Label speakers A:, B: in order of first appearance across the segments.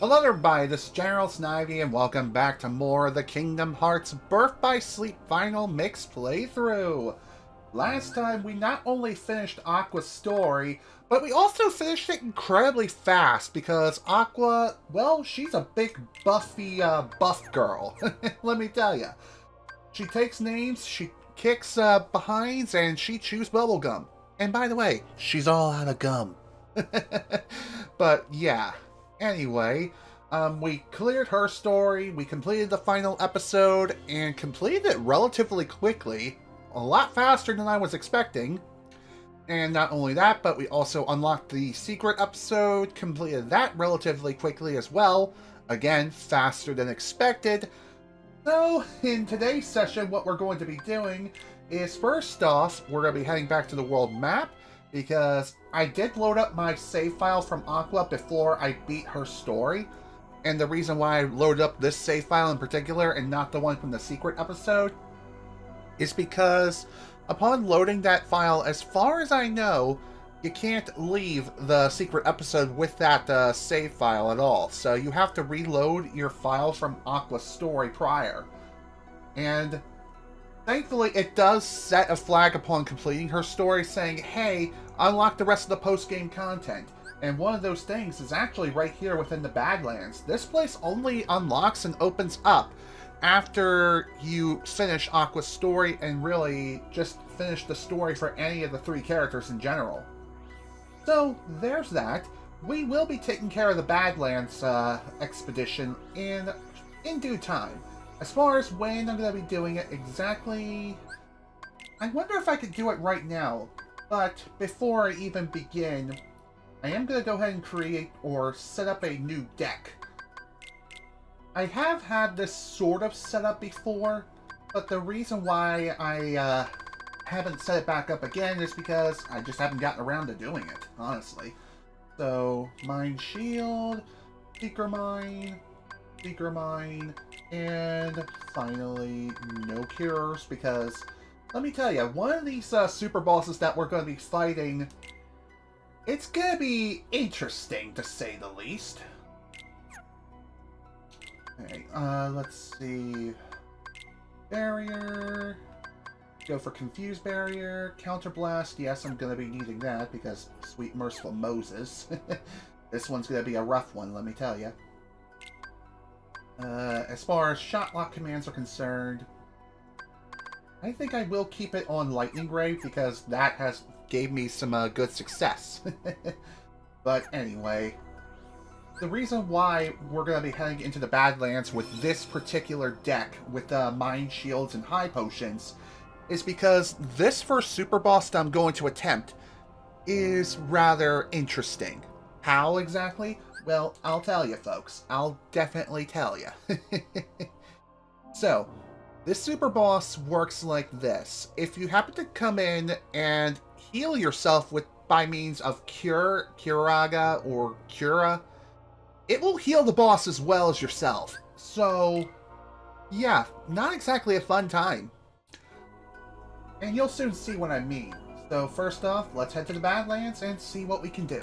A: Hello everybody, this is General Snivy and welcome back to more of the Kingdom Hearts Birth by Sleep Final Mix playthrough. Last time we not only finished Aqua's story, but we also finished it incredibly fast because Aqua, well, she's a big buffy buff girl, let me tell you. She takes names, she kicks behinds, and she chews bubblegum. And by the way, she's all out of gum. But yeah, anyway, we cleared her story, we completed the final episode, and completed it relatively quickly. A lot faster than I was expecting. And not only that, but we also unlocked the secret episode, completed that relatively quickly as well. Again, faster than expected. So, in today's session, what we're going to be doing is, first off, we're going to be heading back to the world map, because I did load up my save file from Aqua before I beat her story. And the reason why I loaded up this save file in particular and not the one from the secret episode is because upon loading that file, as far as I know, you can't leave the secret episode with that save file at all. So you have to reload your file from Aqua's story prior. And thankfully, it does set a flag upon completing her story saying, hey, unlock the rest of the post-game content. And one of those things is actually right here within the Badlands. This place only unlocks and opens up after you finish Aqua's story and really just finish the story for any of the three characters in general. So, there's that. We will be taking care of the Badlands expedition in due time. As far as when I'm going to be doing it exactly, I wonder if I could do it right now. But before I even begin, I am going to go ahead and create or set up a new deck. I have had this sort of set up before, but the reason why I haven't set it back up again is because I just haven't gotten around to doing it, honestly. So, Mind Shield, Seeker Mine, and finally, no cures, because let me tell you, one of these super bosses that we're going to be fighting, it's going to be interesting, to say the least. Okay, let's see. Barrier. Go for Confuse Barrier. Counterblast. Yes, I'm going to be needing that because sweet merciful Moses. This one's going to be a rough one, let me tell you. As far as shot lock commands are concerned, I think I will keep it on Lightning Ray because that has gave me some good success. But anyway, the reason why we're going to be heading into the Badlands with this particular deck with Mind Shields and High Potions is because this first super boss that I'm going to attempt is rather interesting. How exactly? Well, I'll tell you, folks. I'll definitely tell you. So, this super boss works like this. If you happen to come in and heal yourself by means of Curaga, or Cura, it will heal the boss as well as yourself. So, yeah, not exactly a fun time. And you'll soon see what I mean. So first off, let's head to the Badlands and see what we can do.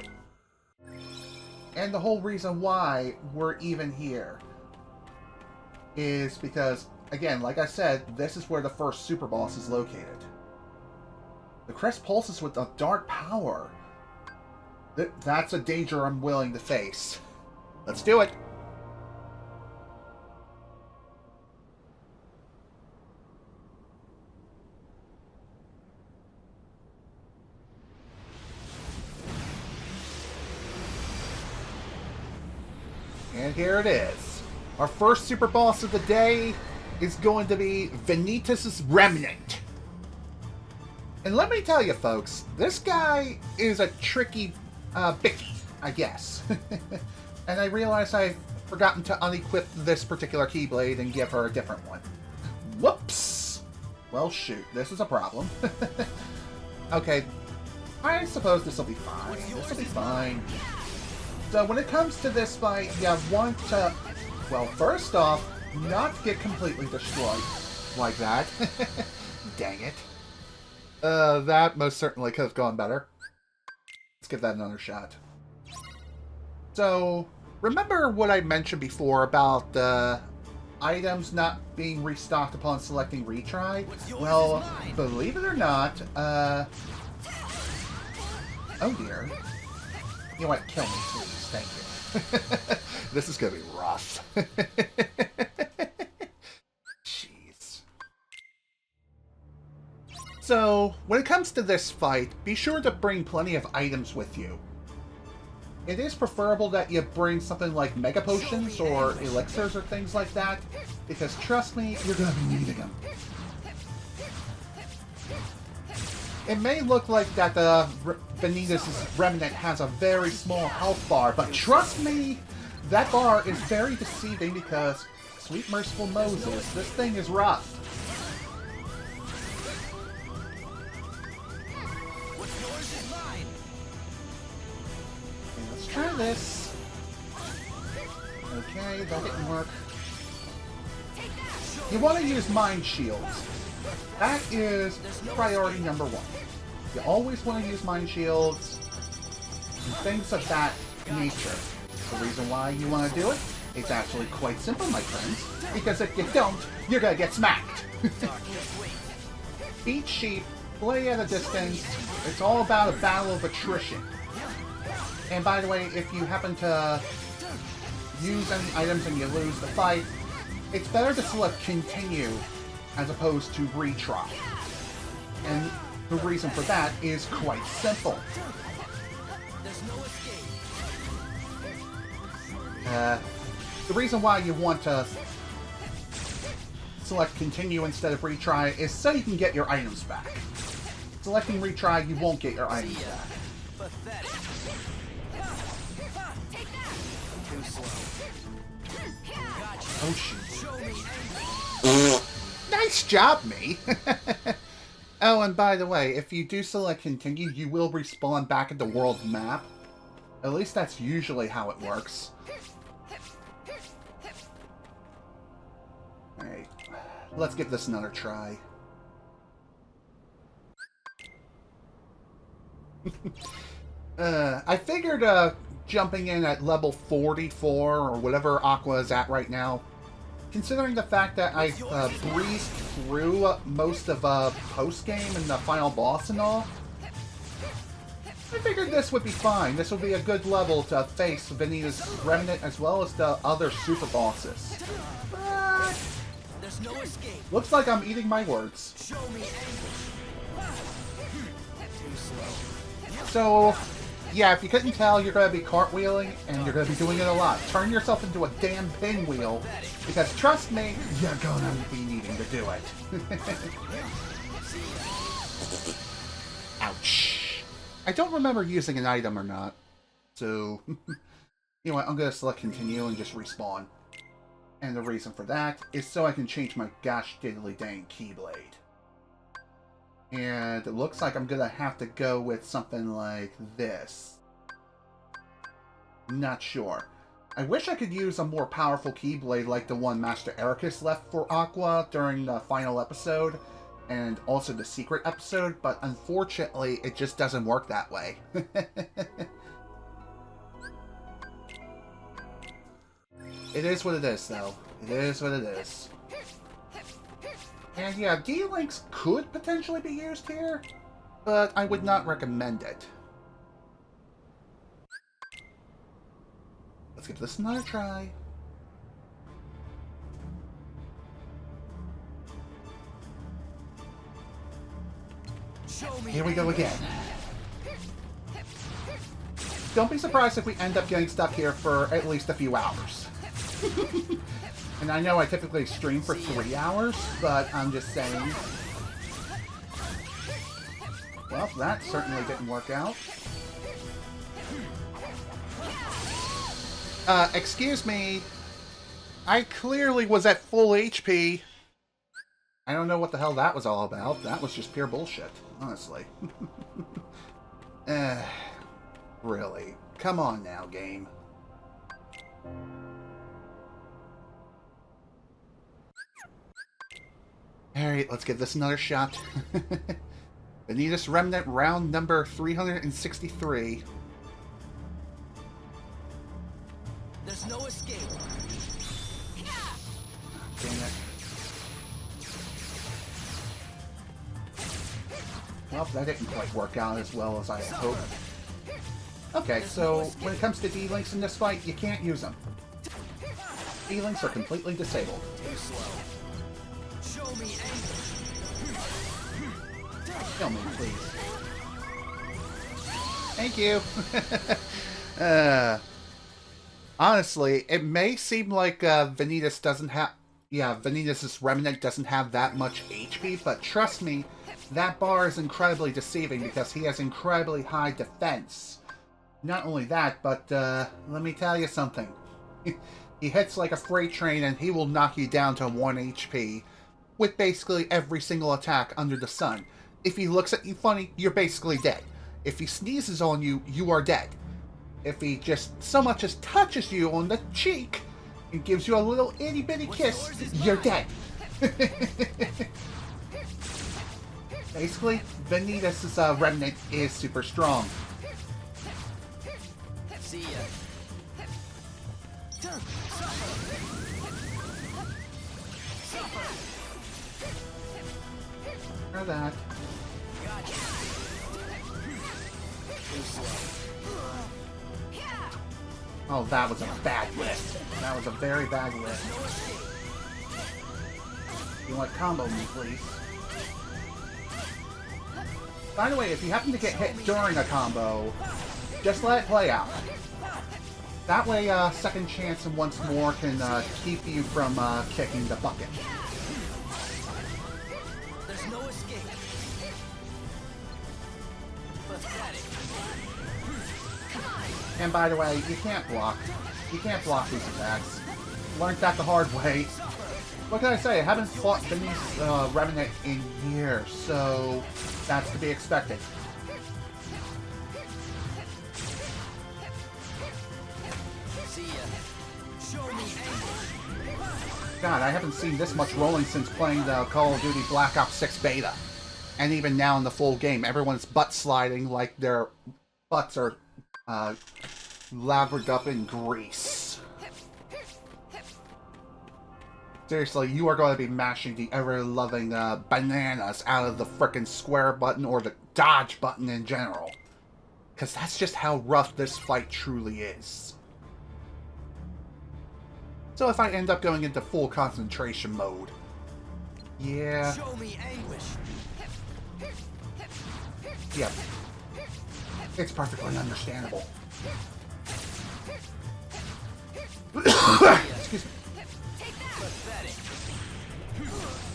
A: And the whole reason why we're even here is because, again, like I said, this is where the first super boss is located. The crest pulses with a dark power. That's a danger I'm willing to face. Let's do it! And here it is. Our first super boss of the day is going to be Vanitas Remnant. And let me tell you, folks, this guy is a tricky bicky, I guess. And I realize I've forgotten to unequip this particular Keyblade and give her a different one. Whoops! Well, shoot, this is a problem. Okay, I suppose this will be fine. This will be fine. So when it comes to this fight, you want to, well, first off, not get completely destroyed like that. Dang it. That most certainly could have gone better. Let's give that another shot. So, Remember what I mentioned before about the items not being restocked upon selecting retry? Well, believe it or not, oh dear. You know what? Kill me, please. Thank you. This is gonna be rough. Jeez. So, when it comes to this fight, be sure to bring plenty of items with you. It is preferable that you bring something like mega potions or elixirs or things like that, because trust me, you're gonna be needing them. It may look like that the Vanitas Remnant has a very small health bar, but trust me, that bar is very deceiving because, sweet merciful Moses, this thing is rough. Try this. Okay, that didn't work. You want to use mind shields. That is priority number one. You always want to use mind shields and things of that nature. The reason why you want to do it, it's actually quite simple, my friends. Because if you don't, you're gonna get smacked. Eat sheep, play at a distance. It's all about a battle of attrition. And by the way, if you happen to use any items and you lose the fight, it's better to select continue as opposed to retry. And the reason for that is quite simple. The reason why you want to select continue instead of retry is so you can get your items back. Selecting retry, you won't get your items back. Oh shoot. Nice job, me! Oh, and by the way, if you do select continue, you will respawn back at the world map. At least that's usually how it works. Alright, let's give this another try. I figured jumping in at level 44 or whatever Aqua is at right now, considering the fact that I breezed through most of post-game and the final boss and all, I figured this would be fine. This would be a good level to face Vanitas Remnant as well as the other super bosses. But looks like I'm eating my words. So, yeah, if you couldn't tell, you're going to be cartwheeling, and you're going to be doing it a lot. Turn yourself into a damn pinwheel, because trust me, you're going to be needing to do it. Ouch. I don't remember using an item or not, so, you know what, I'm going to select continue and just respawn. And the reason for that is so I can change my gosh diddly dang keyblade. And it looks like I'm gonna have to go with something like this. Not sure. I wish I could use a more powerful keyblade like the one Master Ericus left for Aqua during the final episode, and also the secret episode, but unfortunately it just doesn't work that way. It is what it is, though. It is what it is. And yeah, D-Links could potentially be used here, but I would not recommend it. Let's give this another try. Here we go again. Don't be surprised if we end up getting stuck here for at least a few hours. And I know I typically stream for 3 hours, but I'm just saying. Well, that certainly didn't work out. Excuse me. I clearly was at full HP. I don't know what the hell that was all about. That was just pure bullshit, honestly. Really. Come on now, game. Alright, let's give this another shot. Vanitas Remnant, round number 363.
B: There's no escape.
A: Dang it. Well, that didn't quite work out as well as I had hoped. Okay, so when it comes to D-Links in this fight, you can't use them. D-Links are completely disabled.
B: Too slow. Show me
A: Kill me, please. Thank you. Honestly, it may seem like Vanitas doesn't have... Yeah, Vanitas' Remnant doesn't have that much HP, but trust me, that bar is incredibly deceiving because he has incredibly high defense. Not only that, but let me tell you something. He hits like a freight train and he will knock you down to 1 HP with basically every single attack under the sun. If he looks at you funny, you're basically dead. If he sneezes on you, you are dead. If he just so much as touches you on the cheek and gives you a little itty-bitty kiss, you're dead. Basically, Vanitas' Remnant is super strong.
B: See ya.
A: Or that. Oh, that was a bad whiff. That was a very bad whiff. You want to combo me, please? By the way, if you happen to get hit during a combo, just let it play out. That way, second chance and once more can keep you from kicking the bucket.
B: There's no escape. Pathetic.
A: And by the way, you can't block. You can't block these attacks. Learned that the hard way. What can I say? I haven't fought Vanitas Remnant in years, so that's to be expected.
B: See ya. Show me
A: God, I haven't seen this much rolling since playing the Call of Duty Black Ops 6 beta. And even now in the full game, everyone's butt sliding like their butts are lathered up in grease. Seriously, you are going to be mashing the ever-loving bananas out of the frickin' square button or the dodge button in general. Because that's just how rough this fight truly is. So if I end up going into full concentration mode, yeah.
B: Show me anguish.
A: Yep. It's perfectly understandable. Excuse me.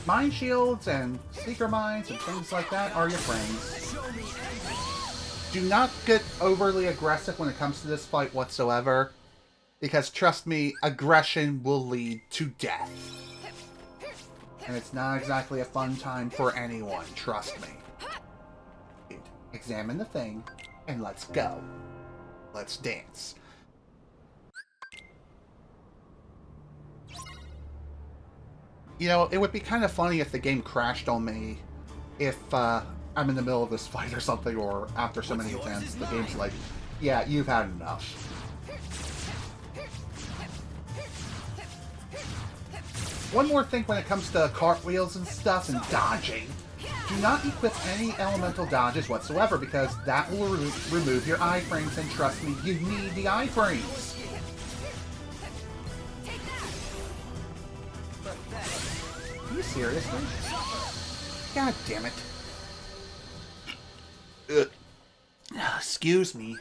A: Mine shields and seeker mines and things like that are your friends. Do not get overly aggressive when it comes to this fight whatsoever, because trust me, aggression will lead to death. And it's not exactly a fun time for anyone, trust me. Examine the thing, and let's go. Let's dance. You know, it would be kind of funny if the game crashed on me if I'm in the middle of this fight or something, or after so many attempts, the game's like, yeah, you've had enough. One more thing when it comes to cartwheels and stuff and dodging. Do not equip any elemental dodges whatsoever, because that will remove your iframes, and trust me, you need the iframes. Are you serious, man? God damn it. Excuse me.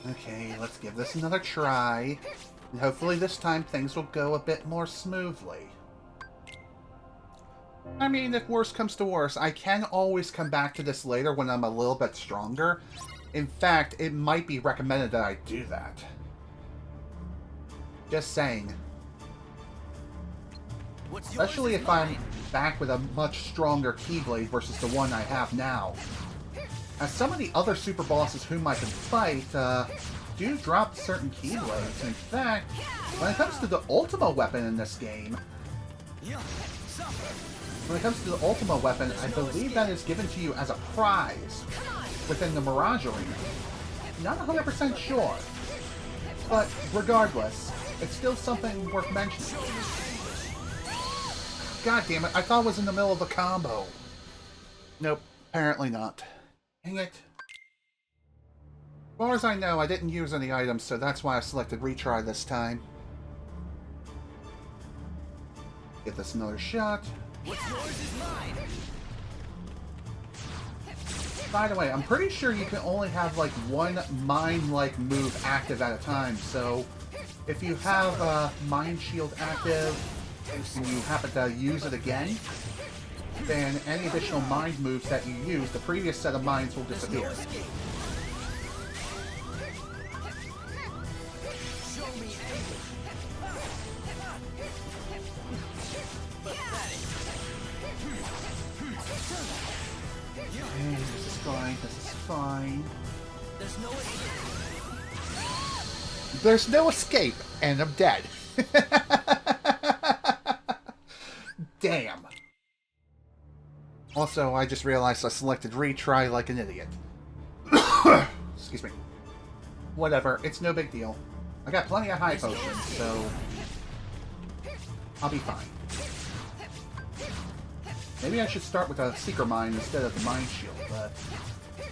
A: Okay, let's give this another try. And hopefully this time things will go a bit more smoothly. I mean, if worse comes to worse, I can always come back to this later when I'm a little bit stronger. In fact, it might be recommended that I do that. Just saying. Especially if I'm back with a much stronger Keyblade versus the one I have now. As some of the other super bosses whom I can fight do drop certain Keyblades. In fact, when it comes to the Ultima weapon in this game, when it comes to the Ultima weapon, I believe that is given to you as a prize within the Mirage Arena. Not 100% sure. But regardless, it's still something worth mentioning. God damn it, I thought it was in the middle of a combo. Nope, apparently not. Dang it. As far as I know, I didn't use any items, so that's why I selected retry this time. Give this another shot.
B: What's yours is mine.
A: By the way, I'm pretty sure you can only have like one mine-like move active at a time, so if you have Mind Shield active and you happen to use it again, then any additional mind moves that you use, the previous set of mines will disappear. Okay, this is fine, this is fine.
B: There's no escape.
A: There's no escape, and I'm dead. Damn. Also, I just realized I selected retry like an idiot. Excuse me. Whatever, it's no big deal. I got plenty of high potions, so I'll be fine. Maybe I should start with a Seeker Mine instead of the Mind Shield, but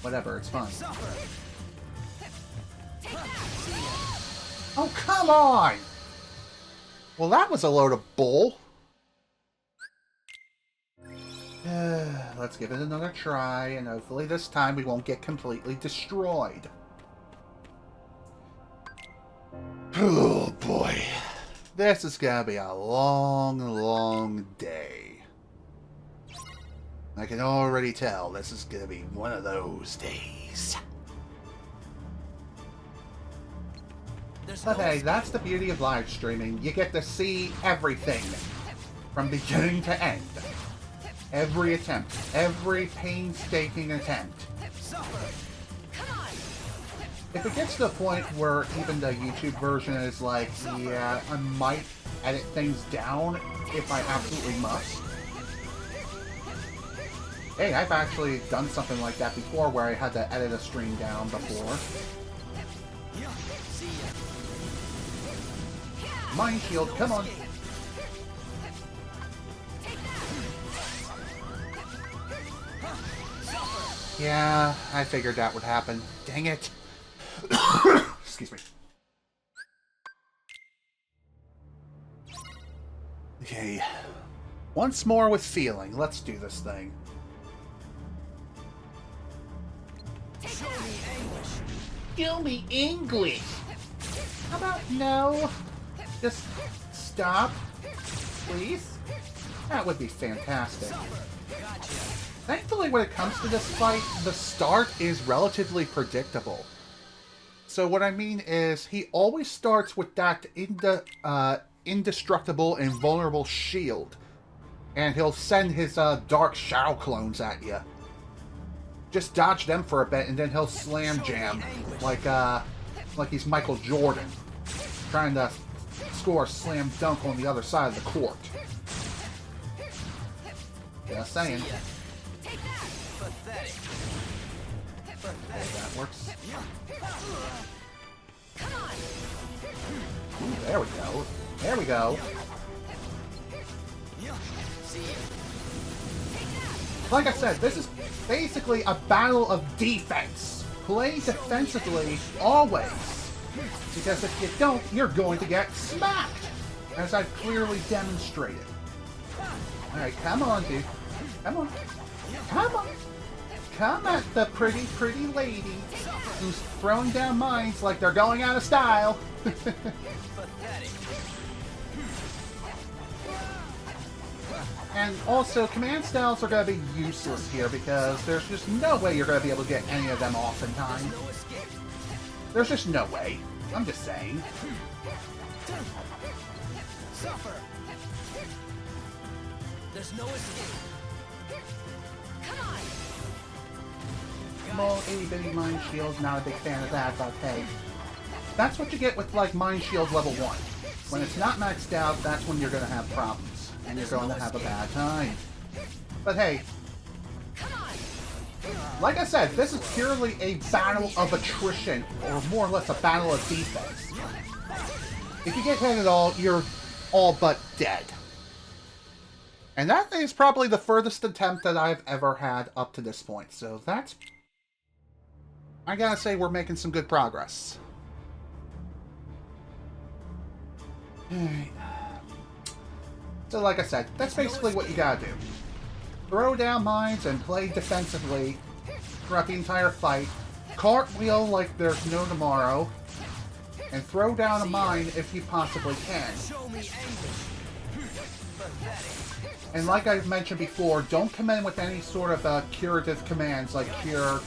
A: whatever, it's fine. Oh, come on! Well, that was a load of bull. Let's give it another try, and hopefully this time we won't get completely destroyed. Oh, boy. This is gonna be a long, long day. I can already tell this is gonna be one of those days. But hey, that's the beauty of live streaming. You get to see everything from beginning to end. Every attempt. Every painstaking attempt. If it gets to the point where even the YouTube version is like, yeah, I might edit things down if I absolutely must. Hey, I've actually done something like that before where I had to edit a stream down before. Mind Shield, come on! Yeah, I figured that would happen. Dang it! Excuse me. Okay. Once more with feeling. Let's do this thing.
B: Show me anguish.
A: Show me English! How about no? Just stop, please? That would be fantastic.
B: Gotcha.
A: Thankfully, when it comes to this fight, the start is relatively predictable. So what I mean is, he always starts with that indestructible, invulnerable shield. And he'll send his dark shadow clones at you. Just dodge them for a bit, and then he'll slam jam like he's Michael Jordan, trying to score a slam dunk on the other side of the court. Just saying.
B: Pathetic.
A: Okay, that works. Ooh, there we go. There we go. Like I said, this is basically a battle of defense. Play defensively always. Because if you don't, you're going to get smacked. As I've clearly demonstrated. Alright, come on, dude. Come on. Come on. Come at the pretty, pretty lady who's throwing down mines like they're going out of style. And also, command styles are going to be useless here because there's just no way you're going to be able to get any of them off in time. There's just no way. I'm just saying.
B: Suffer. There's no escape. Come on.
A: Small itty-bitty Mind Shield, not a big fan of that, but hey. That's what you get with, like, Mind Shield level 1. When it's not maxed out, that's when you're going to have problems. And you're going to have a bad time. But hey, Like I said, this is purely a battle of attrition, or more or less a battle of defense. If you get hit at all, you're all but dead. And that is probably the furthest attempt that I've ever had up to this point. So that's... I gotta say, we're making some good progress. Alright. So like I said, that's basically what you gotta do. Throw down mines and play defensively throughout the entire fight. Cartwheel like there's no tomorrow. And throw down a mine if you possibly can. And like I've mentioned before, don't come in with any sort of curative commands like Cura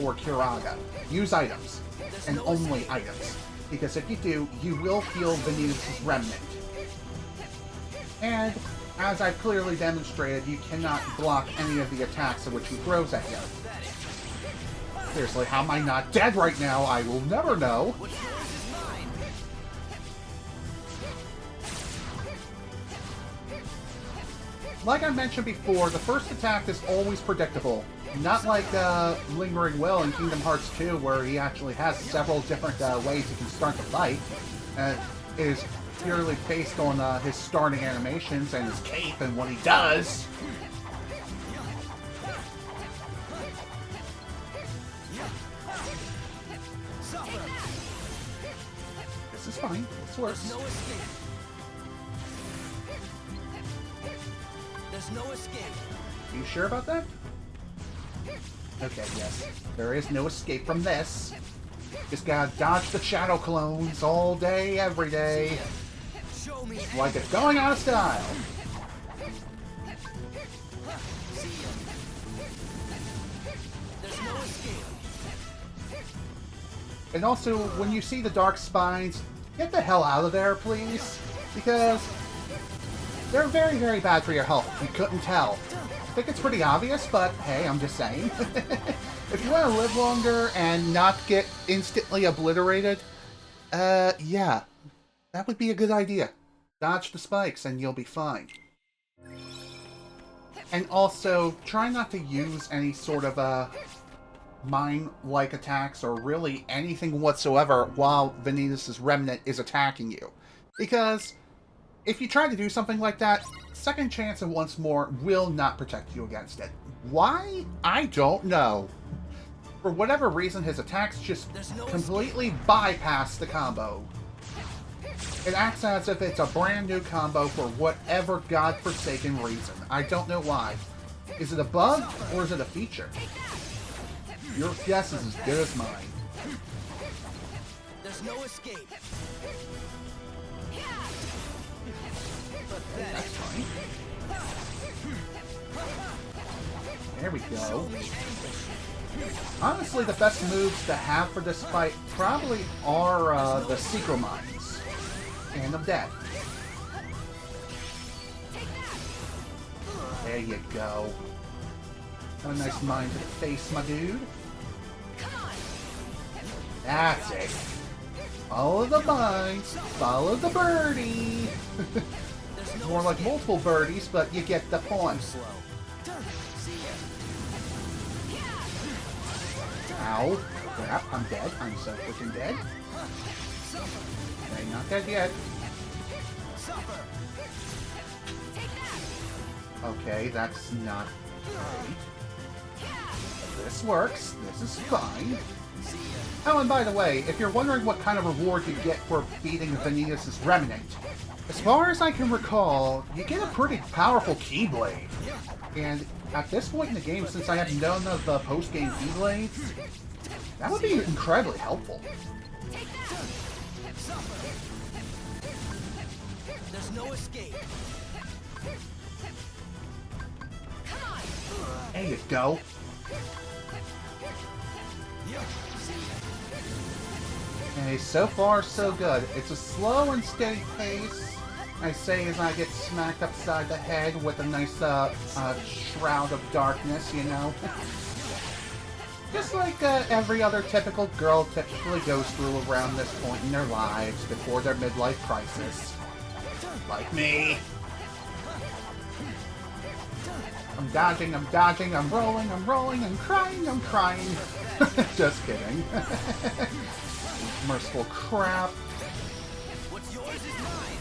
A: or Curaga. Use items. And only items. Because if you do, you will feel Vanitas Remnant. And, as I've clearly demonstrated, you cannot block any of the attacks in which he throws at you. Seriously, how am I not dead right now? I will never know. Like I mentioned before, the first attack is always predictable. Not like Lingering Will in Kingdom Hearts 2, where he actually has several different ways he can start the fight. It is purely based on his starting animations and his cape and what he does. This is fine. This works. There's no escape. Are you sure about that? Okay, yes. There is no escape from this. Just gotta dodge the shadow clones all day, every day. Like it's going out of style. And also, when you see the dark spines, get the hell out of there, please. Because they're very, very bad for your health. You couldn't tell. I think it's pretty obvious, but hey, I'm just saying. If you want to live longer and not get instantly obliterated, yeah, that would be a good idea. Dodge the spikes and you'll be fine. And also, try not to use any sort of mine-like attacks or really anything whatsoever while Vanitas Remnant is attacking you. Because if you try to do something like that, Second Chance and Once More will not protect you against it. Why? I don't know. For whatever reason, his attacks just completely bypass the combo. It acts as if it's a brand new combo for whatever godforsaken reason. I don't know why. Is it a bug or is it a feature? Your guess is as good as mine. There's no escape. That's fine. There we go. Honestly, the best moves to have for this fight probably are the Secret Mines. And of Death. There you go. Have a nice mine to the face, my dude. That's it. Follow the mines. Follow the birdie. More like multiple birdies, but you get the point. Ow. Crap, I'm dead. I'm so freaking dead. Okay, not dead yet. Okay, that's not great. This works. This is fine. Oh, and by the way, if you're wondering what kind of reward you get for beating Vanitas Remnant, as far as I can recall, you get a pretty powerful Keyblade. And at this point in the game, since I have none of the post-game Keyblades, that would be incredibly helpful. There's no escape. There you go. Okay, so far so good. It's a slow and steady pace, I say, as I get smacked upside the head with a nice shroud of darkness, you know. Just like every other typical girl typically goes through around this point in their lives before their midlife crisis. Like me. I'm dodging, I'm dodging, I'm rolling, I'm crying, I'm crying. Just kidding. Merciful crap.
C: What's yours is mine.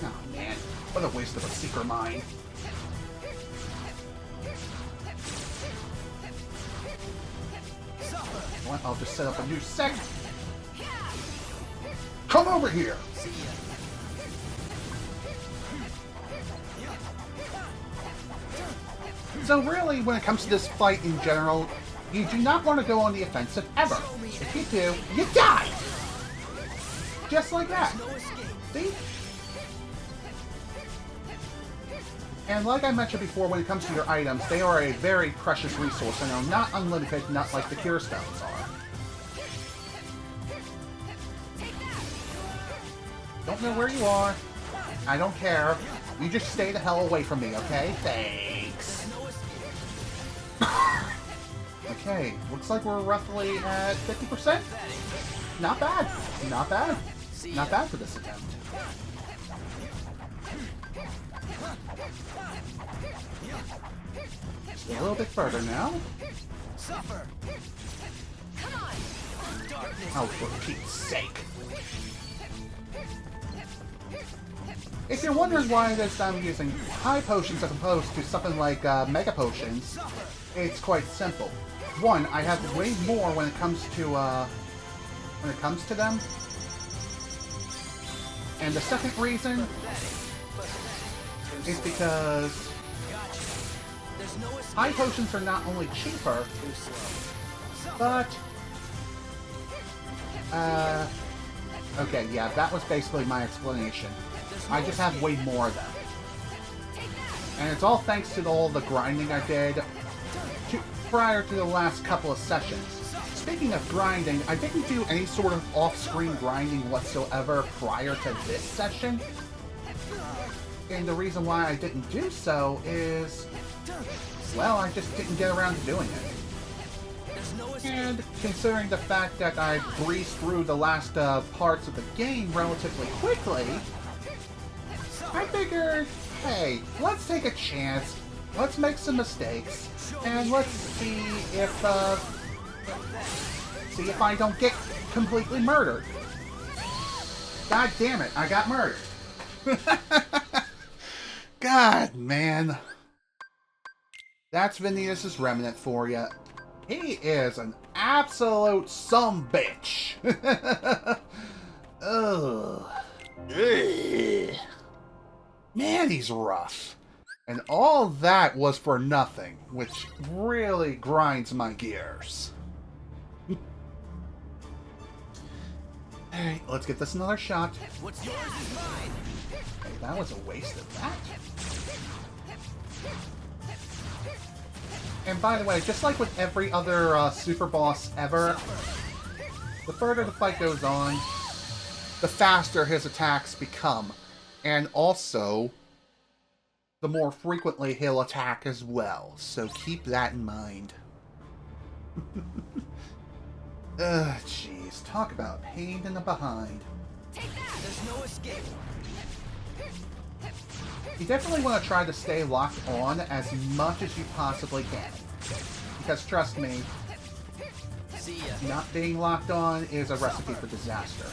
A: Oh man, what a waste of a seeker mine. What? I'll just set up a new sec. Come over here!
C: See ya.
A: So really, when it comes to this fight in general, you do not want to go on the offensive ever. If you do, you die! Just like that.
C: No escape.
A: See? And like I mentioned before, when it comes to your items, they are a very precious resource and are not unlimited, not like the Cure Stones are. Don't know where you are. I don't care. You just stay the hell away from me, okay? Thanks. Okay, looks like we're roughly at 50%. Not bad. Not bad. Not bad for this attempt. Just a little bit further now.
C: Suffer.
B: Come on.
A: Oh, for Pete's sake. If you're wondering why this time I'm using high potions as opposed to something like mega potions, it's quite simple. One, I have way more when it comes to them. And the second reason is because high potions are not only cheaper, but okay, yeah, that was basically my explanation. I just have way more of them. And it's all thanks to all the grinding I did prior to the last couple of sessions. Speaking of grinding, I didn't do any sort of off-screen grinding whatsoever prior to this session. And the reason why I didn't do so is, well, I just didn't get around to doing it. And considering the fact that I breezed through the last parts of the game relatively quickly, I figured, hey, let's take a chance, let's make some mistakes, and let's see if I don't get completely murdered. God damn it, I got murdered. God, man. That's Vanitas Remnant for you. He is an absolute sumbitch. Ugh. Ugh. Man, he's rough. And all that was for nothing, which really grinds my gears. Hey, let's get this another shot.
C: What's yours is mine.
A: Hey, that was a waste of that. And by the way, just like with every other super boss ever, the further the fight goes on, the faster his attacks become. And also, the more frequently he'll attack as well. So keep that in mind. Ugh, jeez. Talk about pain in the behind.
C: There's no escape.
A: You definitely want to try to stay locked on as much as you possibly can. Because trust me,
C: See ya.
A: not being locked on is a recipe for disaster.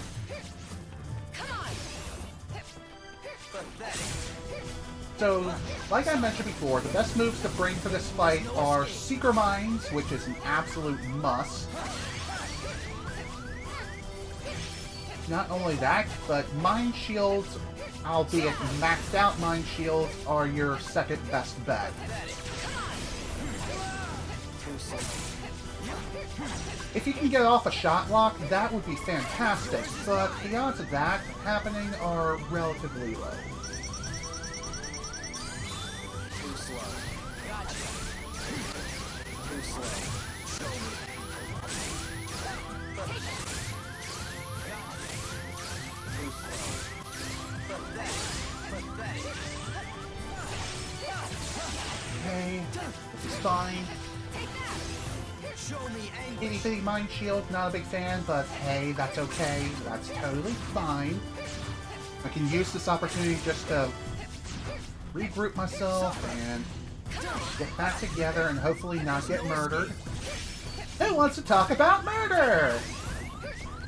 A: So, like I mentioned before, the best moves to bring for this fight are Seeker Mines, which is an absolute must. Not only that, but Mine Shields, albeit maxed out Mine Shields, are your second best bet. If you can get off a shot lock, that would be fantastic, but the odds of that happening are relatively low.
C: Too slow. Gotcha. Too slow. Too slow.
A: Okay, this is fine.
C: Show me
A: Itty
C: anguish.
A: bitty Mind Shield, not a big fan, but hey, that's okay. That's totally fine. I can use this opportunity just to regroup myself and get back together and hopefully not get murdered. Who wants to talk about murder?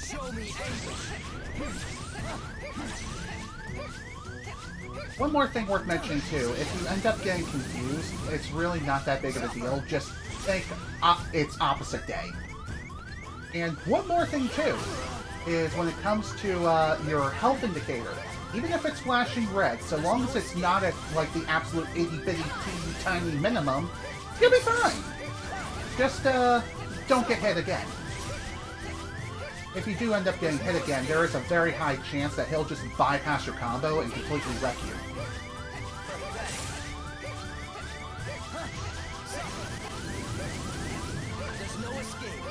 C: Show me anguish.
A: One more thing worth mentioning too, if you end up getting confused, it's really not that big of a deal. Just think it's opposite day. And one more thing too, is when it comes to your health indicator, even if it's flashing red, so long as it's not at like the absolute itty-bitty teeny tiny minimum, you'll be fine. Just don't get hit again. If you do end up getting hit again, there is a very high chance that he'll just bypass your combo and completely wreck you.
C: There's no escape.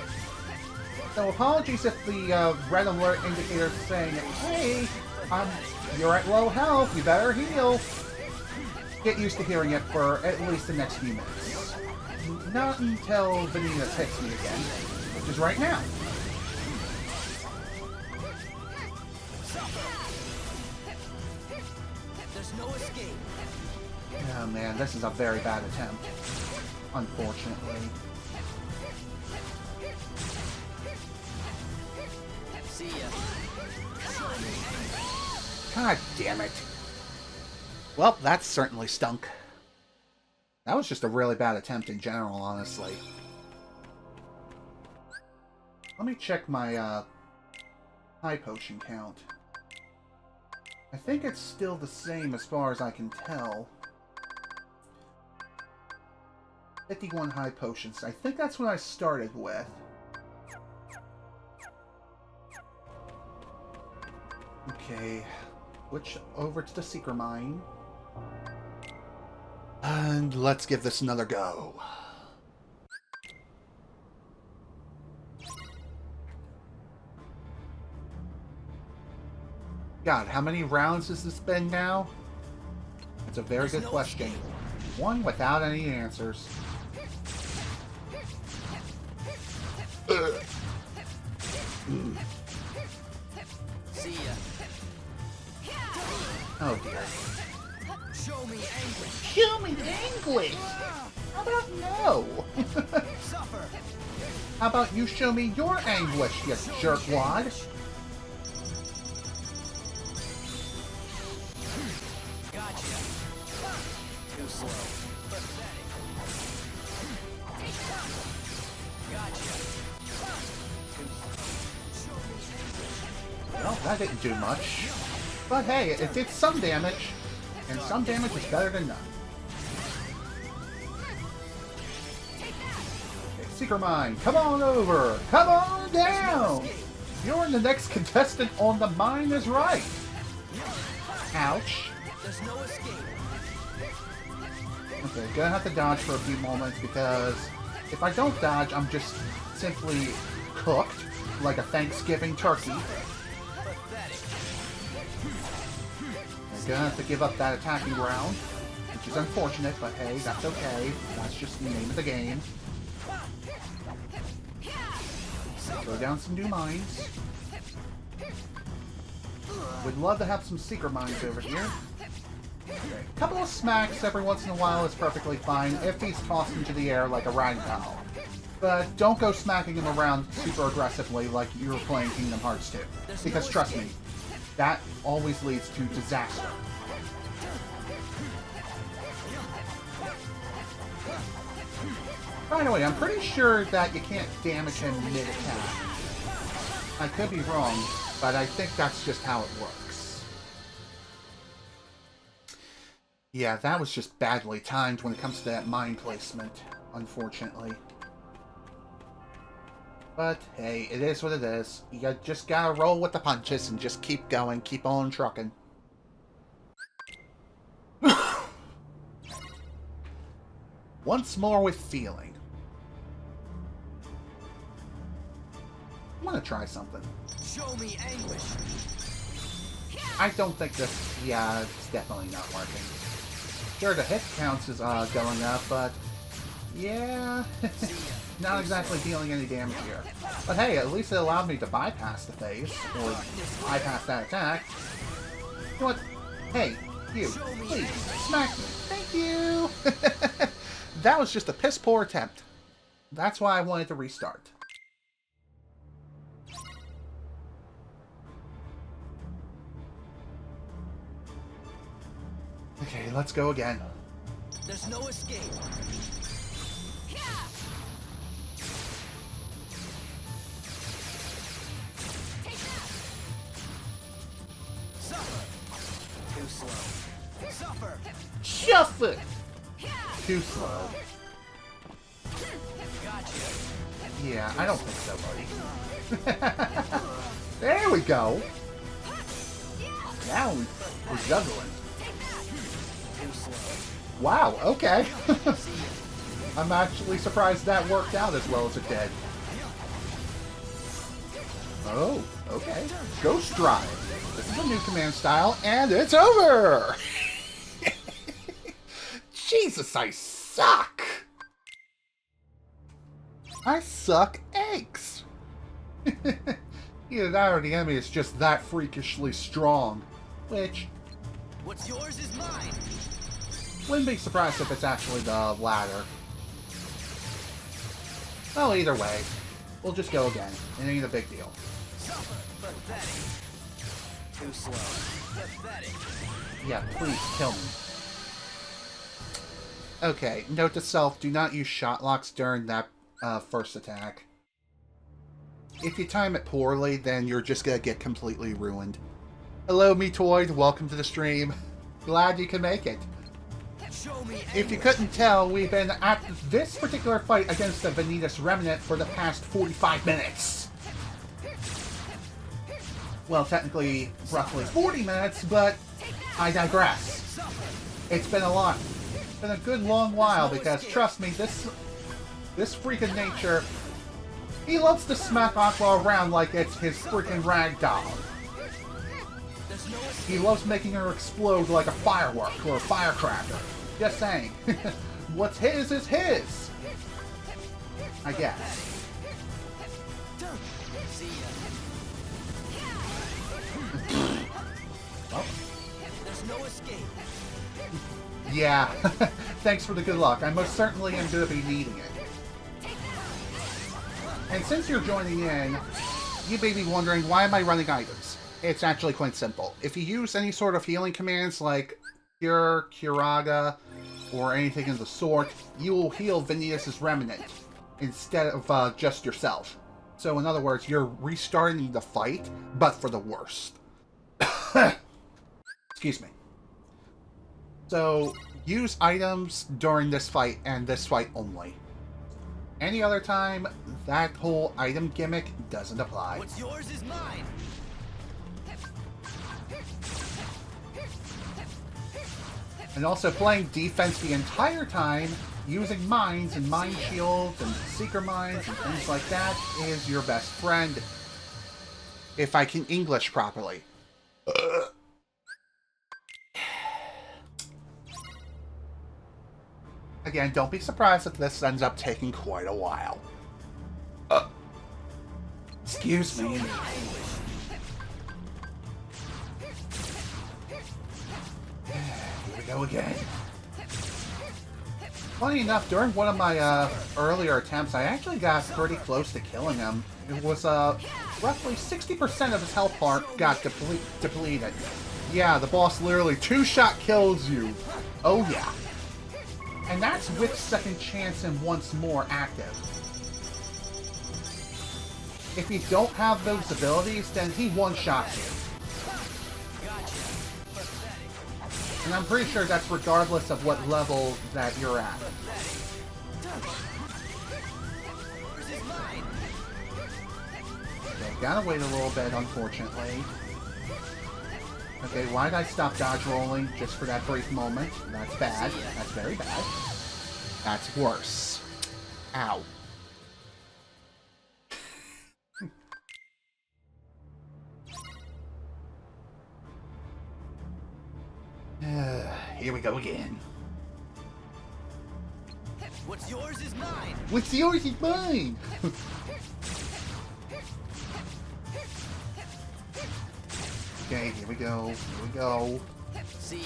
A: So apologies if the red alert indicator is saying, hey, you're at low health, you better heal. Get used to hearing it for at least the next few minutes. Not until Vanitas hits me again, which is right now.
C: There's no escape.
A: Oh man, this is a very bad attempt. Unfortunately.
C: See ya.
A: God damn it. Well, that certainly stunk. That was just a really bad attempt in general, honestly. Let me check my high potion count. I think it's still the same as far as I can tell. 51 high potions. I think that's what I started with. Okay, switch over to the Seeker Mine. And let's give this another go. God, how many rounds has this been now? That's a very good question. One without any answers.
C: See ya.
A: Oh dear.
C: Show me anguish.
A: Show me anguish! How about no?
C: Suffer.
A: How about you show me your anguish, you jerkwad?
C: Gotcha. Too slow. Pathetic. Gotcha.
A: Well, that didn't do much. But hey, it did some damage. And some damage is better than none. Okay, Seeker Mine, come on over! Come on down! You're the next contestant on the mine is right! Ouch.
C: There's no escape.
A: Okay, gonna have to dodge for a few moments because if I don't dodge, I'm just simply cooked like a Thanksgiving turkey.
C: Pathetic.
A: I'm gonna have to give up that attacking round, which is unfortunate, but hey, that's okay. That's just the name of the game. Throw down some new mines. Would love to have some Seeker Mines over here. A couple of smacks every once in a while is perfectly fine if he's tossed into the air like a ragdoll. But don't go smacking him around super aggressively like you were playing Kingdom Hearts 2. Because trust me, that always leads to disaster. By the way, I'm pretty sure that you can't damage him mid-attack. I could be wrong, but I think that's just how it works. Yeah, that was just badly timed when it comes to that mine placement, unfortunately. But hey, it is what it is. You just gotta roll with the punches and just keep going, keep on trucking. Once more with feeling. I'm gonna try something.
C: Show me anguish.
A: I don't think this... Yeah, it's definitely not working. Sure, the hit counts is going up, but... Yeah... not exactly dealing any damage here. But hey, at least it allowed me to bypass the phase, or bypass that attack. You know what? Hey, you, please, smack me. Thank you! that was just a piss poor attempt. That's why I wanted to restart. Okay, let's go again.
C: There's no escape. Suffer. Too slow. Suffer.
A: Shuffle! Too slow.
C: Gotcha.
A: Yeah, I don't think so, buddy. There we go. Now we're juggling.
C: Too slow.
A: Wow, okay. I'm actually surprised that worked out as well as it did. Oh, okay. Ghost Drive. This is a new command style, and it's over! Jesus, I suck! I suck eggs! Either that or the enemy is just that freakishly strong. Which,
C: What's yours is mine.
A: wouldn't be surprised if it's actually the latter. Well, either way, we'll just go again. It ain't a big deal.
C: Suffer. Pathetic. Too slow. Pathetic.
A: Yeah, please kill me. Okay, note to self, do not use shot locks during that first attack. If you time it poorly, then you're just gonna get completely ruined. Hello, Metoid. Welcome to the stream. Glad you can make it.
C: Show me
A: If you
C: anguish.
A: couldn't tell, we've been at this particular fight against the Vanitas Remnant for the past 45 minutes. Well, technically, roughly 40 minutes, but I digress.
C: Suffer.
A: It's been a lot. It's been a good long while, because trust me, this freak of nature, he loves to smack Aqua around like it's his freaking rag doll.
C: There's no escape.
A: He loves making her explode like a firework or a firecracker. Just saying. What's his is his! I guess.
C: See ya.
A: Well,
C: There's no escape.
A: yeah. Thanks for the good luck. I most certainly am going to be needing it. And since you're joining in, you may be wondering, why am I running items? It's actually quite simple. If you use any sort of healing commands like Cure, Curaga, or anything of the sort, you will heal Vanitas Remnant instead of just yourself. So in other words, you're restarting the fight, but for the worst. Excuse me. So, use items during this fight, and this fight only. Any other time, that whole item gimmick doesn't apply.
C: What's yours is mine.
A: And also playing defense the entire time, using mines and mine shields and seeker mines and things like that is your best friend. If I can English properly. Again, don't be surprised if this ends up taking quite a while. Excuse me. Here we go again. Funny enough, during one of my earlier attempts, I actually got pretty close to killing him. It was roughly 60% of his health bar got depleted. Yeah, the boss literally two-shot kills you. Oh yeah. And that's with second chance and once more active. If you don't have those abilities, then he one-shots you. And I'm pretty sure that's regardless of what level that you're at. Okay, gotta wait a little bit, unfortunately. Okay, why did I stop dodge rolling just for that brief moment? That's bad. That's very bad. That's worse. Ow. Here we go again.
C: What's yours is mine.
A: What's yours is mine! Okay, here we go. Here we go.
C: See ya.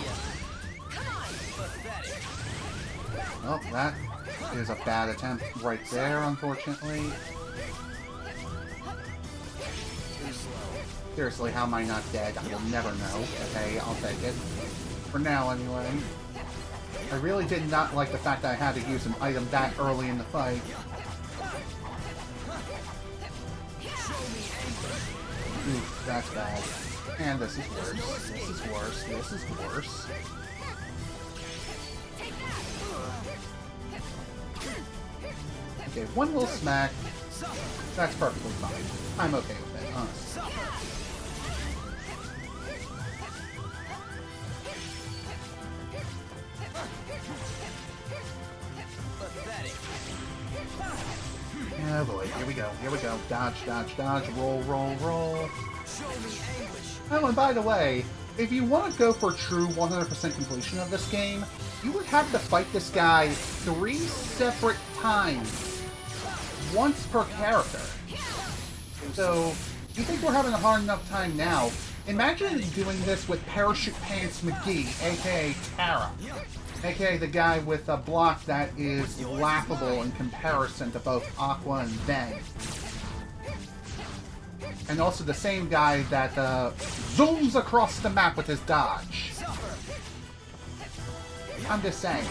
C: Pathetic.
A: Oh, that is a bad attempt right there, unfortunately. Seriously, how am I not dead? I will never know. Okay, I'll take it. For now, anyway. I really did not like the fact that I had to use an item that early in the fight. Oof, that's bad. And this is worse. This is worse. This is worse. Okay, one little smack. That's perfectly fine. I'm okay with it, honestly. Oh boy, here we go, here we go. Dodge, dodge, dodge, roll, roll, roll. Oh, and by the way, if you want to go for true 100% completion of this game, you would have to fight this guy 3 separate times. Once per character. So, you think we're having a hard enough time now? Imagine doing this with Parachute Pants McGee, aka Tara. AKA the guy with a block that is laughable in comparison to both Aqua and Van. And also the same guy that zooms across the map with his dodge. I'm just saying.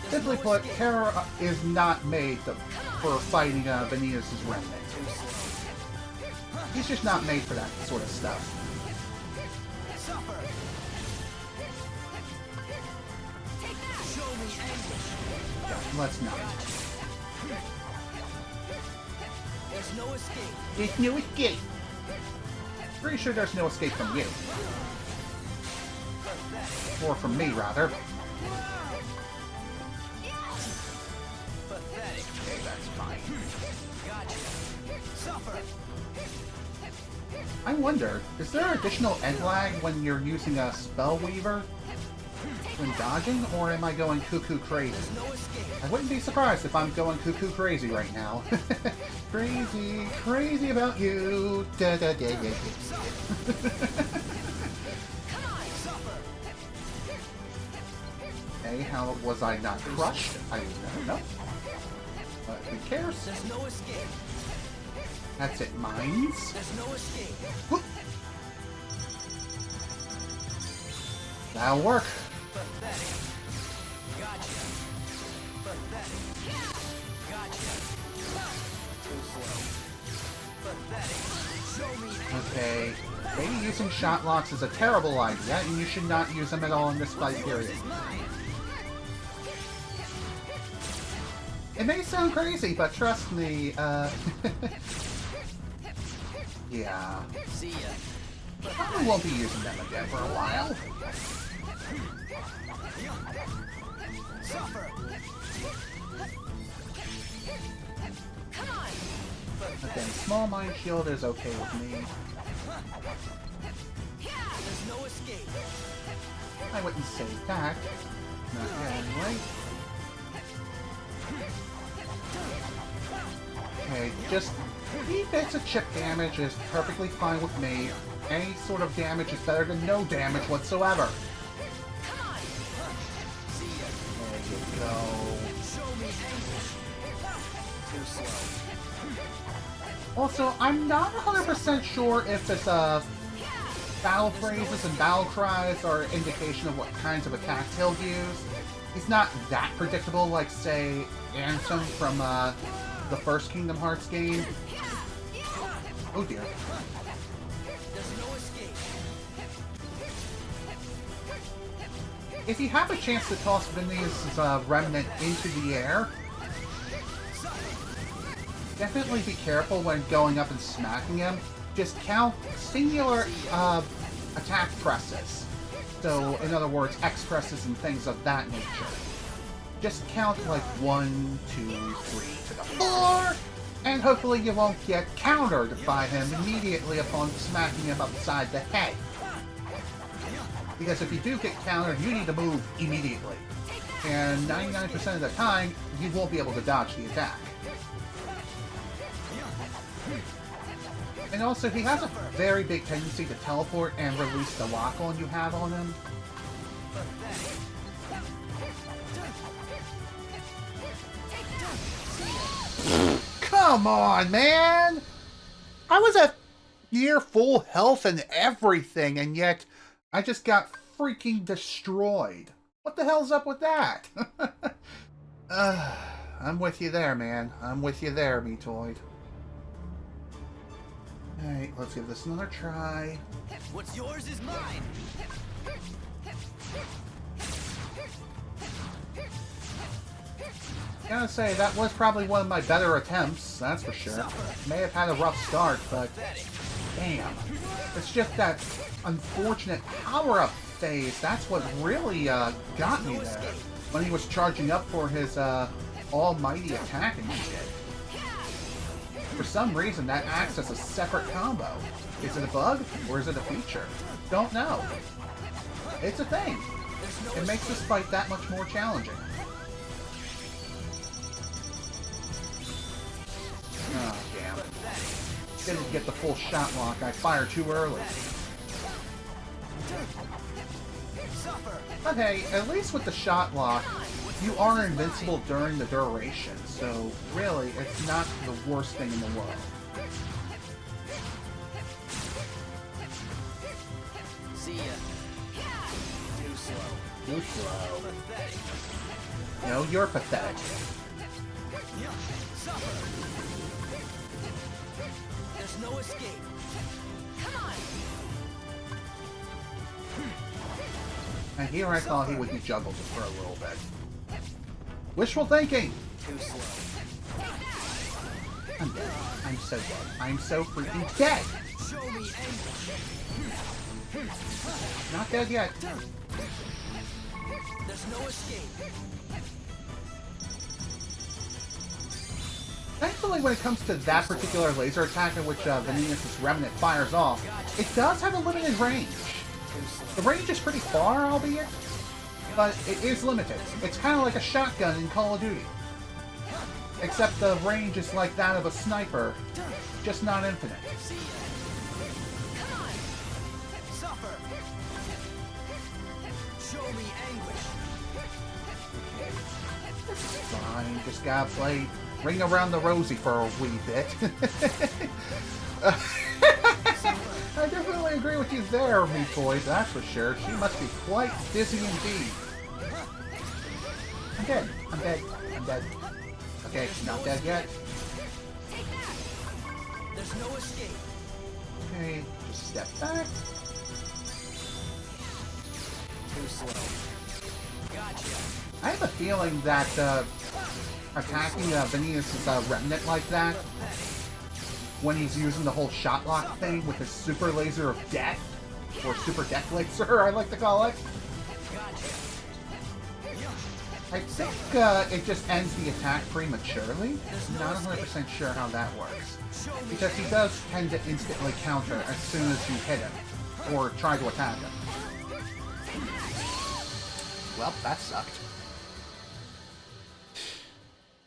A: Simply put, Cura is not made for fighting Vanitas Remnant. He's just not made for that sort of stuff. Let's not.
C: There's no escape.
A: There's no escape. Pretty sure there's no escape from you. Or from me, rather.
C: Pathetic.
A: Okay, that's fine.
C: Gotcha. Suffer.
A: I wonder, is there additional egg lag when you're using a Spell Weaver when dodging, or am I going cuckoo crazy?
C: There's no escape.
A: I wouldn't be surprised if I'm going cuckoo crazy right now. Crazy, crazy about you. Da, da, da, da, da. Okay, how was I not crushed? I don't know. But who cares?
C: There's no escape.
A: That's it, mines.
C: There's no escape.
A: Whoop. That'll work.
C: Pathetic. Gotcha. Pathetic. Gotcha. Too slow. Pathetic. Show me anger.
A: Okay, maybe using shot locks is a terrible idea, and you should not use them at all in this fight period. It may sound crazy, but trust me, yeah.
C: See ya.
A: Probably won't be using them again for a while.
C: Suffer.
A: Okay, small mine shield is okay with me.
C: There's no escape.
A: I wouldn't say that. Not yet, anyway. Okay, just 3 bits of chip damage is perfectly fine with me. Any sort of damage is better than no damage whatsoever.
C: See ya.
A: There you go.
C: Show me anguish. Too slow.
A: Also, I'm not 100% sure if this battle phrases and battle cries are an indication of what kinds of attacks he'll use. He's not that predictable like, say, Anthem from the first Kingdom Hearts game. Oh dear.
C: There's no escape.
A: If you have a chance to toss Vanitas Remnant into the air, definitely be careful when going up and smacking him. Just count singular attack presses. So, in other words, X presses and things of that nature. Just count like 1, 2, 3 to the 4, and hopefully you won't get countered by him immediately upon smacking him upside the head. Because if you do get countered, you need to move immediately. And 99% of the time, you won't be able to dodge the attack. And also, he has a very big tendency to teleport and release the lock-on you have on him.
C: Pathetic.
A: Come on, man! I was at near full health and everything, and yet I just got freaking destroyed. What the hell's up with that? I'm with you there, man. I'm with you there, Metoid. Alright, let's give this another try.
C: What's yours is mine.
A: Gotta say, that was probably one of my better attempts, that's for sure. May have had a rough start, but damn. It's just that unfortunate power-up phase, that's what really got me there. When he was charging up for his almighty attack and shit. For some reason, that acts as a separate combo. Is it a bug, or is it a feature? Don't know. It's a thing. It makes this fight that much more challenging. Oh, damn. Didn't get the full shot lock. I fired too early. But hey, at least with the shot lock, you are invincible during the duration, so really, it's not the worst thing in the world.
C: See ya. Too slow.
A: Too slow.
C: Pathetic.
A: No, you're pathetic.
C: Suffer. There's no escape.
B: Come on.
A: And here I thought he would be juggled for a little bit. Wishful thinking!
C: Too slow.
A: I'm dead. I'm so dead. I'm so freaking dead!
C: Show me anguish.
A: Not dead yet.
C: There's no escape.
A: Thankfully, when it comes to that particular laser attack in which Vanitas Remnant fires off, it does have a limited range. The range is pretty far, albeit, but it is limited. It's kind of like a shotgun in Call of Duty. Except the range is like that of a sniper, just not infinite.
C: See ya. Come on. Suffer. Show me anguish.
A: This is fine, just gotta play Ring Around the Rosie for a wee bit. I definitely agree with you there, Metoid, that's for sure. She must be quite dizzy indeed. I'm dead. I'm dead. I'm dead. Okay, not dead yet.
C: There's no escape.
A: Okay, just step back.
C: Too slow. Gotcha.
A: I have a feeling that attacking Vanitas' Remnant like that, when he's using the whole shot lock thing with his super laser of death, or super death laser, I like to call it, I think it just ends the attack prematurely. Not 100% sure how that works. Because he does tend to instantly counter as soon as you hit him, or try to attack him. Well, that sucked.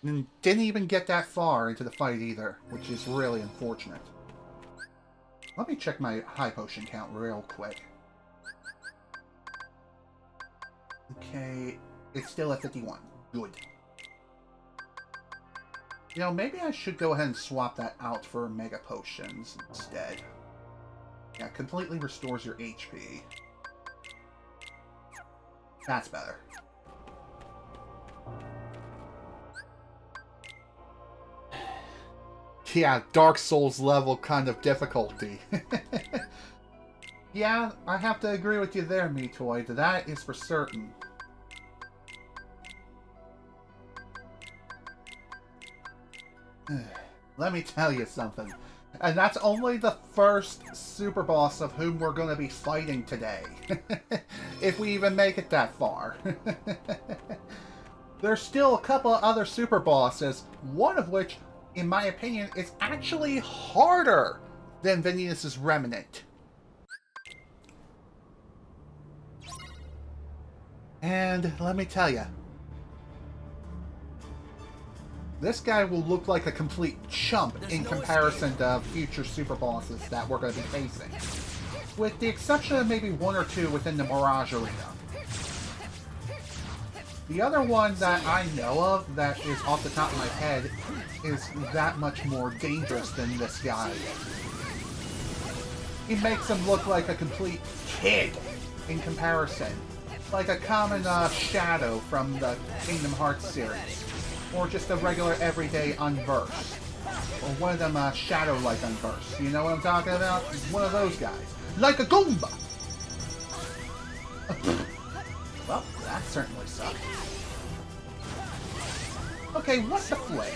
A: And didn't even get that far into the fight either, which is really unfortunate. Let me check my high potion count real quick. Okay, it's still at 51. Good. You know, maybe I should go ahead and swap that out for Mega Potions instead. Yeah, completely restores your HP. That's better. Yeah, Dark Souls level kind of difficulty. Yeah, I have to agree with you there, Metoid. That is for certain. Let me tell you something. And that's only the first super boss of whom we're going to be fighting today. If we even make it that far. There's still a couple of other super bosses, one of which, in my opinion, is actually harder than Vanitas' Remnant. And let me tell you, this guy will look like a complete chump in comparison to future super bosses that we're going to be facing. With the exception of maybe one or two within the Mirage Arena. The other one that I know of that is off the top of my head is that much more dangerous than this guy. He makes him look like a complete kid in comparison. Like a common Shadow from the Kingdom Hearts series. Or just a regular everyday Unverse. Or one of them Shadow-like Unverse. You know what I'm talking about? One of those guys. Like a Goomba! Well, that certainly sucked. Okay, what the flip?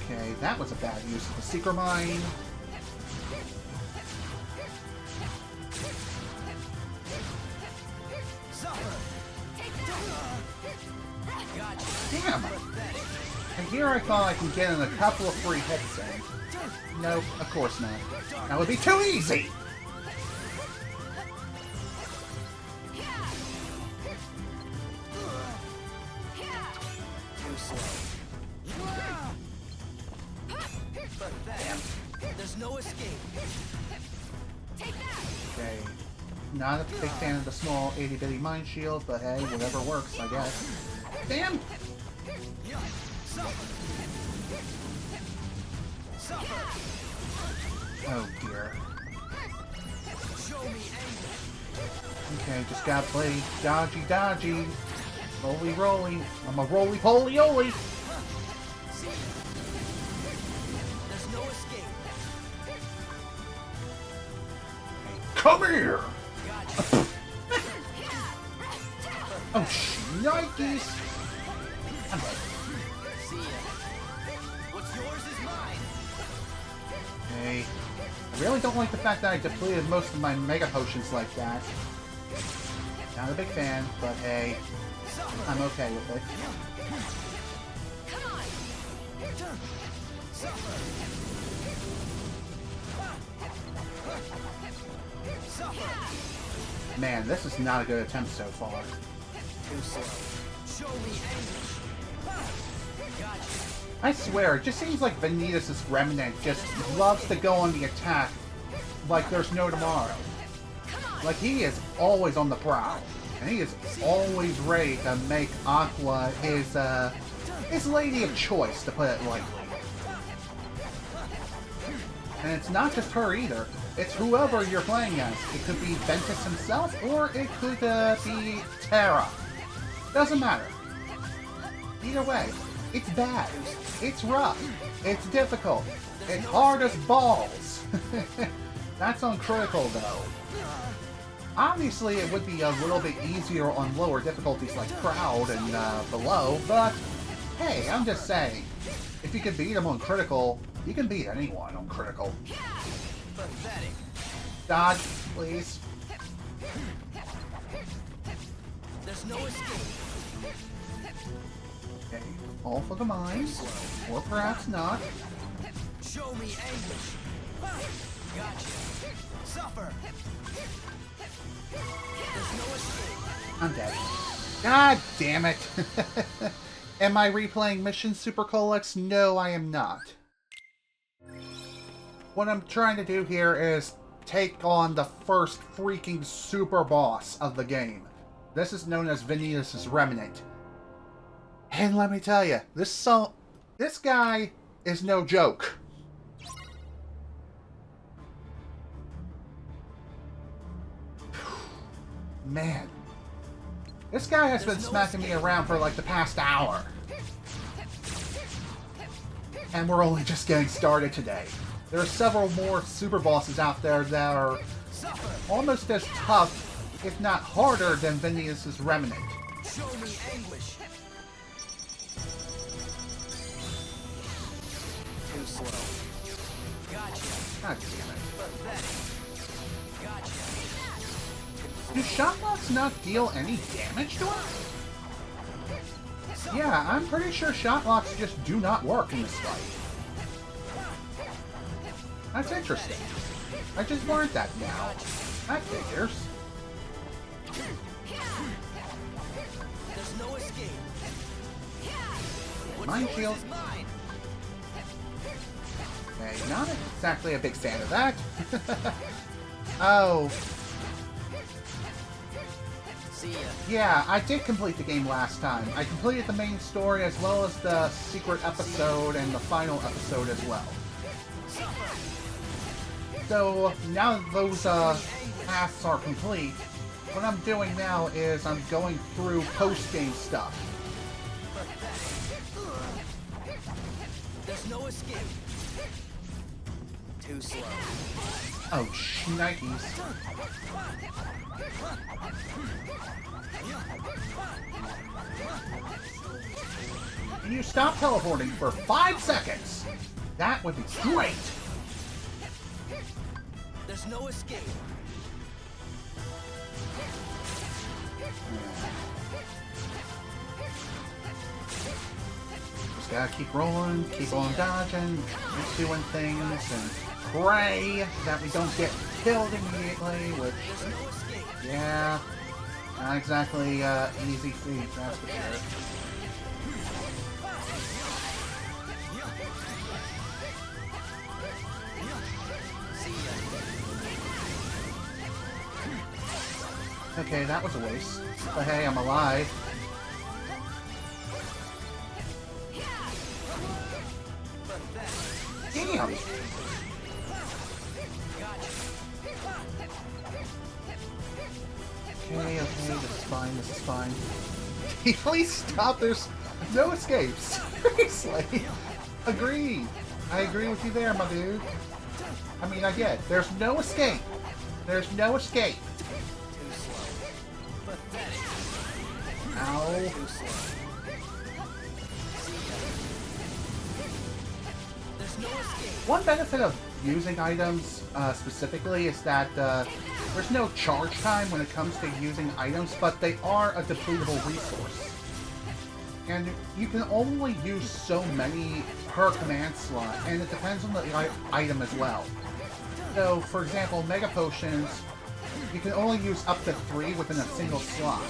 A: Okay, that was a bad use of the Secret Mine. Damn! And here I thought I could get in a couple of free hits in. Nope, of course not. That would be too easy!
C: There's no escape.
A: Okay. Not a big fan of the small 80-bitty mine shield, but hey, whatever works, I guess. Damn! Oh dear. Okay, just gotta play dodgy. Roly. I'm a roly-poly-oly!
C: There's no escape.
A: Come here! Oh, shnikes!
C: See ya. What's yours is mine.
A: Hey, I really don't like the fact that I depleted most of my Mega Potions like that. Not a big fan, but hey, I'm okay with it. Man, this is not a good attempt so far.
C: Too slow. Show me anguish. Gotcha.
A: I swear, it just seems like Vanitas Remnant just loves to go on the attack like there's no tomorrow. Like, he is always on the prowl. And he is always ready to make Aqua his lady of choice, to put it lightly. And it's not just her either. It's whoever you're playing as. It could be Ventus himself, or it could be Terra. Doesn't matter. Either way, it's bad. It's rough. It's difficult. It's hard as balls. That's on critical, though. Obviously, it would be a little bit easier on lower difficulties like Proud and below, but hey, I'm just saying. If you can beat him on critical, you can beat anyone on critical.
C: Pathetic.
A: Dodge, please.
C: There's no escape.
A: Okay, all for the mines, or perhaps not.
C: Show me anguish. Gotcha. Suffer. There's no escape.
A: I'm dead. God damn it. Am I replaying Mission Super Colex? No, I am not. What I'm trying to do here is take on the first freaking super boss of the game. This is known as Vanitas Remnant. And let me tell you, this guy is no joke. Man. This guy has been smacking me around for like the past hour. And we're only just getting started today. There are several more super bosses out there that are almost as tough, if not harder, than Vanitas Remnant.
C: Show me anguish. Too slow. Gotcha.
A: God damn it.
C: Pathetic. Gotcha.
A: Do shotlocks not deal any damage to him? Yeah, I'm pretty sure shotlocks just do not work in this fight. That's interesting. I just learned that now. That figures.
C: There's no escape.
A: Mind shield. Okay, not exactly a big fan of that. Oh,
C: See ya.
A: yeah, I did complete the game last time. I completed the main story as well as the secret episode and the final episode as well. So, now that those tasks are complete, what I'm doing now is I'm going through post-game stuff.
C: There's no escape. Too slow.
A: Oh, shnikes. Can you stop teleporting for 5 seconds? That would be great!
C: There's no escape.
A: Just gotta keep rolling, keep on dodging, keep doing things, and pray that we don't get killed immediately, which,
C: There's no escape.
A: yeah, not exactly easy feat, that's for sure.
C: See ya.
A: Okay, that was a waste. But hey, I'm alive. Damn! Okay, this is fine, this is fine. Please stop, there's no escapes. Seriously. Agreed. I agree with you there, my dude. I mean, I get it. There's no escape. There's no escape.
C: Too slow. Pathetic.
A: Ow.
C: Too slow. See ya. There's no escape.
A: One benefit of using items specifically is that there's no charge time when it comes to using items, but they are a depletable resource. And you can only use so many per command slot, and it depends on the item as well. So, for example, Mega Potions, you can only use up to 3 within a single slot.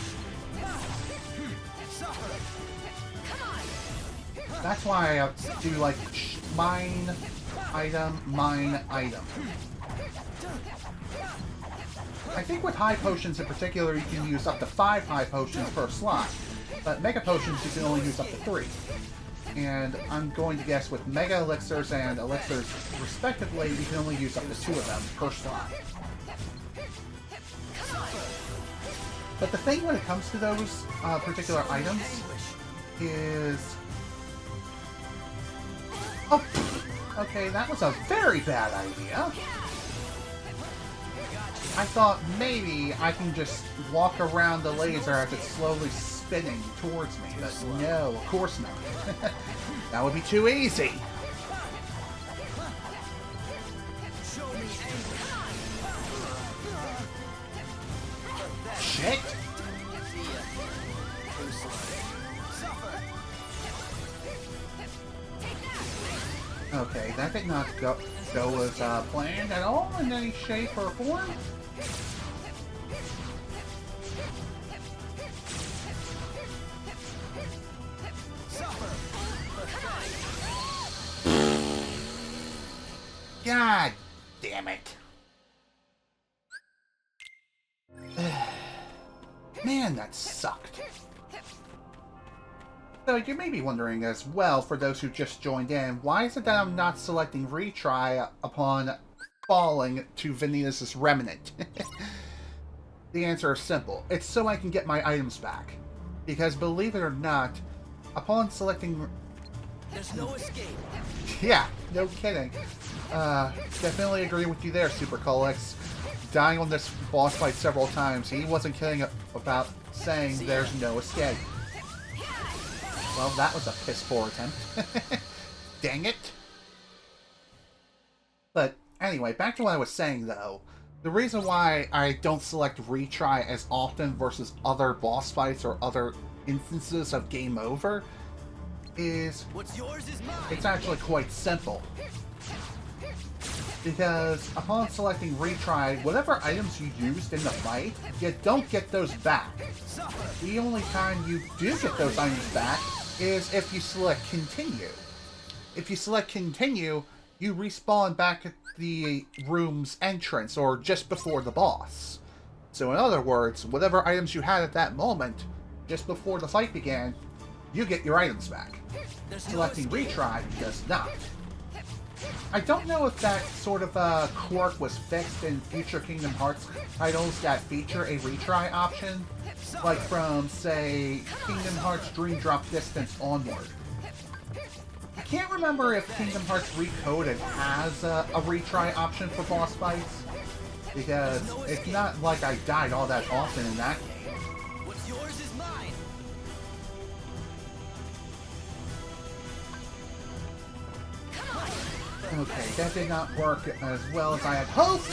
A: That's why I do like mine, item, mine, item. I think with high potions in particular, you can use up to 5 high potions per slot, but Mega Potions you can only use up to 3. And I'm going to guess with Mega Elixirs and Elixirs respectively, you can only use up to 2 of them per slot. But the thing when it comes to those particular items is... Oh, okay, that was a very bad idea. I thought maybe I can just walk around the laser as it's slowly spinning towards me, but no, of course not. That would be too easy. Shit. Okay, that did not go as planned at all in any shape or form. God damn it. Man, that sucked. So you may be wondering as well, for those who just joined in, why is it that I'm not selecting retry upon falling to Vanitas Remnant? The answer is simple. It's so I can get my items back. Because believe it or not, upon selecting...
C: There's no escape.
A: Yeah, no kidding. Definitely agree with you there, Super Colix. Dying on this boss fight several times, he wasn't kidding about saying there's no escape. Well, that was a piss-poor attempt. Dang it. But anyway, back to what I was saying, though. The reason why I don't select retry as often versus other boss fights or other instances of game over is...
C: What's yours is mine.
A: It's actually quite simple. Because upon selecting retry, whatever items you used in the fight, you don't get those back. The only time you do get those items back is if you select continue. If you select continue, you respawn back at the room's entrance, or just before the boss. So in other words, whatever items you had at that moment, just before the fight began, you get your items back. Selecting retry does not. I don't know if that sort of quirk was fixed in future Kingdom Hearts titles that feature a retry option, like from, say, Kingdom Hearts Dream Drop Distance onward. I can't remember if Kingdom Hearts Recoded has a retry option for boss fights, because it's not like I died all that often in that game.
C: What's yours is mine.
A: Okay, that did not work as well as I had hoped!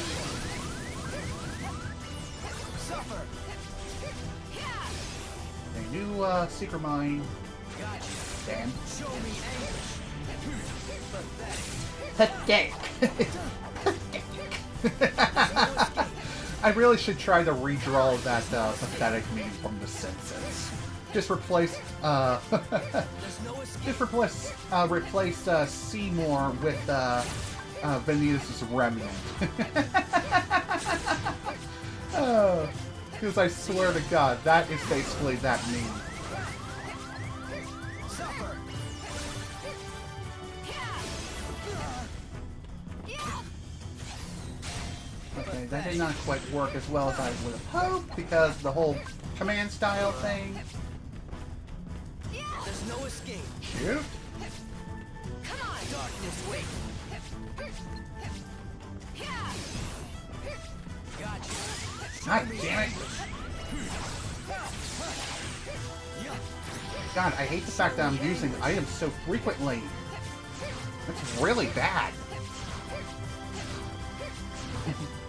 C: Suffer.
A: A new secret mine.
C: Gotcha.
A: Damn.
C: Show me anguish.
A: Pathetic. I really should try to redraw that pathetic meme from The Simpsons. Just replace replace Seymour with Vanitas Remnant. Because I swear to God, that is basically that meme.
C: Suffer.
A: Okay, that did not quite work as well as I would have hoped, because the whole command style thing.
C: There's no escape.
A: Shoot.
C: Darkness, wait. Gotcha.
A: God damn it. God, I hate the fact that I'm using items so frequently. That's really bad.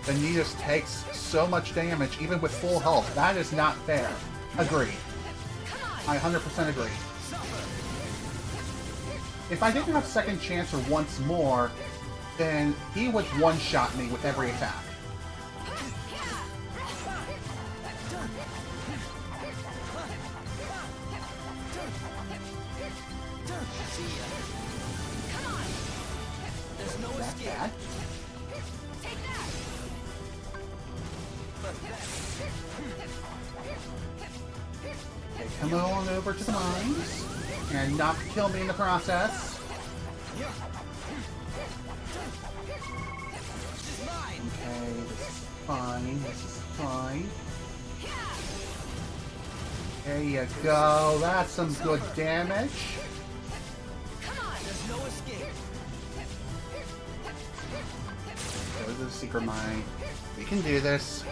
A: Vanitas takes so much damage, even with full health. That is not fair. Agreed. I 100% agree. If I didn't have second chance or once more, then he would one-shot me with every attack.
C: There's no
A: That's
C: escape.
A: bad. Okay, come on over to the mines, and not kill me in the process. Okay, this is fine, this is fine. There you go, that's some good damage.
C: There's no escape.
A: Go to the secret mine. We can do this.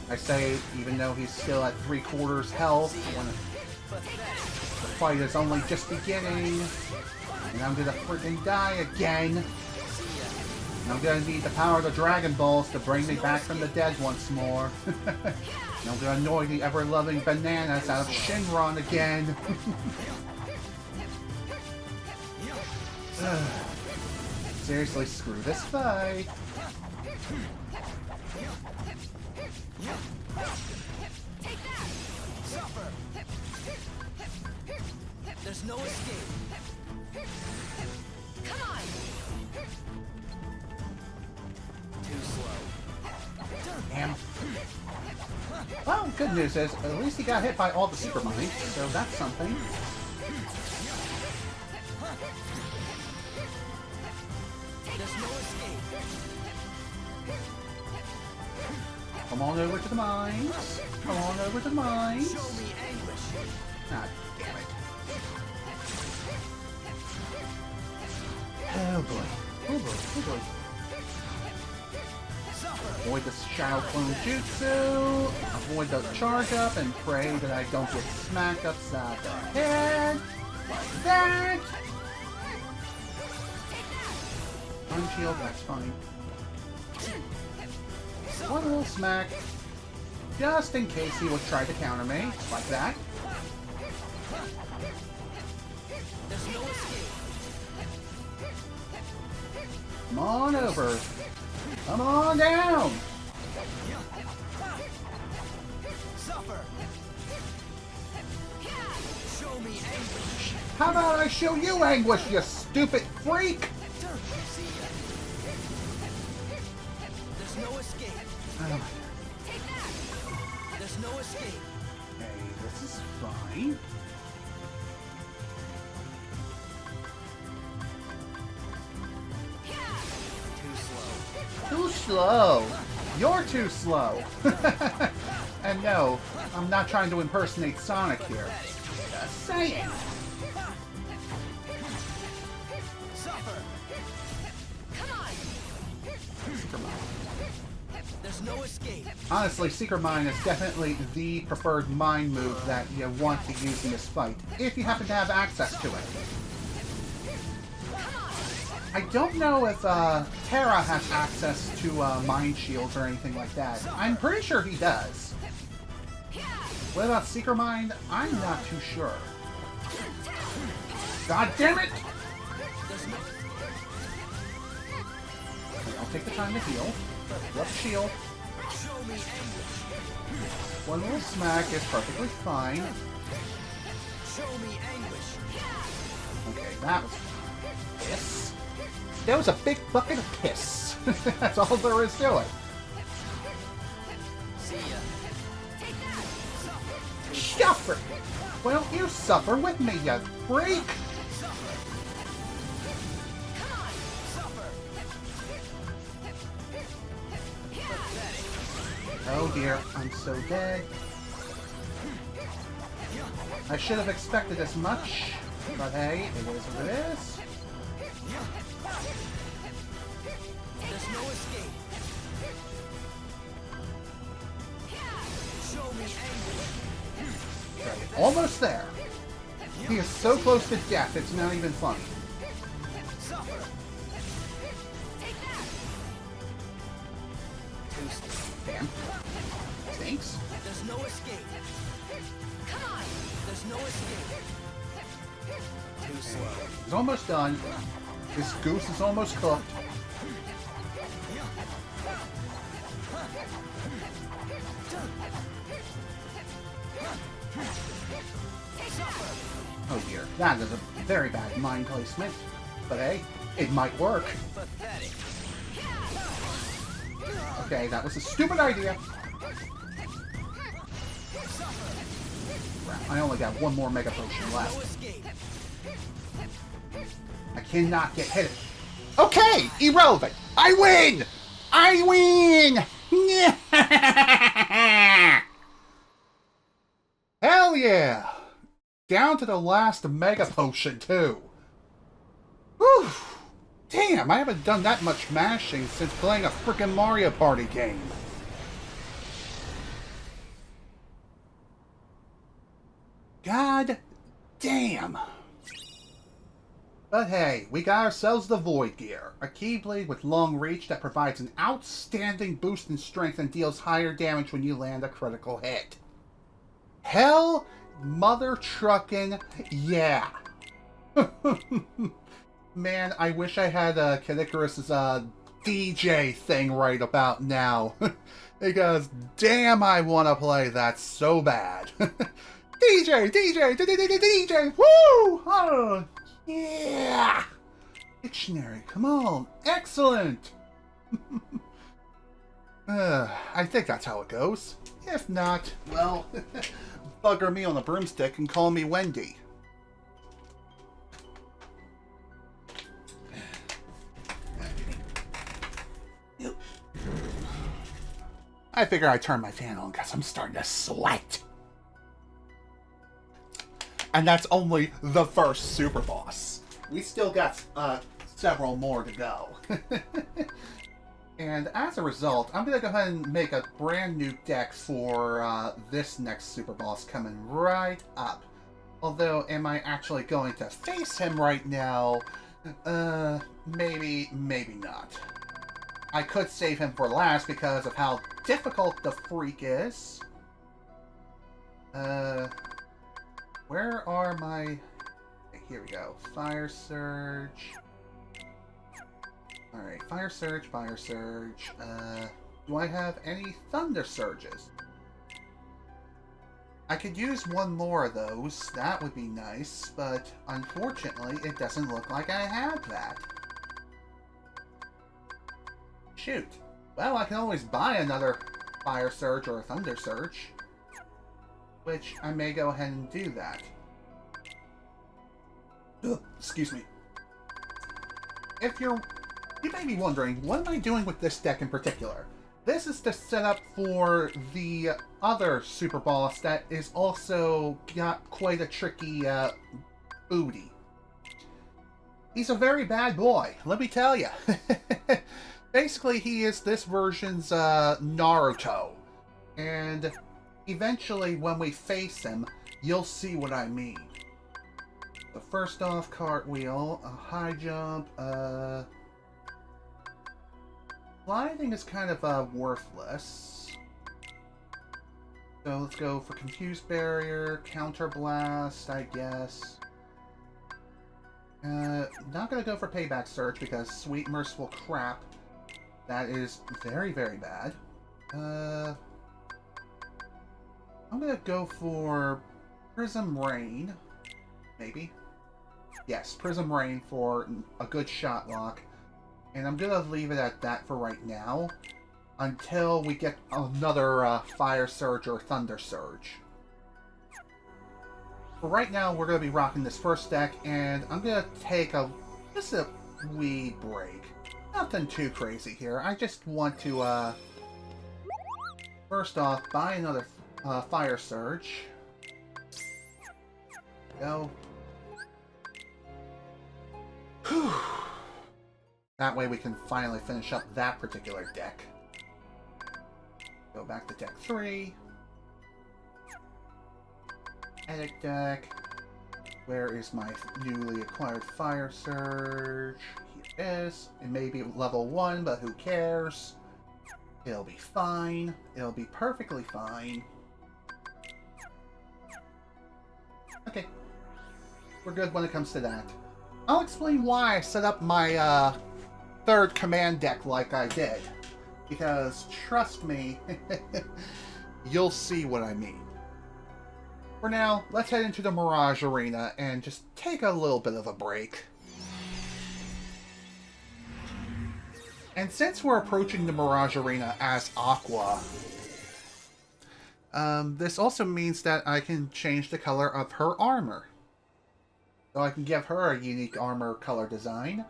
A: I say, even though he's still at 3/4 health, when the fight is only just beginning, and I'm gonna freaking die again. And I'm gonna need the power of the Dragon Balls to bring me back from the dead once more. And I'm gonna annoy the ever-loving Bananas out of Shinron again. Seriously, screw this fight.
C: Suffer. There's no escape.
B: Come on!
C: Too slow.
A: Damn. Well, good news is, at least he got hit by all the super mines, so that's something.
C: There's no escape.
A: Come on over to the mines. Come on over to the mines.
C: Show me anguish.
A: Ah, damn it. Oh boy. Oh boy. Oh boy.
C: Suffer.
A: Avoid the Shadow Clone Jutsu. Avoid the charge up and pray that I don't get smacked upside the head. Like that. Unshield, that's fine. One little smack. Just in case he would try to counter me. Like that.
C: There's no escape.
A: Come on over. Come on down.
C: Suffer. Show me anguish.
A: How about I show you anguish, you stupid freak?
C: See ya. There's no escape.
A: Oh my god.
C: There's no escape.
A: Okay, this is fine.
C: Too slow.
A: Too slow. You're too slow. And no, I'm not trying to impersonate Sonic here. Just saying.
C: Suffer.
A: Secret Mine.
C: There's no escape.
A: Honestly, Secret Mine is definitely the preferred mine move that you want to use in this fight, if you happen to have access to it. I don't know if Terra has access to mine shields or anything like that. I'm pretty sure he does. What about Secret Mine? I'm not too sure. God damn it! Okay, I'll take the time to heal. Left shield.
C: Show me anguish.
A: One little smack is perfectly fine.
C: Show me anguish.
A: Okay, that was piss. That was a big bucket of piss. That's all there is to it.
C: See ya.
A: Suffer! Why don't you suffer with me, you freak? Oh dear, I'm so dead. I should have expected as much, but hey, it is what it is.
C: There's no escape. Show me anguish.
A: Right, almost there. He is so close to death, it's not even funny.
C: Suffer.
A: Damn. Stinks.
C: There's no escape. There's no escape. Too slow.
A: He's almost done. This goose is almost cooked. Oh dear, that is a very bad mine placement. But hey, it might work.
C: Pathetic.
A: Okay, that was a stupid idea. Crap, I only got one more Mega Potion
C: No
A: left.
C: escape.
A: I cannot get hit. Okay, irrelevant. I win! I win! Hell yeah! Down to the last Mega Potion, too. Whew. Damn, I haven't done that much mashing since playing a frickin' Mario Party game. God damn. But hey, we got ourselves the Void Gear, a Keyblade with long reach that provides an outstanding boost in strength and deals higher damage when you land a critical hit. Hell, mother truckin' yeah. Man, I wish I had Kid Icarus's DJ thing right about now. Because damn, I want to play that so bad. DJ, DJ, DJ, woo! Oh, yeah! Dictionary, come on. Excellent! I think that's how it goes. If not, well, bugger me on the broomstick and call me Wendy. I figure I turn my fan on because I'm starting to sweat. And that's only the first super boss. We still got several more to go. And as a result, I'm going to go ahead and make a brand new deck for this next super boss coming right up. Although, am I actually going to face him right now? Maybe not. I could save him for last because of how difficult the freak is. Where are my... Okay, here we go. Fire Surge. Alright, Fire Surge, Fire Surge. Do I have any Thunder Surges? I could use one more of those. That would be nice, but unfortunately, it doesn't look like I have that. shoot. Well, I can always buy another Fire Surge or a Thunder Surge. Which I may go ahead and do that. Ugh, excuse me. You may be wondering, what am I doing with this deck in particular? This is the setup for the other super boss that is also got quite a tricky booty. He's a very bad boy, let me tell you. Basically, he is this version's Naruto. And eventually, when we face him, you'll see what I mean. So first off, cartwheel, a high jump, sliding is kind of worthless. So let's go for Confused Barrier, Counter Blast, I guess. Not gonna go for Payback Surge because Sweet Merciful Crap. That is very, very bad. I'm gonna go for Prism Rain, maybe. Yes, Prism Rain for a good shot lock. And I'm gonna leave it at that for right now, until we get another Fire Surge or Thunder Surge. For right now, we're gonna be rocking this first deck, and I'm gonna take just a wee break. Nothing too crazy here. I just want to, first off, buy another Fire Surge. Go. Whew. That way we can finally finish up that particular deck. Go back to deck 3. Edit deck. Where is my newly acquired Fire Surge? Here it is. It may be level 1, but who cares? It'll be fine. It'll be perfectly fine. Okay. We're good when it comes to that. I'll explain why I set up my third command deck like I did. Because, trust me, you'll see what I mean. For now, let's head into the Mirage Arena and just take a little bit of a break. And since we're approaching the Mirage Arena as Aqua, this also means that I can change the color of her armor. So I can give her a unique armor color design.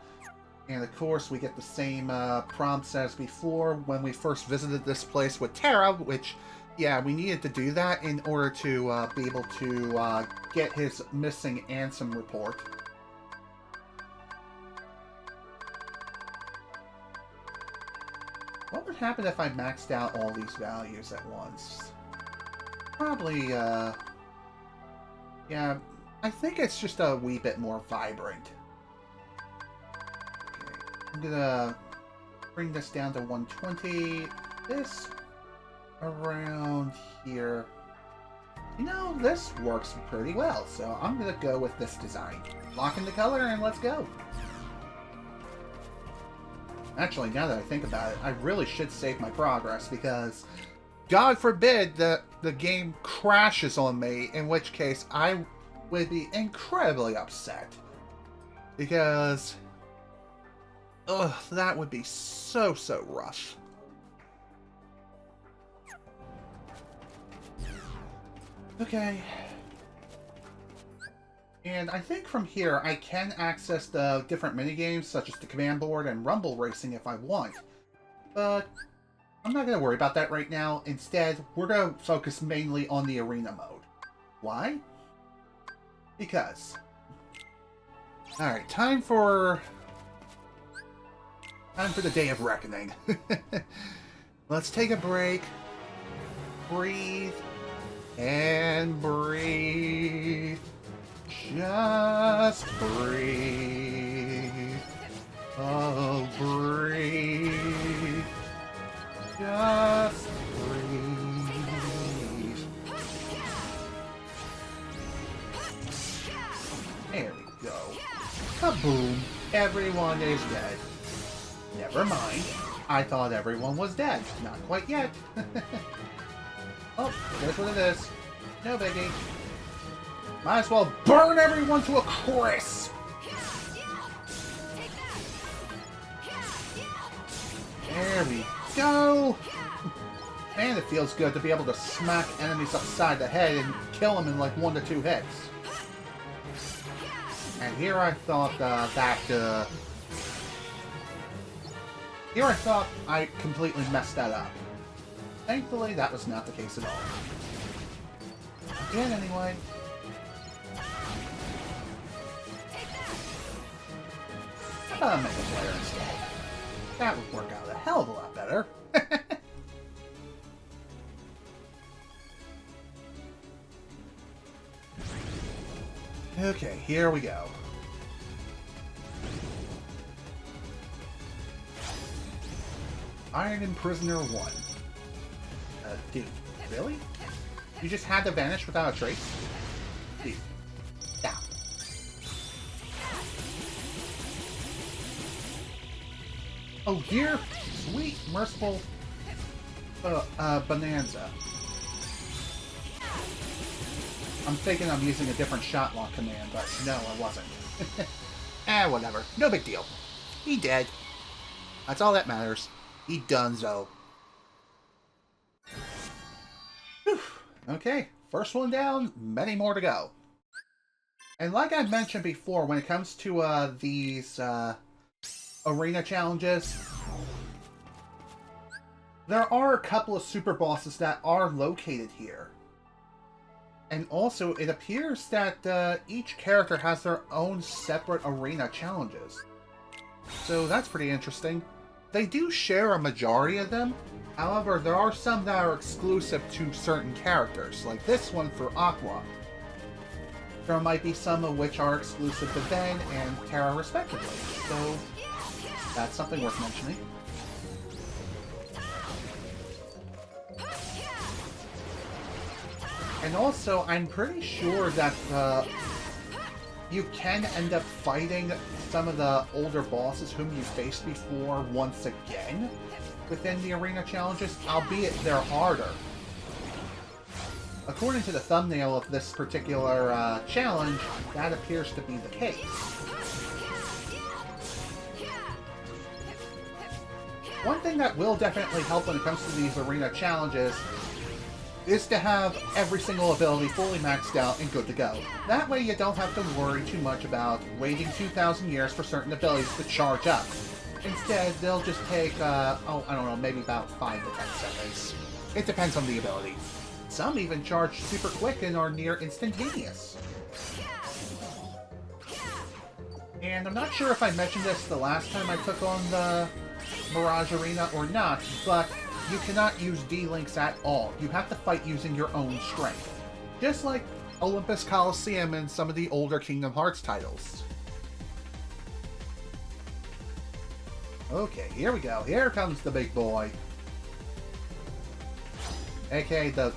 A: And of course, we get the same prompts as before when we first visited this place with Terra, which, yeah, we needed to do that in order to be able to get his missing Ansem report. What would happen if I maxed out all these values at once? Probably, yeah, I think it's just a wee bit more vibrant. I'm gonna bring this down to 120. This around here. You know, this works pretty well, so I'm gonna go with this design. Lock in the color and let's go. Actually, now that I think about it, I really should save my progress because God forbid that the game crashes on me, in which case I would be incredibly upset. Because ugh, that would be so rough. Okay. And I think from here I can access the different minigames, such as the command board and rumble racing if I want. But I'm not going to worry about that right now. Instead, we're going to focus mainly on the arena mode. Why? Because. Alright, time for the day of reckoning. Let's take a break. Breathe. And breathe. Just breathe. Oh, breathe. Just breathe. There we go. Kaboom. Everyone is dead. Never mind. I thought everyone was dead. Not quite yet. Oh, there's what it is. No biggie. Might as well burn everyone to a crisp. There we Man, it feels good to be able to smack enemies upside the head and kill them in like 1 to 2 hits. And here I thought Here I thought I completely messed that up. Thankfully, that was not the case at all. Again, anyway. Mega Flare instead. That would work out a hell of a lot better. Okay, here we go. Iron Prisoner 1. Dude, really? You just had to vanish without a trace? Dude. Stop. Oh dear, sweet, merciful Bonanza. I'm thinking I'm using a different shot lock command, but no, I wasn't. Whatever. No big deal. He dead. That's all that matters. He donezo. Whew. Okay, first one down, many more to go. And like I mentioned before, when it comes to these arena challenges, there are a couple of super bosses that are located here. And also, it appears that each character has their own separate arena challenges. So that's pretty interesting. They do share a majority of them. However, there are some that are exclusive to certain characters, like this one for Aqua. There might be some of which are exclusive to Ven and Terra respectively. So that's something worth mentioning. And also, I'm pretty sure that you can end up fighting some of the older bosses whom you faced before once again within the arena challenges, albeit they're harder. According to the thumbnail of this particular challenge, that appears to be the case. One thing that will definitely help when it comes to these arena challenges is to have every single ability fully maxed out and good to go. That way you don't have to worry too much about waiting 2,000 years for certain abilities to charge up. Instead, they'll just take, I don't know, maybe about 5 to 10 seconds. It depends on the ability. Some even charge super quick and are near instantaneous. And I'm not sure if I mentioned this the last time I took on the Mirage Arena or not, but you cannot use D-Links at all. You have to fight using your own strength. Just like Olympus Coliseum and some of the older Kingdom Hearts titles. Okay, here we go. Here comes the big boy. AKA the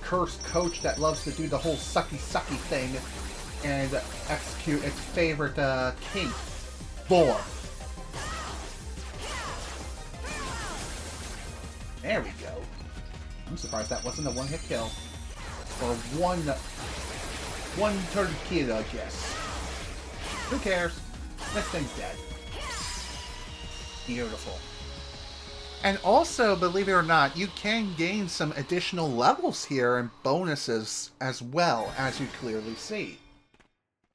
A: cursed coach that loves to do the whole sucky thing and execute its favorite kink, Boar. There we go. I'm surprised that wasn't a one-hit kill. Or one turn kill, I guess. Who cares? This thing's dead. Beautiful. And also, believe it or not, you can gain some additional levels here and bonuses as well, as you clearly see.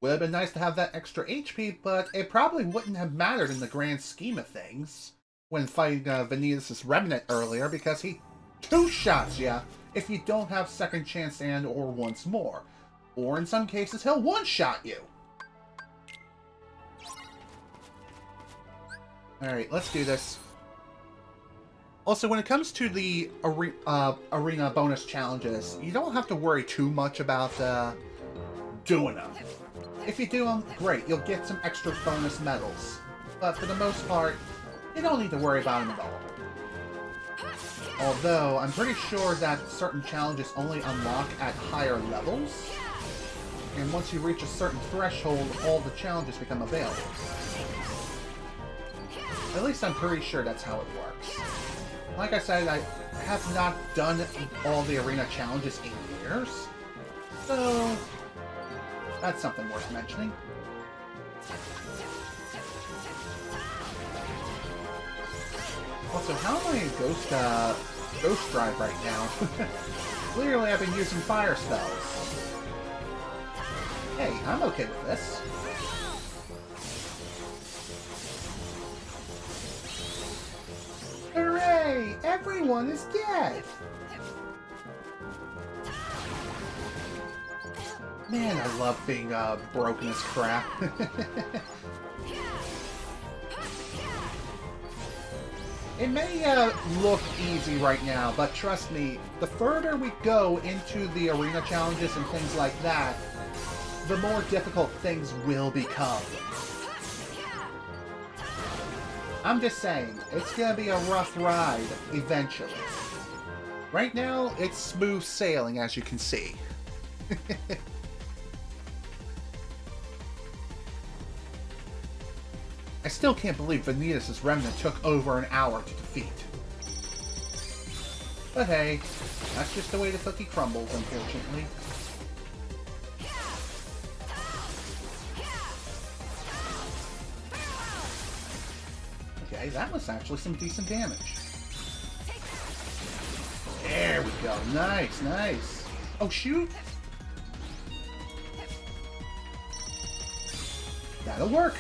A: Would have been nice to have that extra HP, but it probably wouldn't have mattered in the grand scheme of things when fighting Vanitas Remnant earlier, because he two-shots ya if you don't have second chance and or once more. Or in some cases, he'll one-shot you. Alright, let's do this. Also, when it comes to the arena bonus challenges, you don't have to worry too much about doing them. If you do them, great, you'll get some extra bonus medals. But for the most part, you don't need to worry about them at all. Although, I'm pretty sure that certain challenges only unlock at higher levels. And once you reach a certain threshold, all the challenges become available. At least I'm pretty sure that's how it works. Like I said, I have not done all the arena challenges in years. So, that's something worth mentioning. Also, how am I in Ghost Ghost Drive right now. Clearly I've been using fire spells. Hey, I'm okay with this. Hooray! Everyone is dead! Man, I love being broken as crap. It may look easy right now, but trust me, the further we go into the arena challenges and things like that, the more difficult things will become. I'm just saying, it's gonna be a rough ride eventually. Right now, it's smooth sailing, as you can see. I still can't believe Vanitas Remnant took over an hour to defeat. But hey, that's just the way the cookie crumbles, unfortunately. Okay, that was actually some decent damage. There we go. Nice, nice. Oh, shoot! That'll work.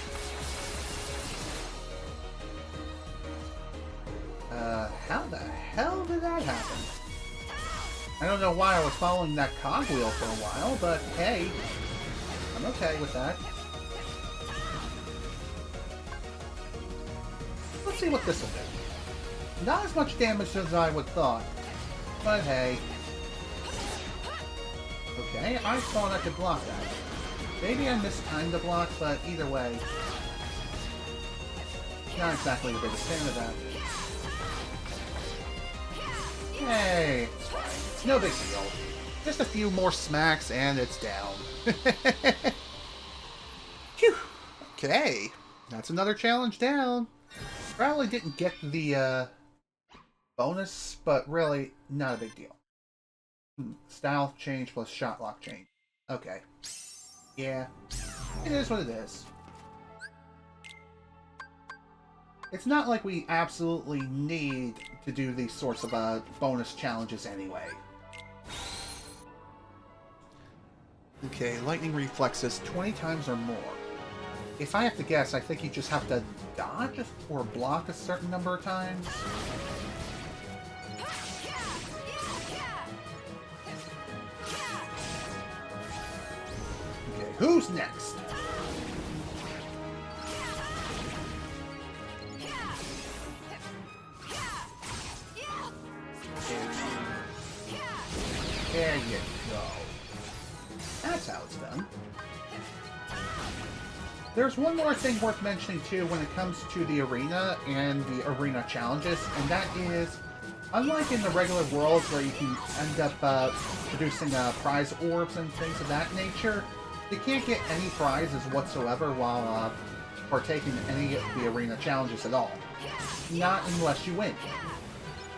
A: How the hell did that happen? I don't know why I was following that cogwheel for a while, but hey, I'm okay with that. Let's see what this will do. Not as much damage as I would thought, but hey. Okay, I thought I could block that. Maybe I mistimed the block, but either way, not exactly the biggest fan of that. Hey, it's fine. It's no big deal. Just a few more smacks and it's down. Phew. Okay, that's another challenge down. Probably didn't get the bonus, but really not a big deal. Style change plus shot lock change. Okay. Yeah, it is what it is. It's not like we absolutely need to do these sorts of bonus challenges anyway. Okay, lightning reflexes 20 times or more. If I have to guess, I think you just have to dodge or block a certain number of times. Okay, who's next? There you go. That's how it's done. There's one more thing worth mentioning too when it comes to the arena and the arena challenges, and that is, unlike in the regular worlds where you can end up producing prize orbs and things of that nature, you can't get any prizes whatsoever while partaking in any of the arena challenges at all. Not unless you win.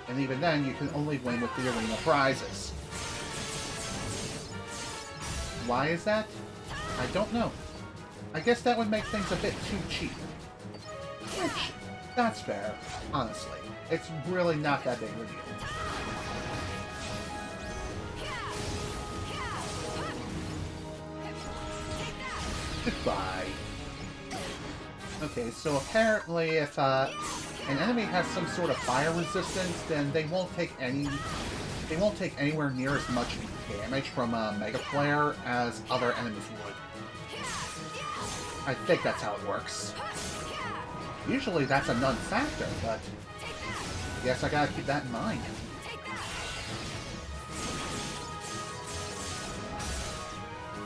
A: And even then, you can only win with the arena prizes. Why is that? I don't know. I guess that would make things a bit too cheap. Which, that's fair, honestly. It's really not that big of a deal. Goodbye. Okay, so apparently if an enemy has some sort of fire resistance, then they won't take anywhere near as much damage from a Mega Flare as other enemies would. I think that's how it works. Usually that's a non-factor, but I guess I gotta keep that in mind.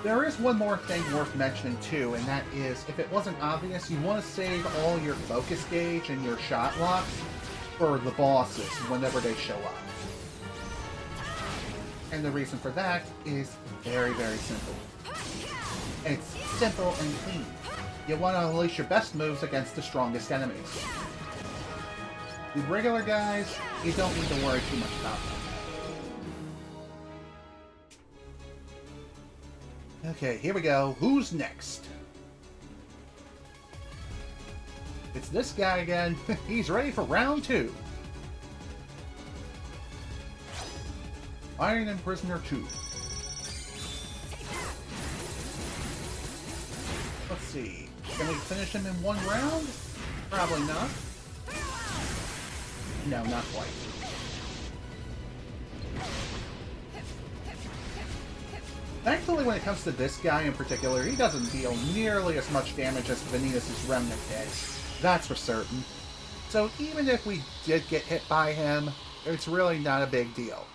A: There is one more thing worth mentioning too, and that is, if it wasn't obvious, you want to save all your focus gauge and your shot locks for the bosses whenever they show up. And the reason for that is very, very simple. It's simple and clean. You want to unleash your best moves against the strongest enemies. The regular guys, you don't need to worry too much about them. Okay, here we go. Who's next? It's this guy again. He's ready for round 2. Iron and Prisoner 2. Let's see. Can we finish him in one round? Probably not. No, not quite. Thankfully, when it comes to this guy in particular, he doesn't deal nearly as much damage as Vanitas Remnant did. That's for certain. So even if we did get hit by him, it's really not a big deal.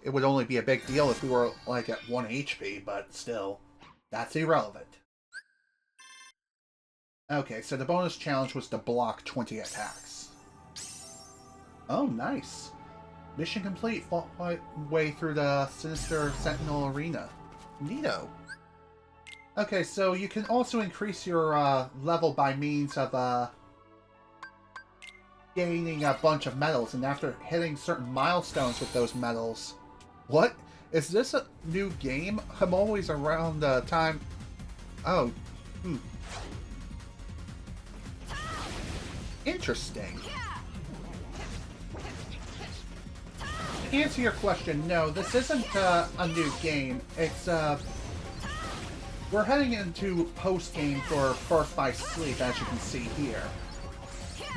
A: It would only be a big deal if we were, like, at 1 HP, but still, that's irrelevant. Okay, so the bonus challenge was to block 20 attacks. Oh, nice. Mission complete. Fought my way through the Sinister Sentinel Arena. Neato. Okay, so you can also increase your level by means of gaining a bunch of medals, and after hitting certain milestones with those medals... What? Is this a new game? I'm always around the time... Oh. Interesting. To answer your question, no, this isn't a new game. It's, we're heading into post-game for Birth by Sleep, as you can see here.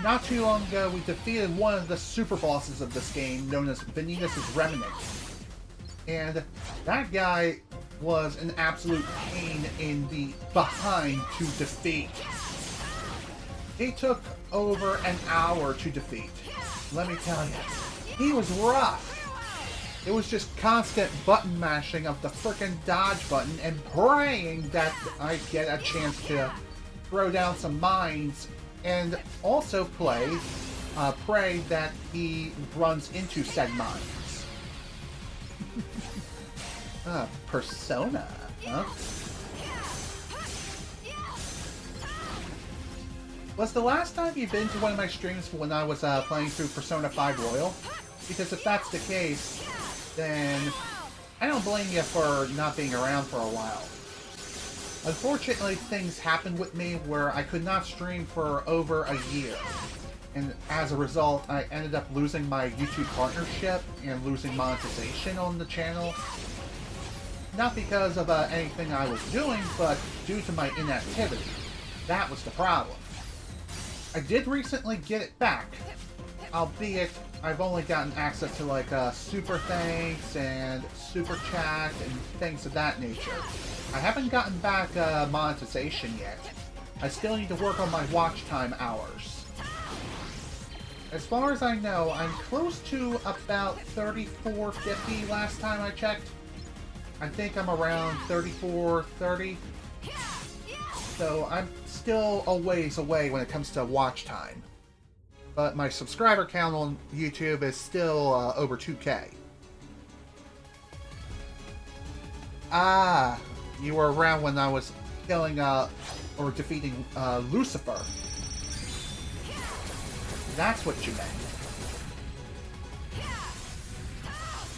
A: Not too long ago, we defeated one of the super bosses of this game, known as Vanitas Remnant. And that guy was an absolute pain in the behind to defeat. He took over an hour to defeat. Let me tell you, he was rough. It was just constant button mashing of the frickin' dodge button and praying that I get a chance to throw down some mines, and also pray that he runs into said mines. Persona, huh? Was the last time you've been to one of my streams when I was playing through Persona 5 Royal? Because if that's the case, then I don't blame you for not being around for a while. Unfortunately, things happened with me where I could not stream for over a year. And as a result, I ended up losing my YouTube partnership and losing monetization on the channel. Not because of anything I was doing, but due to my inactivity. That was the problem. I did recently get it back, albeit I've only gotten access to like super thanks and super chat and things of that nature. I haven't gotten back monetization yet. I still need to work on my watch time hours. As far as I know, I'm close to about 34.50 last time I checked. I think I'm around 34.30. So I'm still a ways away when it comes to watch time. But my subscriber count on YouTube is still over 2K. Ah, you were around when I was killing or defeating Lucifer. That's what you meant.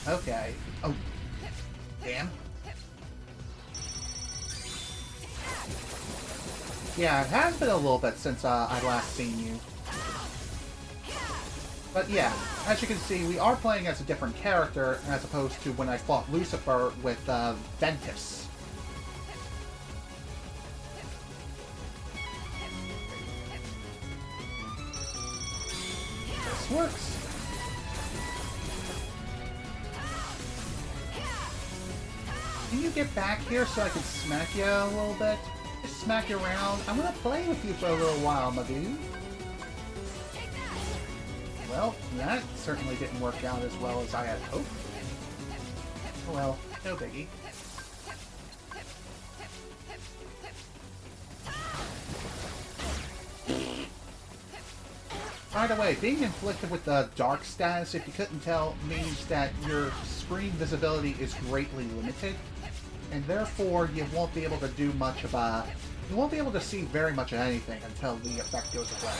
A: Okay. Oh. Damn. Yeah, it has been a little bit since I last seen you. But yeah, as you can see, we are playing as a different character as opposed to when I fought Lucifer with Ventus. This works. Can you get back here so I can smack you a little bit? Just smack you around. I'm gonna play with you for a little while, my dude. Well, that certainly didn't work out as well as I had hoped. Oh well, no biggie. By the way, being inflicted with the dark status, if you couldn't tell, means that your screen visibility is greatly limited, and therefore you won't be able to do much of you won't be able to see very much of anything until the effect goes away.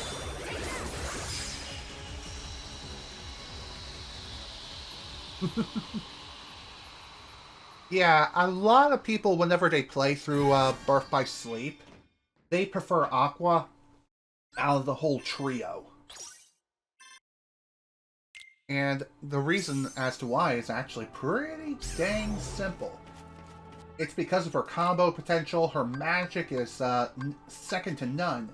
A: Yeah, a lot of people, whenever they play through Birth by Sleep, they prefer Aqua out of the whole trio. And the reason as to why is actually pretty dang simple. It's because of her combo potential. Her magic is second to none.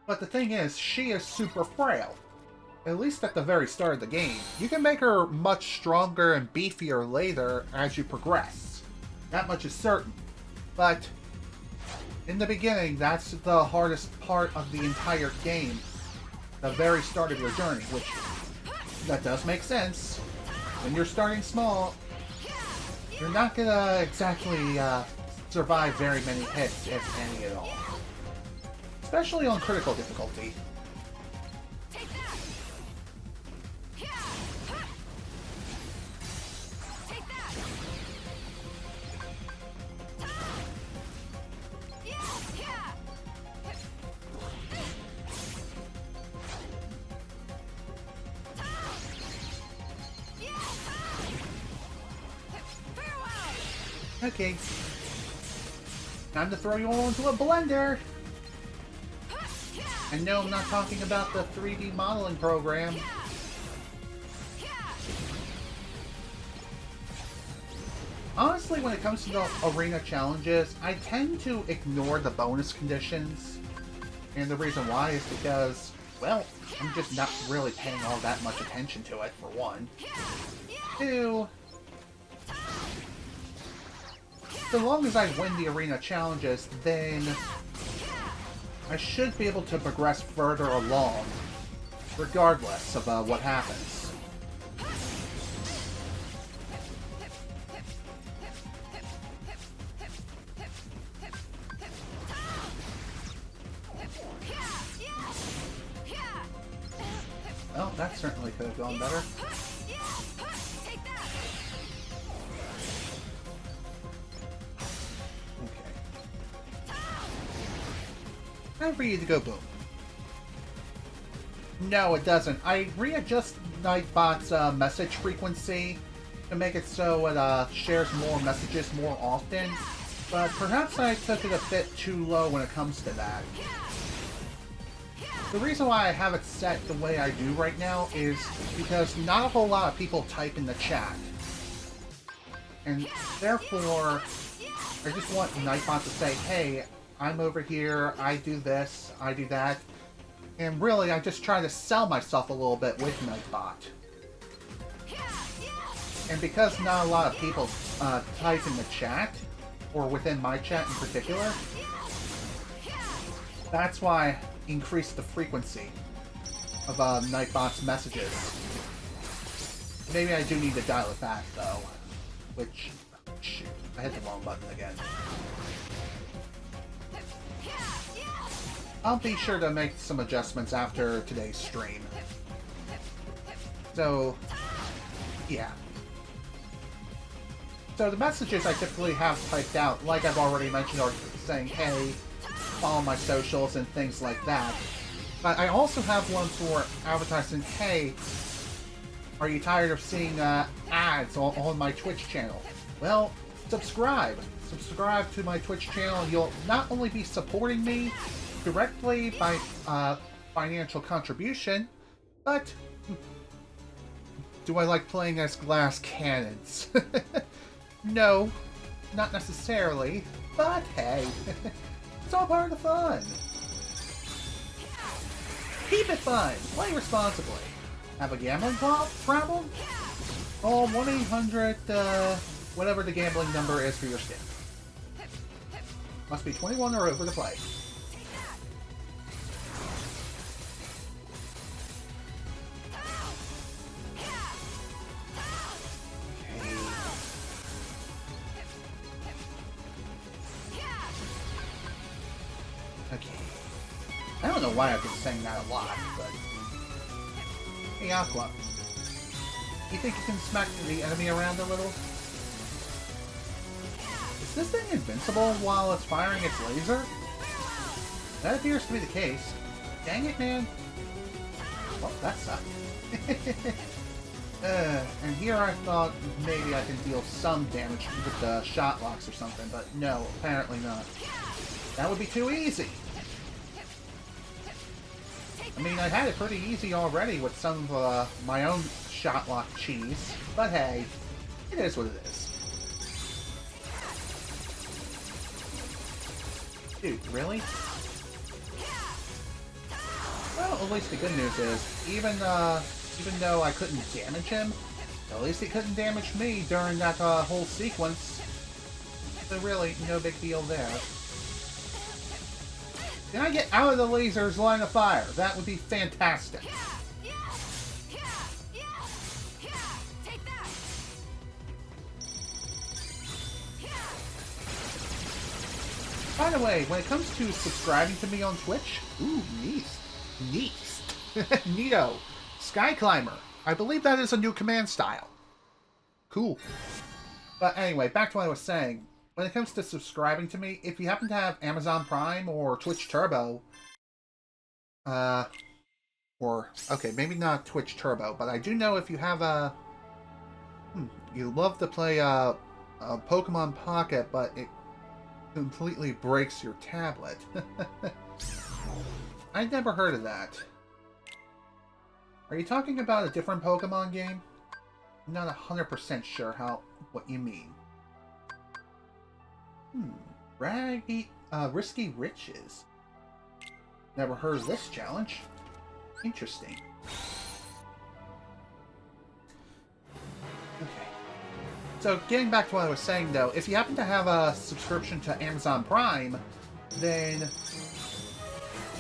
A: But the thing is, she is super frail. At least at the very start of the game. You can make her much stronger and beefier later as you progress. That much is certain. But in the beginning, that's the hardest part of the entire game. The very start of your journey, which that does make sense. When you're starting small, you're not gonna exactly survive very many hits, if any at all. Especially on critical difficulty.
B: Take that. Take that.
A: Okay. Time to throw you all into a blender! And no, I'm not talking about the 3D modeling program. Honestly, when it comes to the arena challenges, I tend to ignore the bonus conditions. And the reason why is because, well, I'm just not really paying all that much attention to it, for one. Two, so long as I win the arena challenges, then I should be able to progress further along, regardless of what happens. Well, that certainly could have gone better. Time for you to go boom. No, it doesn't. I readjust Nightbot's message frequency to make it so it shares more messages more often, but perhaps I took it a bit too low when it comes to that. The reason why I have it set the way I do right now is because not a whole lot of people type in the chat. And therefore, I just want Nightbot to say, hey, I'm over here, I do this, I do that. And really, I just try to sell myself a little bit with Nightbot. And because not a lot of people type in the chat, or within my chat in particular, that's why I increased the frequency of Nightbot's messages. Maybe I do need to dial it back, though. Which, shoot, I hit the wrong button again. I'll be sure to make some adjustments after today's stream. So, yeah. So the messages I typically have typed out, like I've already mentioned, are saying, hey, follow my socials and things like that. But I also have one for advertising, hey, are you tired of seeing ads on my Twitch channel? Well, subscribe. Subscribe to my Twitch channel and you'll not only be supporting me directly by financial contribution, but do I like playing as glass cannons? No, not necessarily, but hey, it's all part of the fun. Keep it fun, play responsibly. Have a gambling problem? Call 1-800, whatever the gambling number is for your skin. Must be 21 or over to play. Okay. I don't know why I've been saying that a lot, but... Hey, Aqua. You think you can smack the enemy around a little? Is this thing invincible while it's firing its laser? That appears to be the case. Dang it, man. Well, that sucked. And here I thought maybe I can deal some damage with the shot locks or something, but no, apparently not. That would be too easy.
B: Take
A: I mean, I had it pretty easy already with some of my own shot lock cheese, but hey, it is what it is. Dude, really? Well, at least the good news is, even though I couldn't damage him, at least he couldn't damage me during that whole sequence. So really, no big deal there. Can I get out of the laser's line of fire? That would be fantastic.
B: Take that.
A: By the way, when it comes to subscribing to me on Twitch, ooh, neat. Neato. Sky Climber. I believe that is a new command style. Cool. But anyway, back to what I was saying. When it comes to subscribing to me, if you happen to have Amazon Prime or Twitch Turbo, okay, maybe not Twitch Turbo, but I do know if you have a, you love to play Pokemon Pocket, but it completely breaks your tablet. I'd never heard of that. Are you talking about a different Pokemon game? I'm not 100% sure what you mean. Risky Riches. Never heard of this challenge. Interesting. Okay. So, getting back to what I was saying, though, if you happen to have a subscription to Amazon Prime, then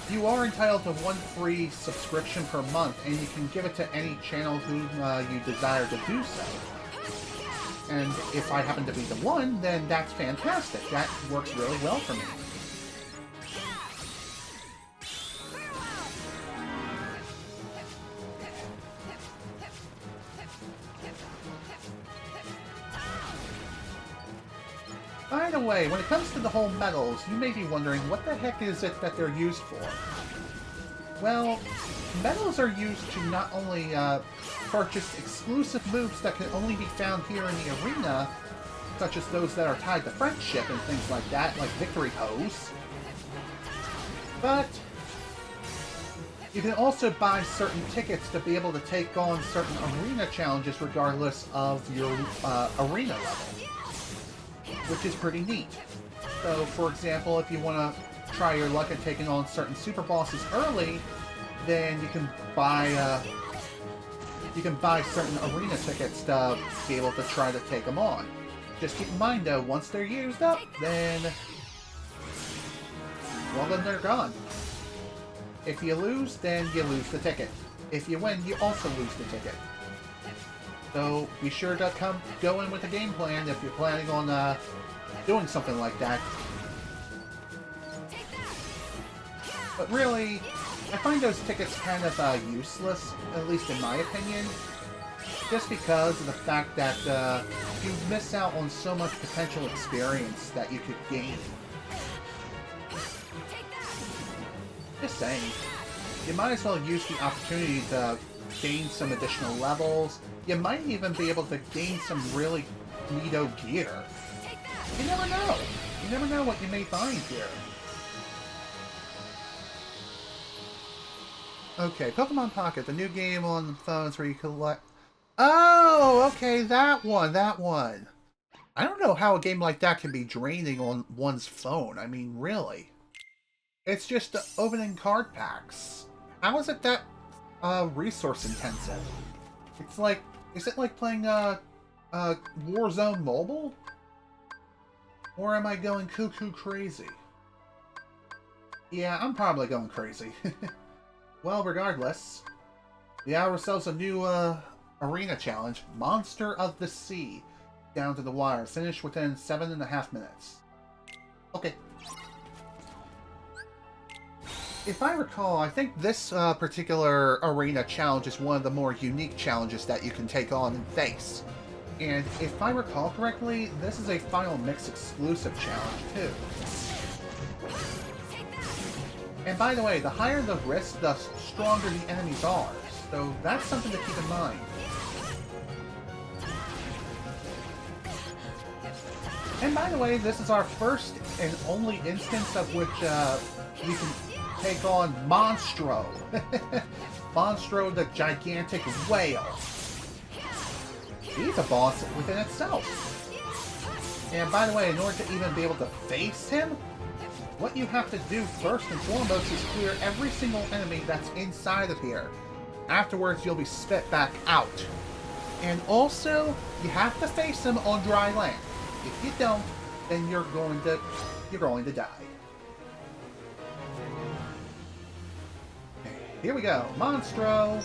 A: you are entitled to one free subscription per month, and you can give it to any channel whom you desire to do so. And if I happen to be the one, then that's fantastic. That works really well for me. By the way, when it comes to the whole medals, you may be wondering what the heck is it that they're used for? Well, medals are used to not only purchase exclusive moves that can only be found here in the arena, such as those that are tied to friendship and things like that, like victory hose, but you can also buy certain tickets to be able to take on certain arena challenges regardless of your arena level, which is pretty neat. So, for example, if you want to try your luck at taking on certain super bosses early, then you can buy certain arena tickets to be able to try to take them on. Just keep in mind, though, once they're used up, then they're gone. If you lose, then you lose the ticket. If you win, you also lose the ticket. So be sure to go in with a game plan if you're planning on doing something like that. But really, I find those tickets kind of useless, at least in my opinion, just because of the fact that you miss out on so much potential experience that you could gain. Just saying. You might as well use the opportunity to gain some additional levels. You might even be able to gain some really neato gear. You never know. You never know what you may find here. Okay, Pokemon Pocket, the new game on phones where you collect... Oh, okay, that one. I don't know how a game like that can be draining on one's phone. I mean, really. It's just opening card packs. How is it that resource intensive? It's like... Is it like playing Warzone Mobile? Or am I going cuckoo crazy? Yeah, I'm probably going crazy. Well, regardless, we have ourselves a new arena challenge, Monster of the Sea, down to the wire. Finish within 7.5 minutes. Okay. If I recall, I think this particular arena challenge is one of the more unique challenges that you can take on and face. And if I recall correctly, this is a Final Mix exclusive challenge, too. And by the way, the higher the risk, the stronger the enemies are. So that's something to keep in mind. And by the way, this is our first and only instance of which you can take on Monstro. Monstro the gigantic whale. He's a boss within itself. And by the way, in order to even be able to face him, what you have to do first and foremost is clear every single enemy that's inside of here. Afterwards, you'll be spit back out. And also, you have to face him on dry land. If you don't, then you're going to die. Okay, here we go, Monstro.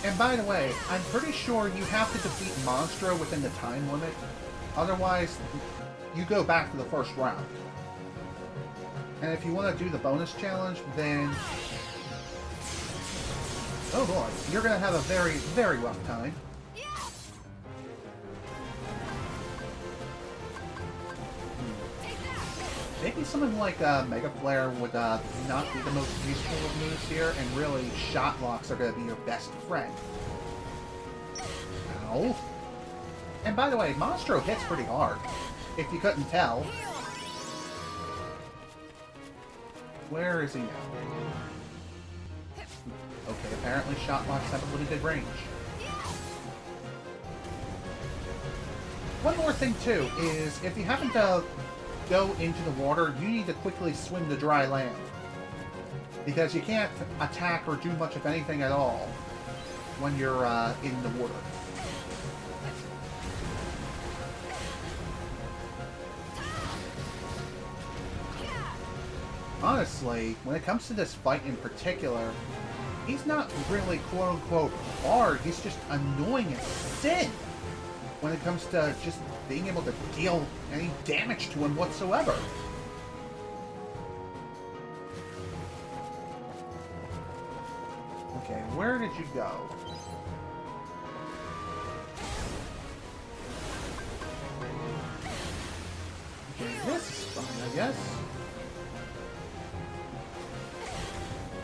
A: And by the way, I'm pretty sure you have to defeat Monstro within the time limit. Otherwise, you go back to the first round. And if you want to do the bonus challenge, then... oh boy, you're going to have a very, very rough time. Maybe something like Mega Flare would not be the most useful of moves here, and really, Shot Locks are going to be your best friend. Ow. And by the way, Monstro hits pretty hard, if you couldn't tell. Where is he now? Okay, apparently Shot Locks have a limited range. One more thing, too, is if you happen to go into the water, you need to quickly swim to dry land. Because you can't attack or do much of anything at all when you're in the water. Honestly, when it comes to this fight in particular, he's not really quote-unquote hard, he's just annoying as sin when it comes to just being able to deal any damage to him whatsoever. Okay, where did you go? Okay, this is fine, I guess.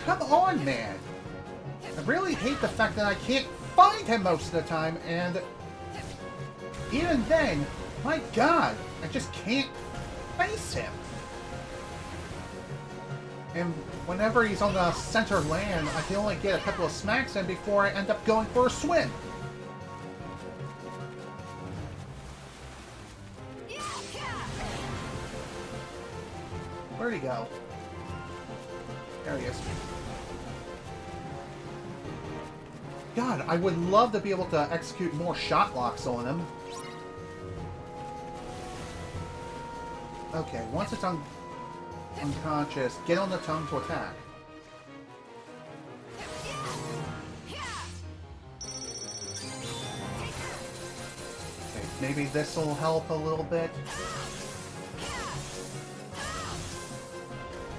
A: Come on, man! I really hate the fact that I can't find him most of the time, and even then, my god, I just can't face him. And whenever he's on the center land, I can only get a couple of smacks in before I end up going for a swim. Where'd he go? There he is. God, I would love to be able to execute more shot locks on him. Okay, once it's unconscious, get on the tongue to attack. Okay, maybe this will help a little bit.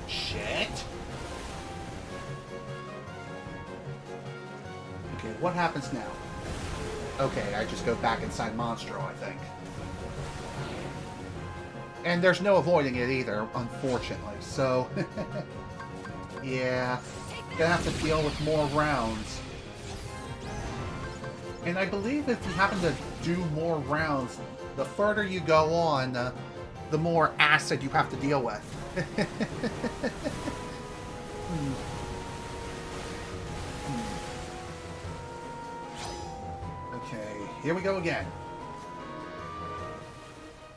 A: Shit! Okay, what happens now? Okay, I just go back inside Monstro, I think. And there's no avoiding it either, unfortunately, so... yeah, gonna have to deal with more rounds. And I believe if you happen to do more rounds, the further you go on, the more acid you have to deal with. Okay, here we go again.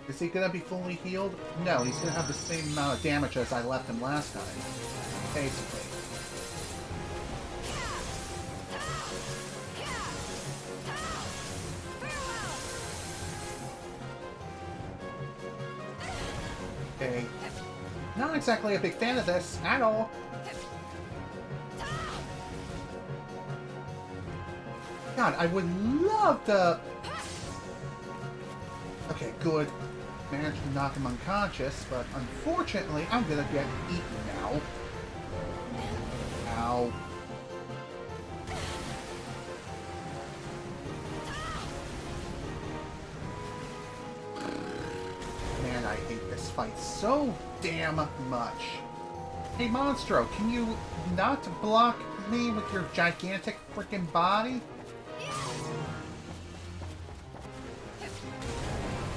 A: Is he gonna be fully healed? No, he's gonna have the same amount of damage as I left him last time. Basically. Okay. Not exactly a big fan of this at all. God, I would love to... Okay, good. Managed to knock him unconscious, but unfortunately, I'm gonna get eaten now. Ow. Man, I hate this fight so damn much. Hey, Monstro, can you not block me with your gigantic freaking body?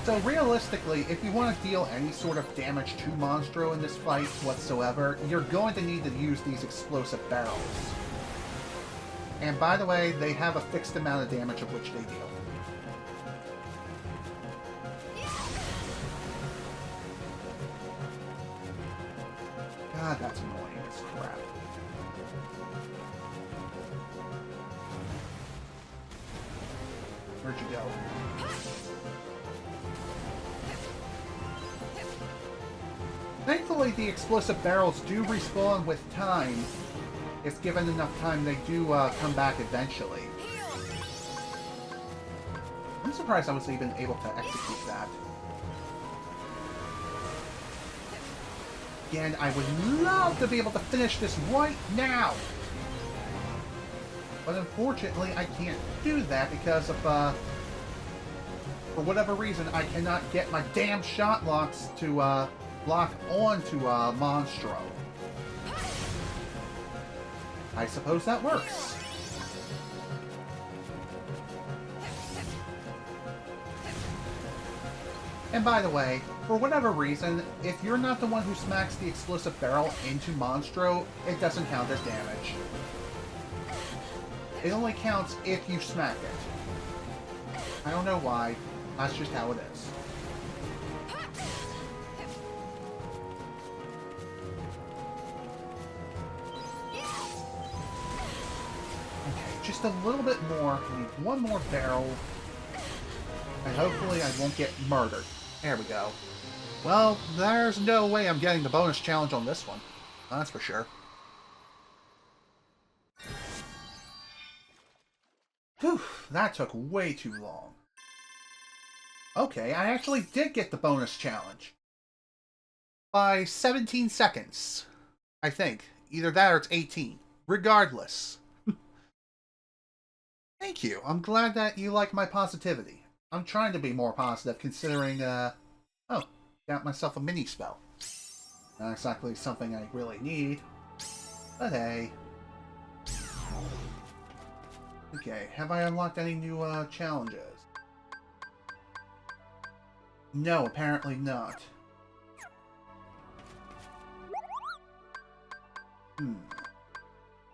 A: So realistically, if you want to deal any sort of damage to Monstro in this fight whatsoever, you're going to need to use these explosive barrels. And by the way, they have a fixed amount of damage of which they deal. God, that's annoying as crap. Where'd you go? Thankfully, the explosive barrels do respawn with time. If given enough time, they do come back eventually. I'm surprised I was even able to execute that. Again, I would love to be able to finish this right now! But unfortunately, I can't do that because of, for whatever reason, I cannot get my damn shot locks to, lock onto, Monstro. I suppose that works. And by the way, for whatever reason, if you're not the one who smacks the explosive barrel into Monstro, it doesn't count as damage. It only counts if you smack it. I don't know why, that's just how it is. Just a little bit more. I need one more barrel. And hopefully I won't get murdered. There we go. Well, there's no way I'm getting the bonus challenge on this one. That's for sure. Whew, that took way too long. Okay, I actually did get the bonus challenge. By 17 seconds. I think. Either that or it's 18. Regardless. Thank you. I'm glad that you like my positivity. I'm trying to be more positive considering, oh, got myself a mini spell. Not exactly something I really need, but hey. Okay, have I unlocked any new, challenges? No, apparently not.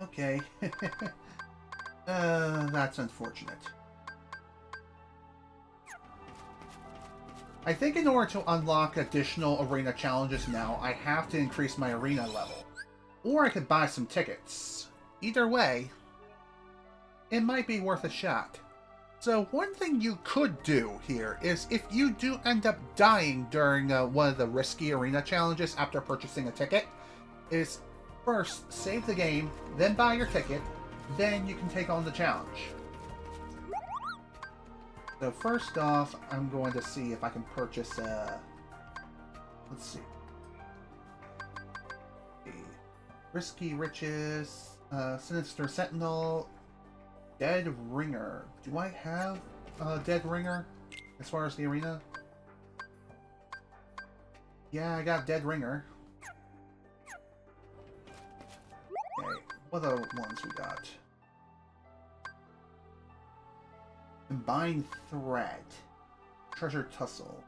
A: Okay. That's unfortunate. I think in order to unlock additional arena challenges now, I have to increase my arena level. Or I could buy some tickets. Either way, it might be worth a shot. So one thing you could do here is if you do end up dying during one of the risky arena challenges after purchasing a ticket, is first save the game, then buy your ticket, then you can take on the challenge. So first off, I'm going to see if I can purchase let's see. Risky Riches, Sinister Sentinel, Dead Ringer. Do I have Dead Ringer as far as the arena? Yeah, I got Dead Ringer. Okay, what other ones we got? Combined Thread. Treasure Tussle.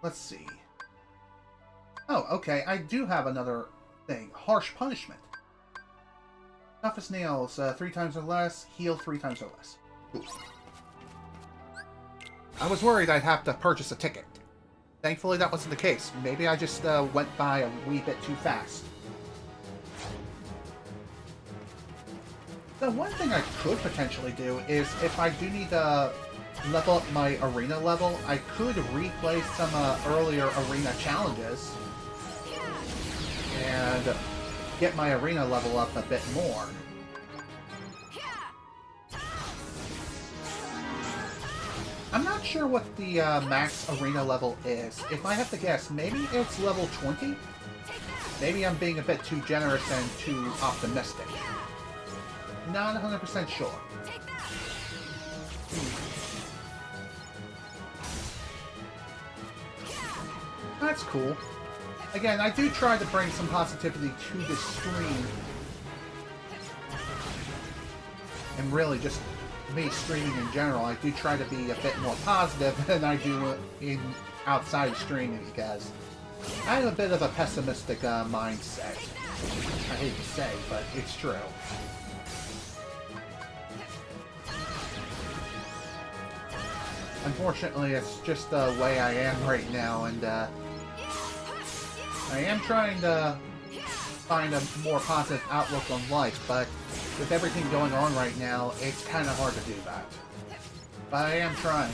A: Let's see. Oh, okay, I do have another thing. Harsh Punishment. Tough as nails, 3 times or less. Heal 3 times or less. Ooh. I was worried I'd have to purchase a ticket. Thankfully that wasn't the case. Maybe I just went by a wee bit too fast. The one thing I could potentially do is, if I do need to level up my arena level, I could replay some earlier arena challenges and get my arena level up a bit more. I'm not sure what the max arena level is. If I have to guess, maybe it's level 20? Maybe I'm being a bit too generous and too optimistic. Not 100% sure. That's cool. Again, I do try to bring some positivity to the stream. And really just me streaming in general, I do try to be a bit more positive than I do in outside streaming because I have a bit of a pessimistic mindset. I hate to say, but it's true. Unfortunately, it's just the way I am right now, and I am trying to find a more positive outlook on life, but with everything going on right now, it's kind of hard to do that. But I am trying.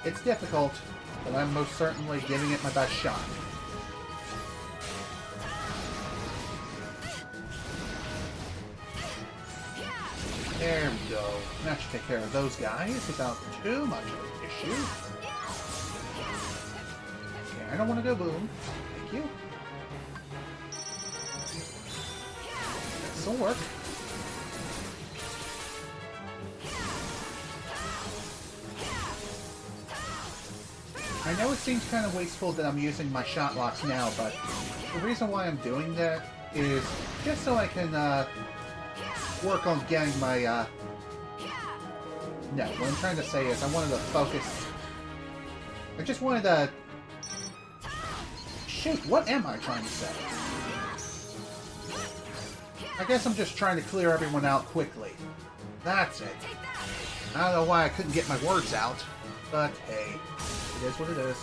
A: It's difficult, but I'm most certainly giving it my best shot. There we go. That should take care of those guys without too much of an issue. Okay, I don't want to go boom. Thank you. This'll work. I know it seems kind of wasteful that I'm using my shot locks now, but the reason why I'm doing that is just so I can work on getting my no, what I'm trying to say is I wanted to focus. I just wanted to shoot, what am I trying to say? I guess I'm just trying to clear everyone out quickly. That's it. I don't know why I couldn't get my words out, but hey, it is what it is.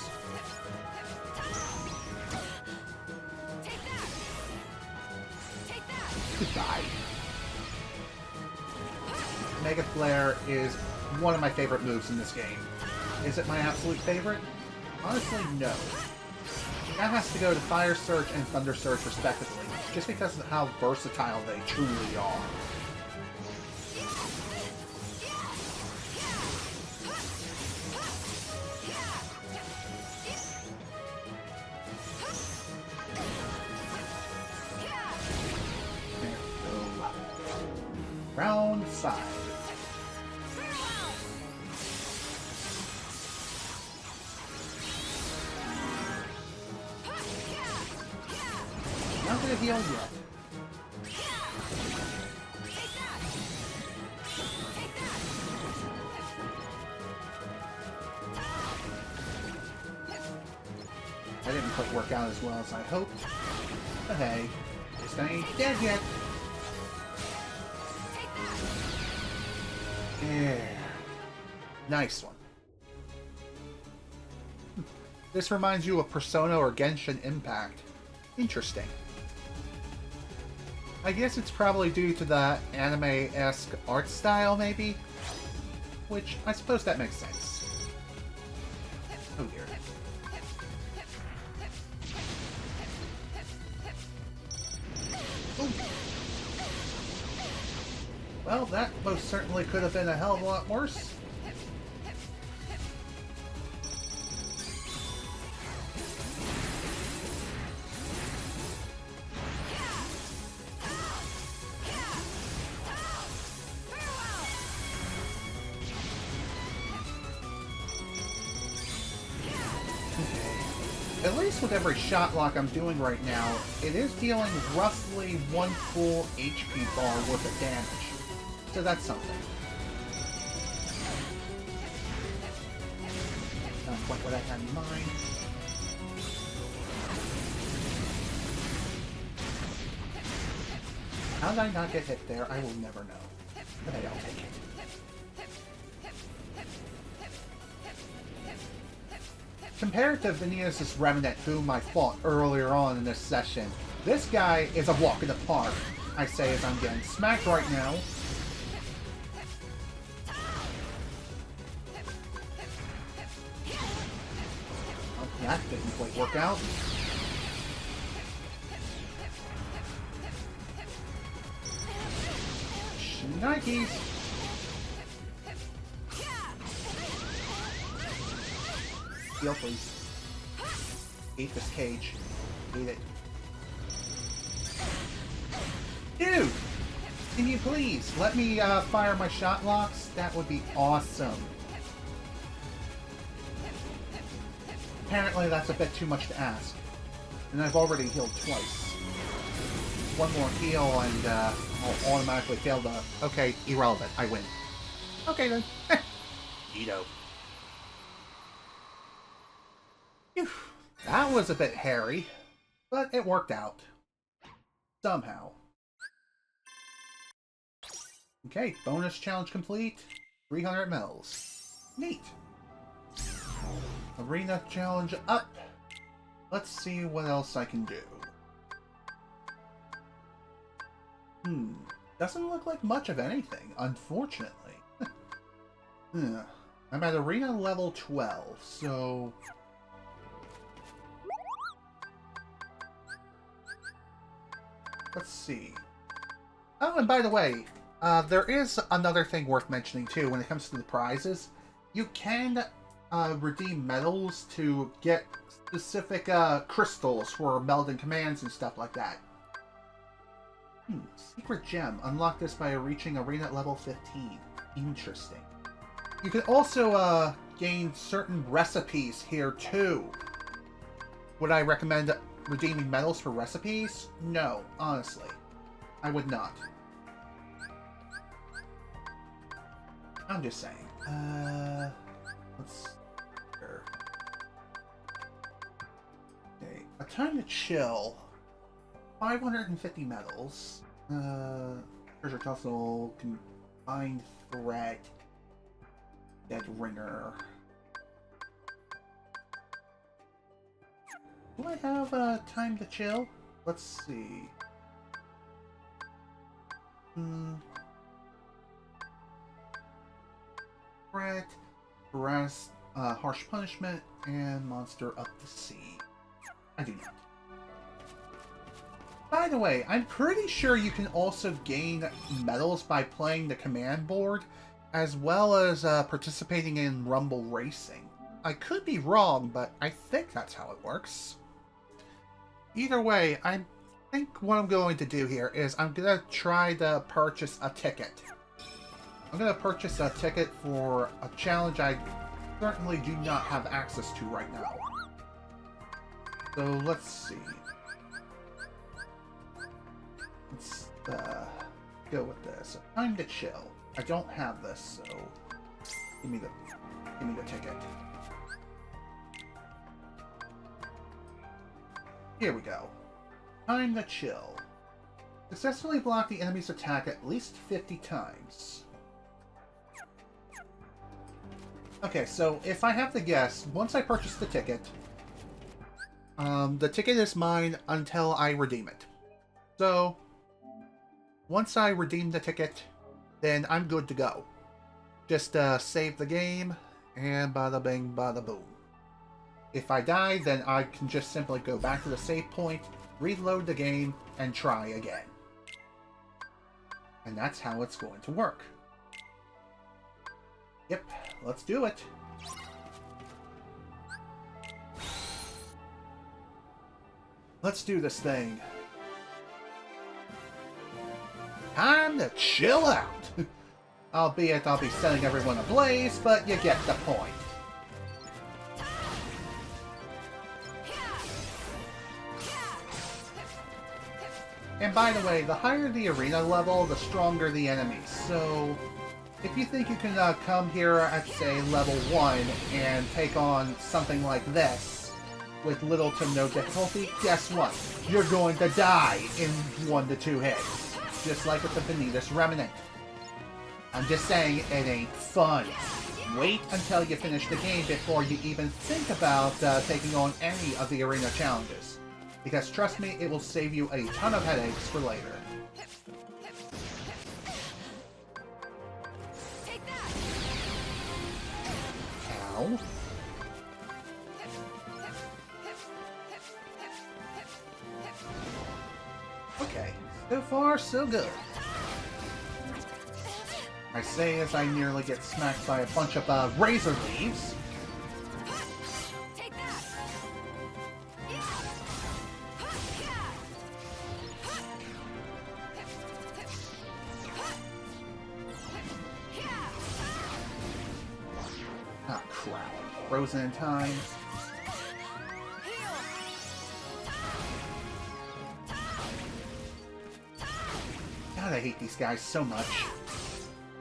A: Goodbye. Mega Flare is one of my favorite moves in this game. Is it my absolute favorite? Honestly, no. That has to go to Fire Surge and Thunder Surge respectively, just because of how versatile they truly are. There we go. Round 5. Not gonna heal yet. I didn't quite work out as well as I hoped. But hey, this guy ain't dead yet. Yeah. Nice one. This reminds you of Persona or Genshin Impact. Interesting. I guess it's probably due to the anime-esque art style, maybe? Which, I suppose that makes sense. Oh dear. Ooh. Well, that most certainly could have been a hell of a lot worse. At least with every shot lock I'm doing right now, it is dealing roughly 1 full HP bar worth of damage. So that's something. Not quite what I had in mind. How did I not get hit there? I will never know. But I'll take it. Compared to Vanitas Remnant, whom I fought earlier on in this session, this guy is a walk in the park, I say as I'm getting smacked right now. Oh, that didn't quite work out. Nikes. Heal, please. Eat this cage. Eat it. Dude! Can you please let me fire my shot locks? That would be awesome. Apparently that's a bit too much to ask. And I've already healed twice. one more heal and I'll automatically fail the... Okay, irrelevant. I win. Okay then. Neato. Phew. That was a bit hairy, but it worked out. Somehow. Okay, bonus challenge complete. 300 mils. Neat. Arena challenge up. Let's see what else I can do. Doesn't look like much of anything, unfortunately. I'm at arena level 12, so... Let's see. Oh, and by the way, there is another thing worth mentioning too when it comes to the prizes. You can redeem medals to get specific crystals for melding commands and stuff like that. Secret gem. Unlock this by reaching arena level 15. Interesting. You can also gain certain recipes here too. Would I recommend redeeming medals for recipes? No, honestly. I would not. I'm just saying. Let's see here. Okay, a time to chill. 550 medals. Treasure tussle, combined threat, dead ringer. Do I have time to chill? Let's see. Threat, harass, harsh punishment, and monster up the sea. I do not. By the way, I'm pretty sure you can also gain medals by playing the command board, as well as participating in Rumble Racing. I could be wrong, but I think that's how it works. Either way, I think what I'm going to do here is I'm going to try to purchase a ticket. I'm going to purchase a ticket for a challenge I certainly do not have access to right now. So let's see. Let's go with this. Time to chill. I don't have this, so give me the ticket. Here we go. Time to chill. Successfully block the enemy's attack at least 50 times. Okay, so if I have to guess, once I purchase the ticket is mine until I redeem it. So, once I redeem the ticket, then I'm good to go. Just save the game, and bada bing, bada boom. If I die, then I can just simply go back to the save point, reload the game, and try again. And that's how it's going to work. Yep, let's do it. Let's do this thing. Time to chill out. Albeit I'll be setting everyone ablaze, but you get the point. And by the way, the higher the arena level, the stronger the enemies. So, if you think you can come here at, say, level 1 and take on something like this with little to no difficulty, guess what? You're going to die in 1 to 2 hits. Just like with the Vanitas Remnant. I'm just saying, it ain't fun. Wait until you finish the game before you even think about taking on any of the arena challenges. Because trust me, it will save you a ton of headaches for later. Ow. Okay, so far so good. I say as I nearly get smacked by a bunch of razor leaves. Ah, crap. Frozen in time. I hate these guys so much.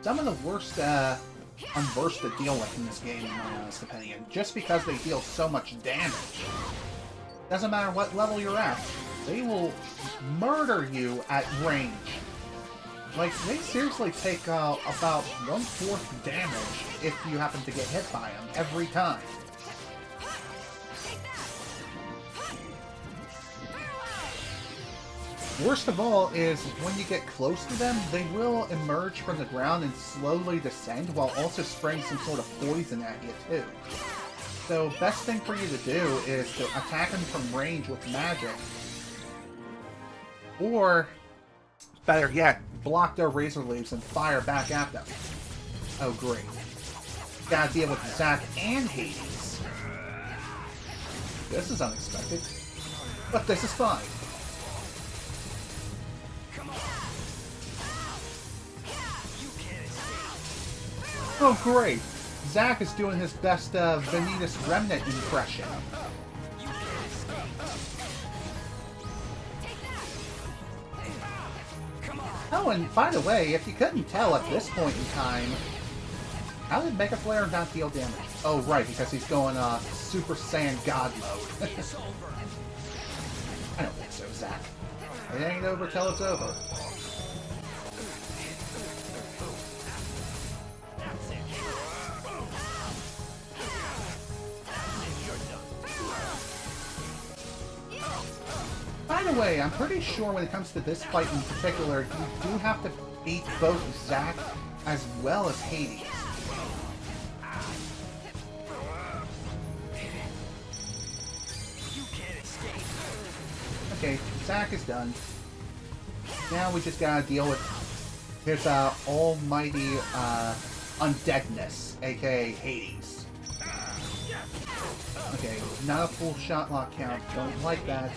A: Some of the worst, unversed to deal with in this game, in my honest opinion, just because they deal so much damage. Doesn't matter what level you're at, they will murder you at range. Like, they seriously take about 1/4 damage if you happen to get hit by them every time. Worst of all is when you get close to them, they will emerge from the ground and slowly descend while also spraying some sort of poison at you too. So best thing for you to do is to attack them from range with magic. Or, better yet, block their razor leaves and fire back at them. Oh great. Gotta deal with Zack and Hades. This is unexpected. But this is fine. Oh great! Zack is doing his best Vanitas Remnant impression. Oh, and by the way, if you couldn't tell at this point in time, how did Mega Flare not deal damage? Oh right, because he's going Super Saiyan God mode. I don't think so, Zack. It ain't over till it's over. By the way, I'm pretty sure when it comes to this fight in particular, you do have to beat both Zack as well as Hades. Okay, Zack is done. Now we just gotta deal with his almighty undeadness, aka Hades. Okay, not a full shot lock count, don't like that.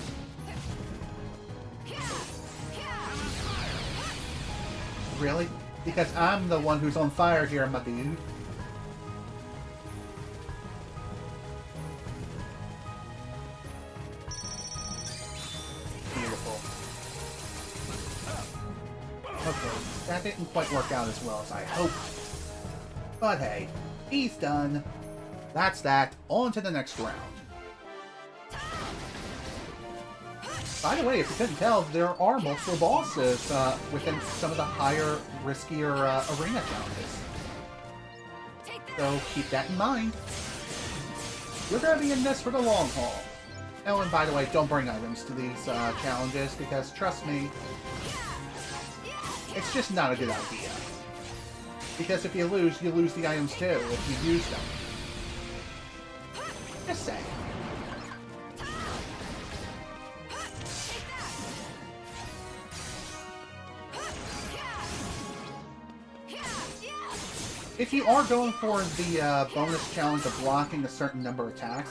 A: Really? Because I'm the one who's on fire here, my dude. Beautiful. Okay, that didn't quite work out as well as I hoped. But hey, he's done. That's that. On to the next round. By the way, if you couldn't tell, there are multiple bosses within some of the higher, riskier arena challenges. So keep that in mind. You're going to be in this for the long haul. Oh, and by the way, don't bring items to these challenges, because trust me, it's just not a good idea. Because if you lose the items too, if you use them. Just saying. If you are going for the bonus challenge of blocking a certain number of attacks,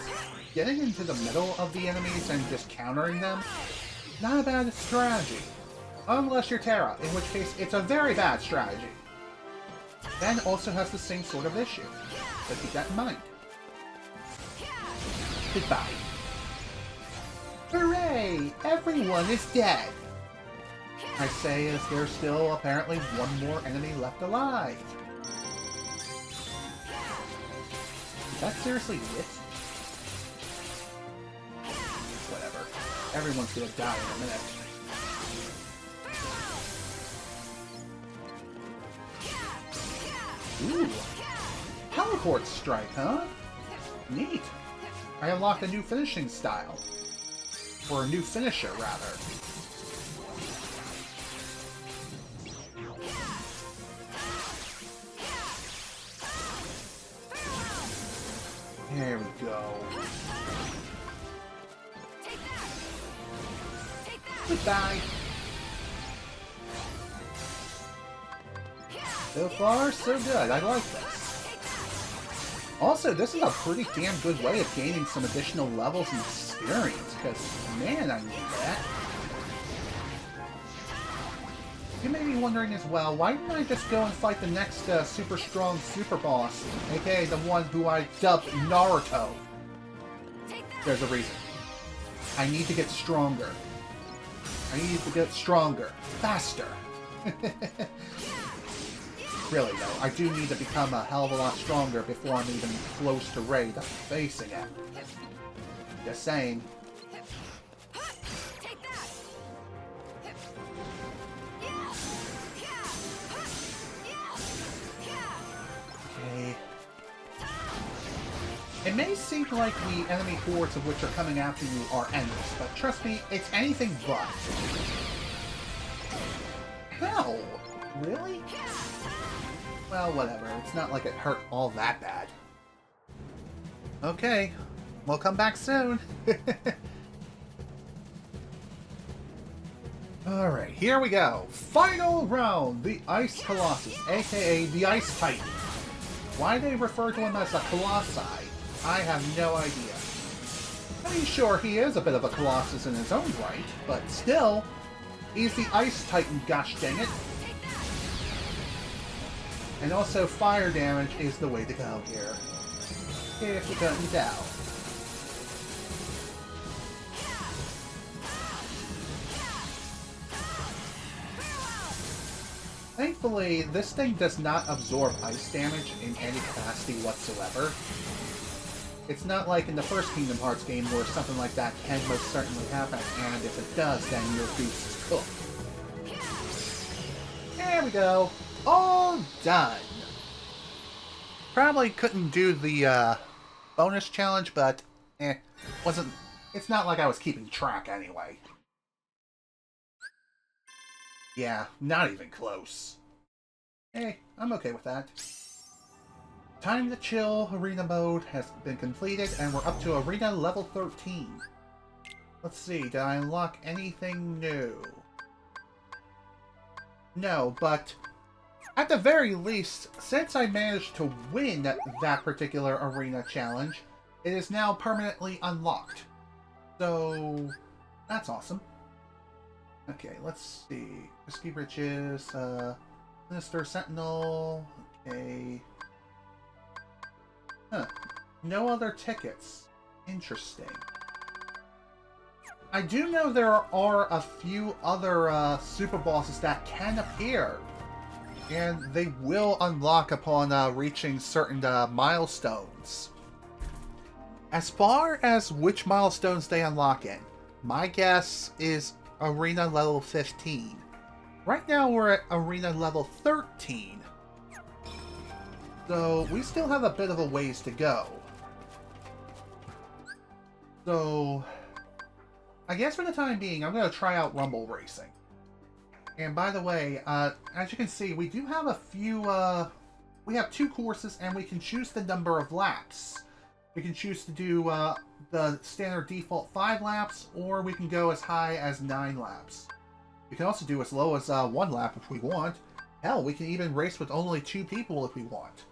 A: getting into the middle of the enemies and just countering them, not a bad strategy. Unless you're Terra, in which case it's a very bad strategy. Then also has the same sort of issue, so keep that in mind. Goodbye. Hooray! Everyone is dead! I say as there's still apparently one more enemy left alive. Is that seriously it? Whatever. Everyone's gonna die in a minute. Ooh! Teleport strike, huh? Neat. I unlocked a new finishing style. Or a new finisher, rather. There we go. Goodbye. So far, so good. I like this. Also, this is a pretty damn good way of gaining some additional levels and experience, because, man, I need that. You may be wondering as well, why didn't I just go and fight the next super strong super boss, aka the one who I dubbed Naruto? There's a reason. I need to get stronger. I need to get stronger, faster, Really though, I do need to become a hell of a lot stronger before I'm even close to ready to facing it. Just saying.
B: Take that.
A: Okay. It may seem like the enemy hordes of which are coming after you are endless, but trust me, it's anything but. Hell! Really? Well, whatever. It's not like it hurt all that bad. Okay. We'll come back soon. Alright, here we go. Final round! The Ice Colossus, aka the Ice Titan. Why they refer to him as a Colossi, I have no idea. I mean, sure, he is a bit of a Colossus in his own right, but still, he's the Ice Titan, gosh dang it. And also, fire damage is the way to go here. If you couldn't tell. Thankfully, this thing does not absorb ice damage in any capacity whatsoever. It's not like in the first Kingdom Hearts game where something like that can most certainly happen, and if it does, then your goose is cooked. There we go. All done. Probably couldn't do the bonus challenge, but it's not like I was keeping track anyway. Yeah, not even close. Hey, I'm okay with that. Time to chill arena mode has been completed, and we're up to arena level 13. Let's see, did I unlock anything new? No, but at the very least, since I managed to win that particular arena challenge, it is now permanently unlocked. So, that's awesome. Okay, let's see. Risky Riches, Sinister Sentinel, okay. Huh. No other tickets. Interesting. I do know there are a few other super bosses that can appear. And they will unlock upon reaching certain milestones. As far as which milestones they unlock in, my guess is Arena level 15. Right now we're at Arena level 13. So we still have a bit of a ways to go. So I guess for the time being, I'm going to try out Rumble Racing. And by the way, as you can see, we do have a few, we have 2 courses and we can choose the number of laps. We can choose to do the standard default 5 laps, or we can go as high as 9 laps. We can also do as low as 1 lap if we want. Hell, we can even race with only 2 people if we want.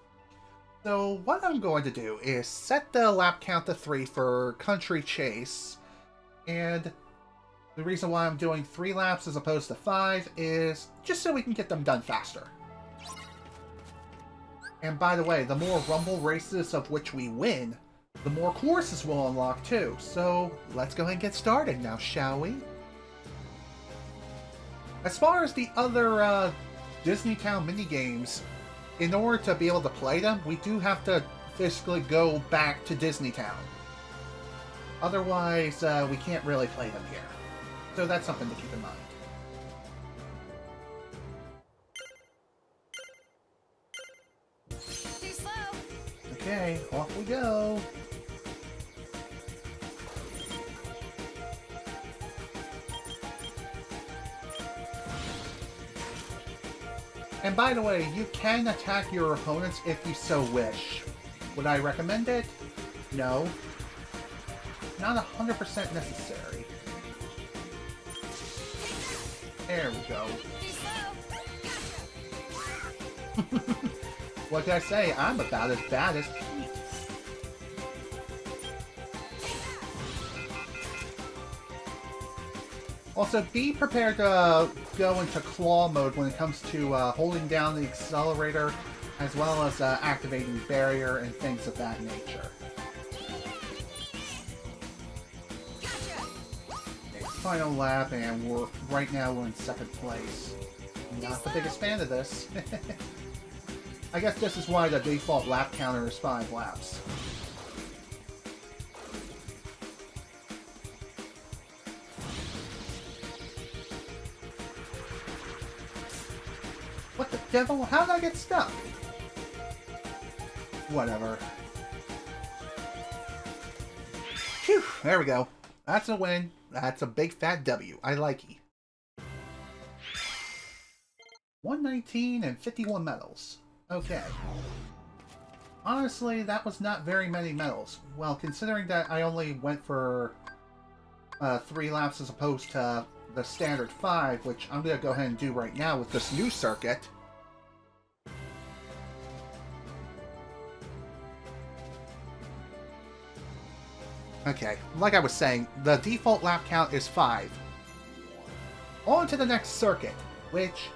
A: So what I'm going to do is set the lap count to 3 for Country Chase, and the reason why I'm doing 3 laps as opposed to 5 is just so we can get them done faster. And by the way, the more Rumble races of which we win, the more courses we'll unlock too. So let's go ahead and get started now, shall we? As far as the other Disney Town minigames, in order to be able to play them, we do have to physically go back to Disney Town. Otherwise, we can't really play them here. So that's something to keep in mind.
B: Too slow.
A: Okay, off we go. And by the way, you can attack your opponents if you so wish. Would I recommend it? No. Not 100% necessary. There we go. What did I say? I'm about as bad as Pete. Also, be prepared to go into claw mode when it comes to holding down the accelerator, as well as activating barrier and things of that nature. Okay, final lap, and right now we're in 2nd place. Not the biggest fan of this. I guess this is why the default lap counter is 5 laps. What the devil? How did I get stuck? Whatever. Phew, there we go. That's a win. That's a big fat W. I like it. 119 and 51 medals. Okay. Honestly, that was not very many medals. Well, considering that I only went for 3 laps as opposed to the standard 5, which I'm going to go ahead and do right now with this new circuit. Okay, like I was saying, the default lap count is 5. On to the next circuit, which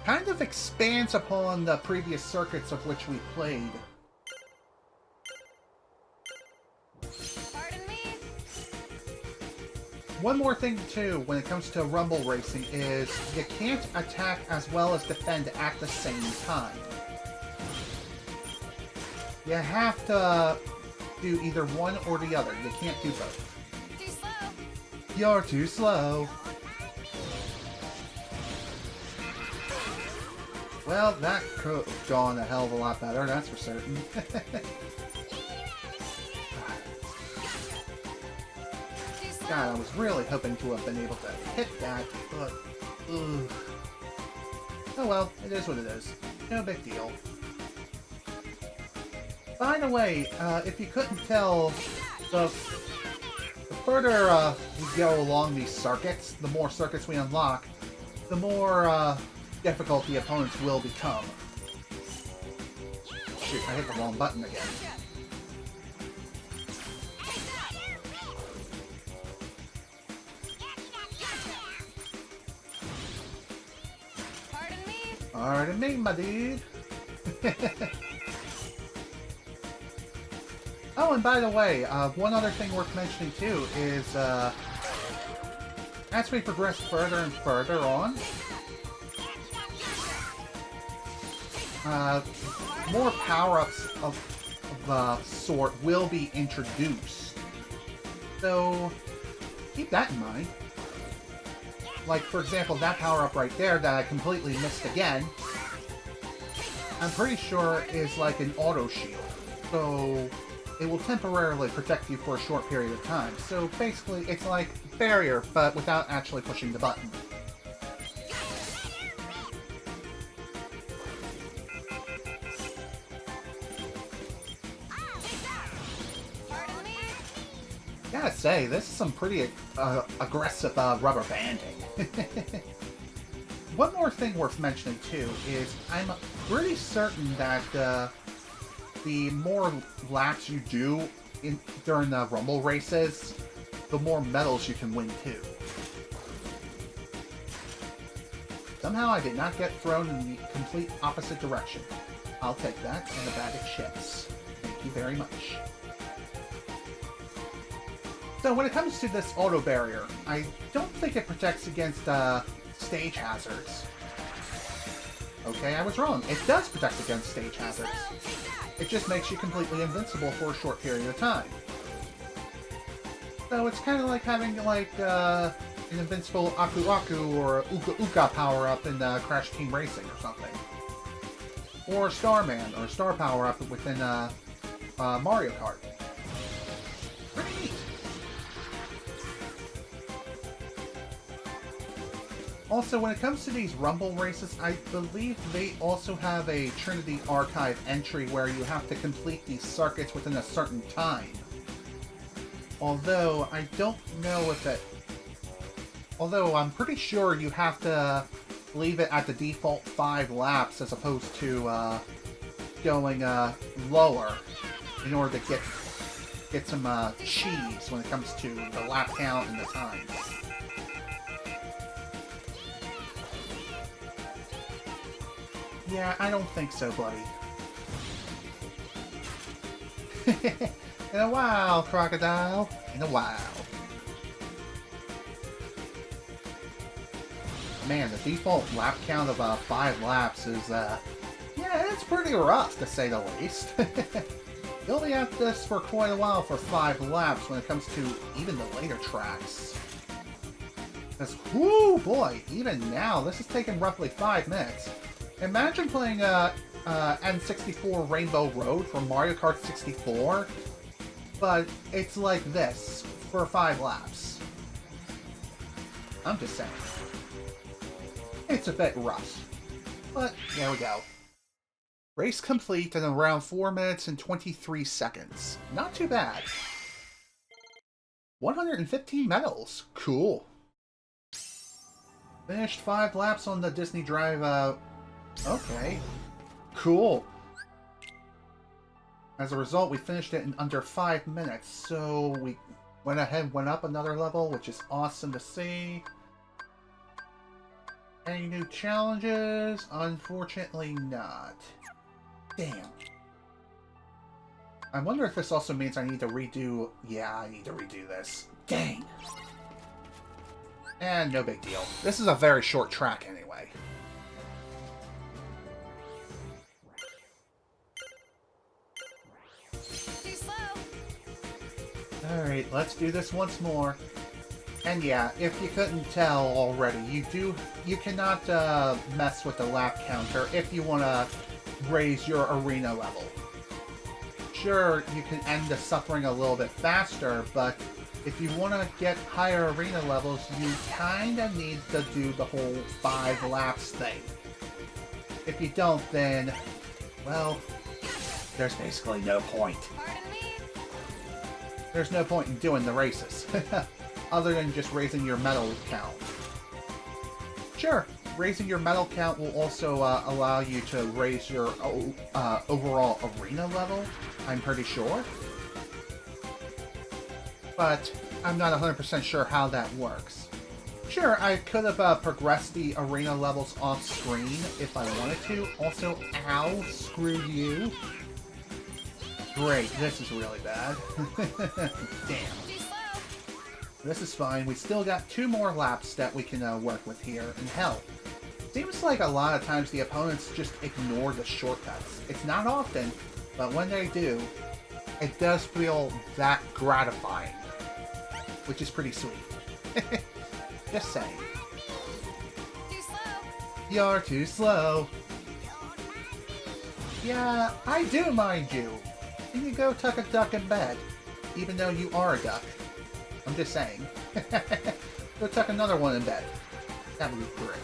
A: kind of expands upon the previous circuits of which we played.
B: Pardon me?
A: One more thing, too, when it comes to rumble racing is you can't attack as well as defend at the same time. You have to do either one or the other. You can't do both.
B: Too slow.
A: You're too slow. Well, that could have gone a hell of a lot better, that's for certain. God, I was really hoping to have been able to hit that, but... ugh. Oh well, it is what it is. No big deal. By the way, if you couldn't tell, the further we go along these circuits, the more circuits we unlock, the more difficult the opponents will become. Shoot, I hit the wrong button again.
B: Pardon me?
A: Pardon me, my dude. Oh, and by the way, one other thing worth mentioning too is as we progress further and further on, more power-ups of the sort will be introduced. So keep that in mind. Like, for example, that power-up right there that I completely missed again, I'm pretty sure is like an auto shield. So it will temporarily protect you for a short period of time. So basically, it's like barrier, but without actually pushing the button.
B: Pardon me?
A: Gotta say, this is some pretty aggressive rubber banding. One more thing worth mentioning too is I'm pretty certain that the more laps you do during the rumble races, the more medals you can win too. Somehow I did not get thrown in the complete opposite direction. I'll take that and a bag of chips. Thank you very much. So when it comes to this auto barrier, I don't think it protects against stage hazards. Okay, I was wrong. It does protect against stage hazards. It just makes you completely invincible for a short period of time. So it's kind of like having like an invincible Aku or Uka Uka power-up in Crash Team Racing or something. Or Starman or Star power-up within Mario Kart. Pretty neat. Also, when it comes to these Rumble races, I believe they also have a Trinity Archive entry where you have to complete these circuits within a certain time. Although, I don't know if it... Although, I'm pretty sure you have to leave it at the default 5 laps as opposed to going lower in order to get some cheese when it comes to the lap count and the times. Yeah, I don't think so, buddy. In a while, crocodile. In a while. man, the default lap count of 5 laps is, yeah, it's pretty rough, to say the least. You'll be at this for quite a while for 5 laps when it comes to even the later tracks. Because, whoo, boy, even now, this is taking roughly 5 minutes. Imagine playing N64 Rainbow Road from Mario Kart 64, but it's like this for 5 laps. I'm just saying. It's a bit rough. But there we go. Race complete in around 4 minutes and 23 seconds. Not too bad. 115 medals. Cool. Finished 5 laps on the Disney Drive. Okay. Cool. As a result, we finished it in under 5 minutes. So we went ahead, went up another level, which is awesome to see. Any new challenges? Unfortunately not. Damn. I wonder if this also means I need to redo... Yeah, I need to redo this. Dang. And no big deal. This is a very short track anyway.
B: Too slow.
A: Alright, let's do this once more. And yeah, if you couldn't tell already, you cannot mess with the lap counter if you want to raise your arena level. Sure, you can end the suffering a little bit faster, but if you want to get higher arena levels, you kinda need to do the whole 5 laps thing. If you don't, then, well, there's basically no point.
B: Pardon me?
A: There's no point in doing the races, other than just raising your medal count. Sure, raising your medal count will also allow you to raise your overall arena level, I'm pretty sure. But I'm not 100% sure how that works. Sure, I could have progressed the arena levels off screen if I wanted to. Also, ow, screw you. Great, this is really bad. Damn.
B: Too slow.
A: This is fine. We still got 2 more laps that we can work with here. And hell, seems like a lot of times the opponents just ignore the shortcuts. It's not often, but when they do, it does feel that gratifying. Which is pretty sweet. Just saying.
B: Too slow.
A: You're too slow. Yeah, I do mind you. You can go tuck a duck in bed, even though you are a duck. I'm just saying. Go tuck another one in bed. That would be great.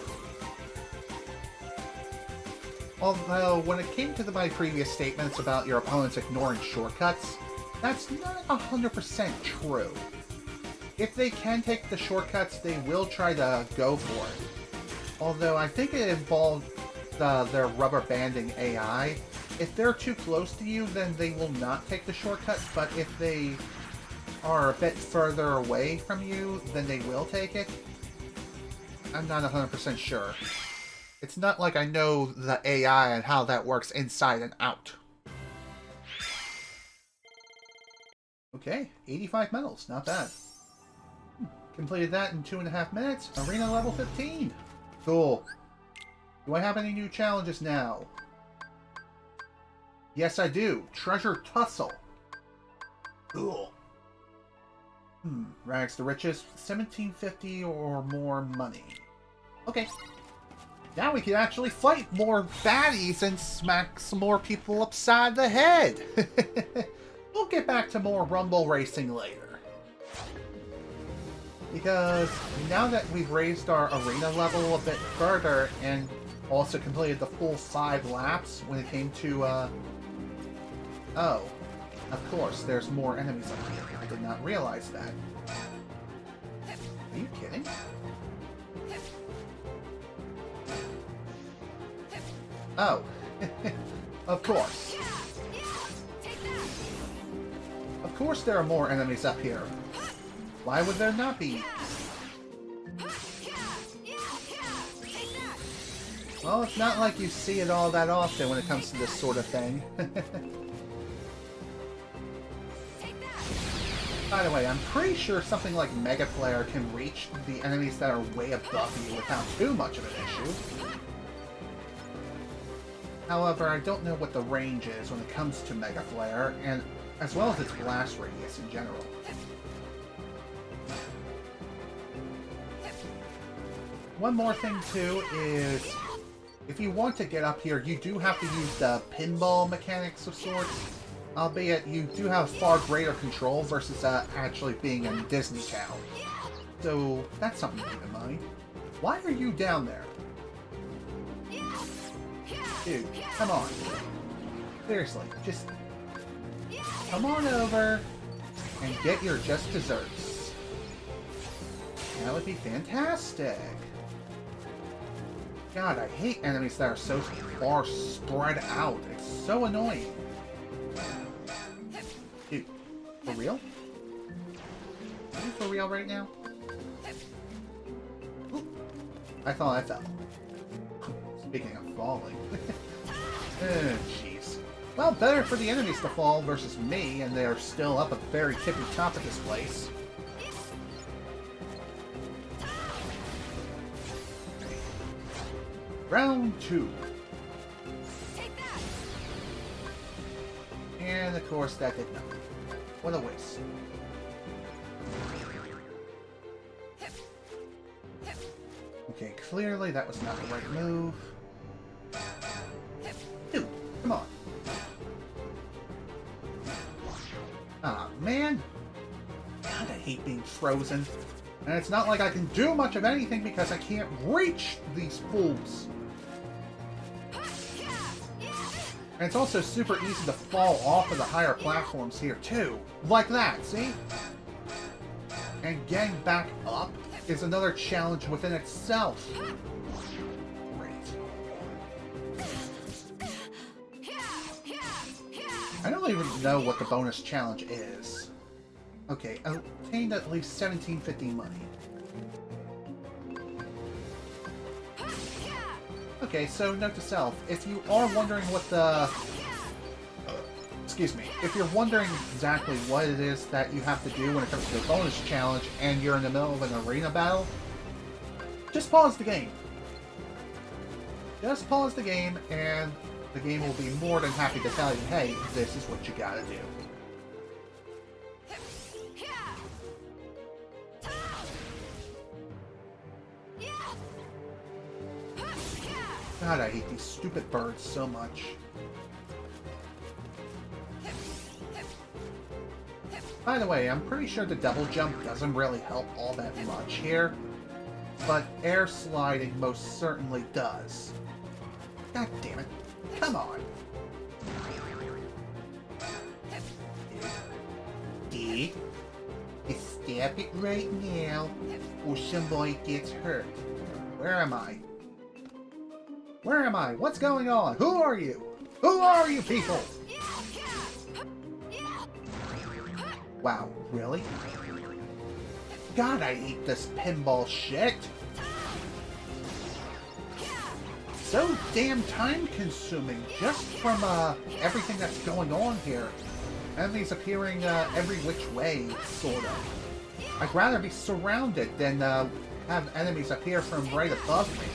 A: Although, when it came to my previous statements about your opponents ignoring shortcuts, that's not 100% true. If they can take the shortcuts, they will try to go for it. Although, I think it involved their rubber banding AI. If they're too close to you, then they will not take the shortcuts, but if they are a bit further away from you, then they will take it. I'm not 100% sure. It's not like I know the AI and how that works inside and out. Okay, 85 medals, not bad. Completed that in 2.5 minutes. Arena level 15. Cool. Do I have any new challenges now? Yes, I do. Treasure Tussle. Cool. Rags to riches. 1750 or more money. Okay. Now we can actually fight more baddies and smack some more people upside the head. We'll get back to more rumble racing later. Because now that we've raised our arena level a bit further and also completed the full 5 laps when it came to, oh, of course, there's more enemies up here. I did not realize that. Are you kidding? Oh, of course. Of course there are more enemies up here. Why would there not be? Well, it's not like you see it all that often when it comes to this sort of thing. By the way, I'm pretty sure something like Mega Flare can reach the enemies that are way above you without too much of an issue. However, I don't know what the range is when it comes to Mega Flare, and as well as its blast radius in general. One more thing too is, if you want to get up here, you do have to use the pinball mechanics of sorts, albeit you do have far greater control versus actually being in Disney Town. So that's something to keep in mind. Why are you down there? Dude, come on. Seriously, just come on over and get your just desserts. That would be fantastic. God, I hate enemies that are so far spread out. It's so annoying. Dude, for real? Are you for real right now? Ooh, I thought I fell. Speaking of falling. Jeez. Well, better for the enemies to fall versus me, and they're still up at the very tippy top of this place. Round 2. And of course that did nothing. What a waste. Okay, clearly that was not the right move. Dude, come on. Ah, man. God, I hate being frozen. And it's not like I can do much of anything because I can't reach these fools. And it's also super easy to fall off of the higher platforms here, too. Like that, see? And getting back up is another challenge within itself. Great. I don't even know what the bonus challenge is. Okay, obtained at least 1750 money. Okay, so note to self, if you are wondering what the... excuse me. If you're wondering exactly what it is that you have to do when it comes to the bonus challenge and you're in the middle of an arena battle, just pause the game. Just pause the game and the game will be more than happy to tell you, hey, this is what you gotta do. God, I hate these stupid birds so much. By the way, I'm pretty sure the double jump doesn't really help all that much here, but air sliding most certainly does. God damn it. Come on. D. Stop it right now, or somebody gets hurt. Where am I? Where am I? What's going on? Who are you? Who are you people? Wow, really? God, I hate this pinball shit. So damn time-consuming just from everything that's going on here. Enemies appearing every which way, sort of. I'd rather be surrounded than have enemies appear from right above me.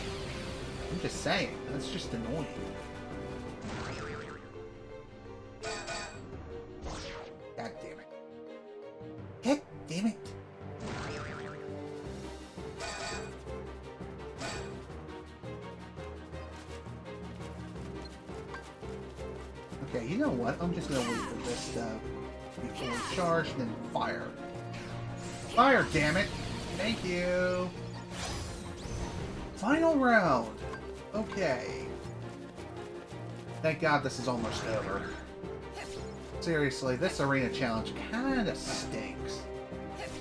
A: I'm just saying, that's just annoying. God damn it. God damn it. Okay, you know what? I'm just gonna wait for this to be fully charged and then fire. Fire, damn it! Thank you! Final round! Okay. Thank God this is almost over. Seriously, this arena challenge kinda stinks.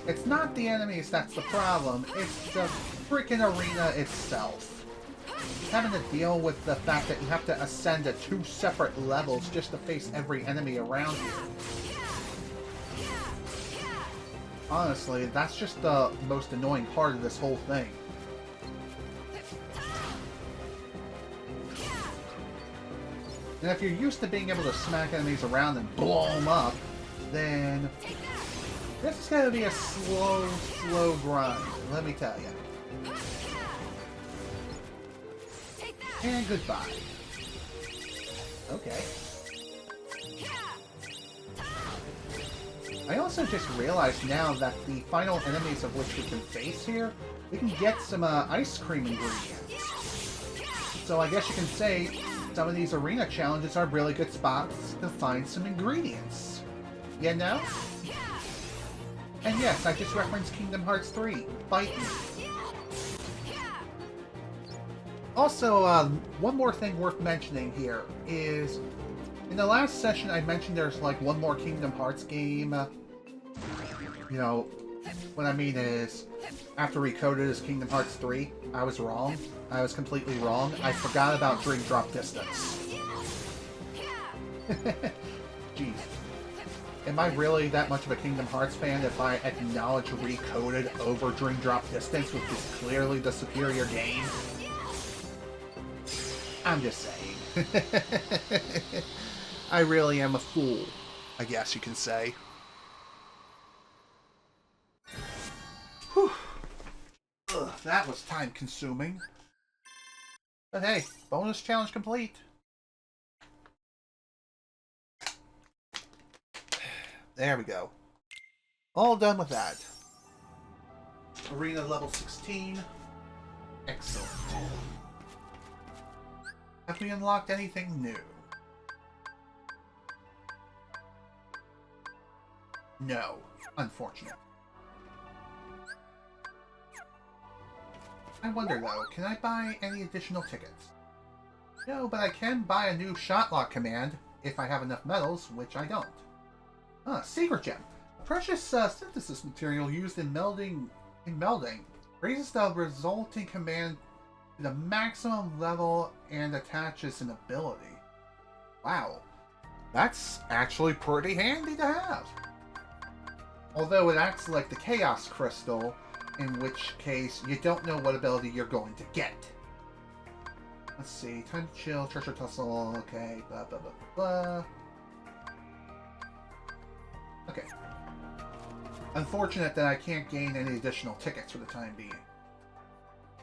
A: It's not the enemies that's the problem, it's the freaking arena itself. Having to deal with the fact that you have to ascend to 2 separate levels just to face every enemy around you. Honestly, that's just the most annoying part of this whole thing. And if you're used to being able to smack enemies around and blow them up, then This is going to be a slow grind, let me tell you.
B: Take that.
A: And goodbye. Okay. I also just realized now that the final enemies of which we can face here, we can get some ice cream ingredients. So I guess you can say some of these arena challenges are really good spots to find some ingredients. You know? And yes, I just referenced Kingdom Hearts 3. Bite me. Also, one more thing worth mentioning here is, in the last session I mentioned there's like one more Kingdom Hearts game. You know, what I mean is, after we coded as Kingdom Hearts 3, I was wrong. I was completely wrong. I forgot about Dream Drop Distance. Jeez. Am I really that much of a Kingdom Hearts fan if I acknowledge Recoded over Dream Drop Distance, which is clearly the superior game? I'm just saying. I really am a fool, I guess you can say. Whew. Ugh, that was time consuming. But hey, bonus challenge complete. There we go. All done with that. Arena level 16. Excellent. Have we unlocked anything new? No. Unfortunate. I wonder though, can I buy any additional tickets? No, but I can buy a new shotlock command if I have enough medals, which I don't. Secret gem. Precious synthesis material used in melding raises the resulting command to the maximum level and attaches an ability. Wow. That's actually pretty handy to have. Although it acts like the Chaos Crystal, in which case you don't know what ability you're going to get. Let's see. Time to chill, treasure tussle, okay, blah blah blah blah. Okay. Unfortunate that I can't gain any additional tickets for the time being.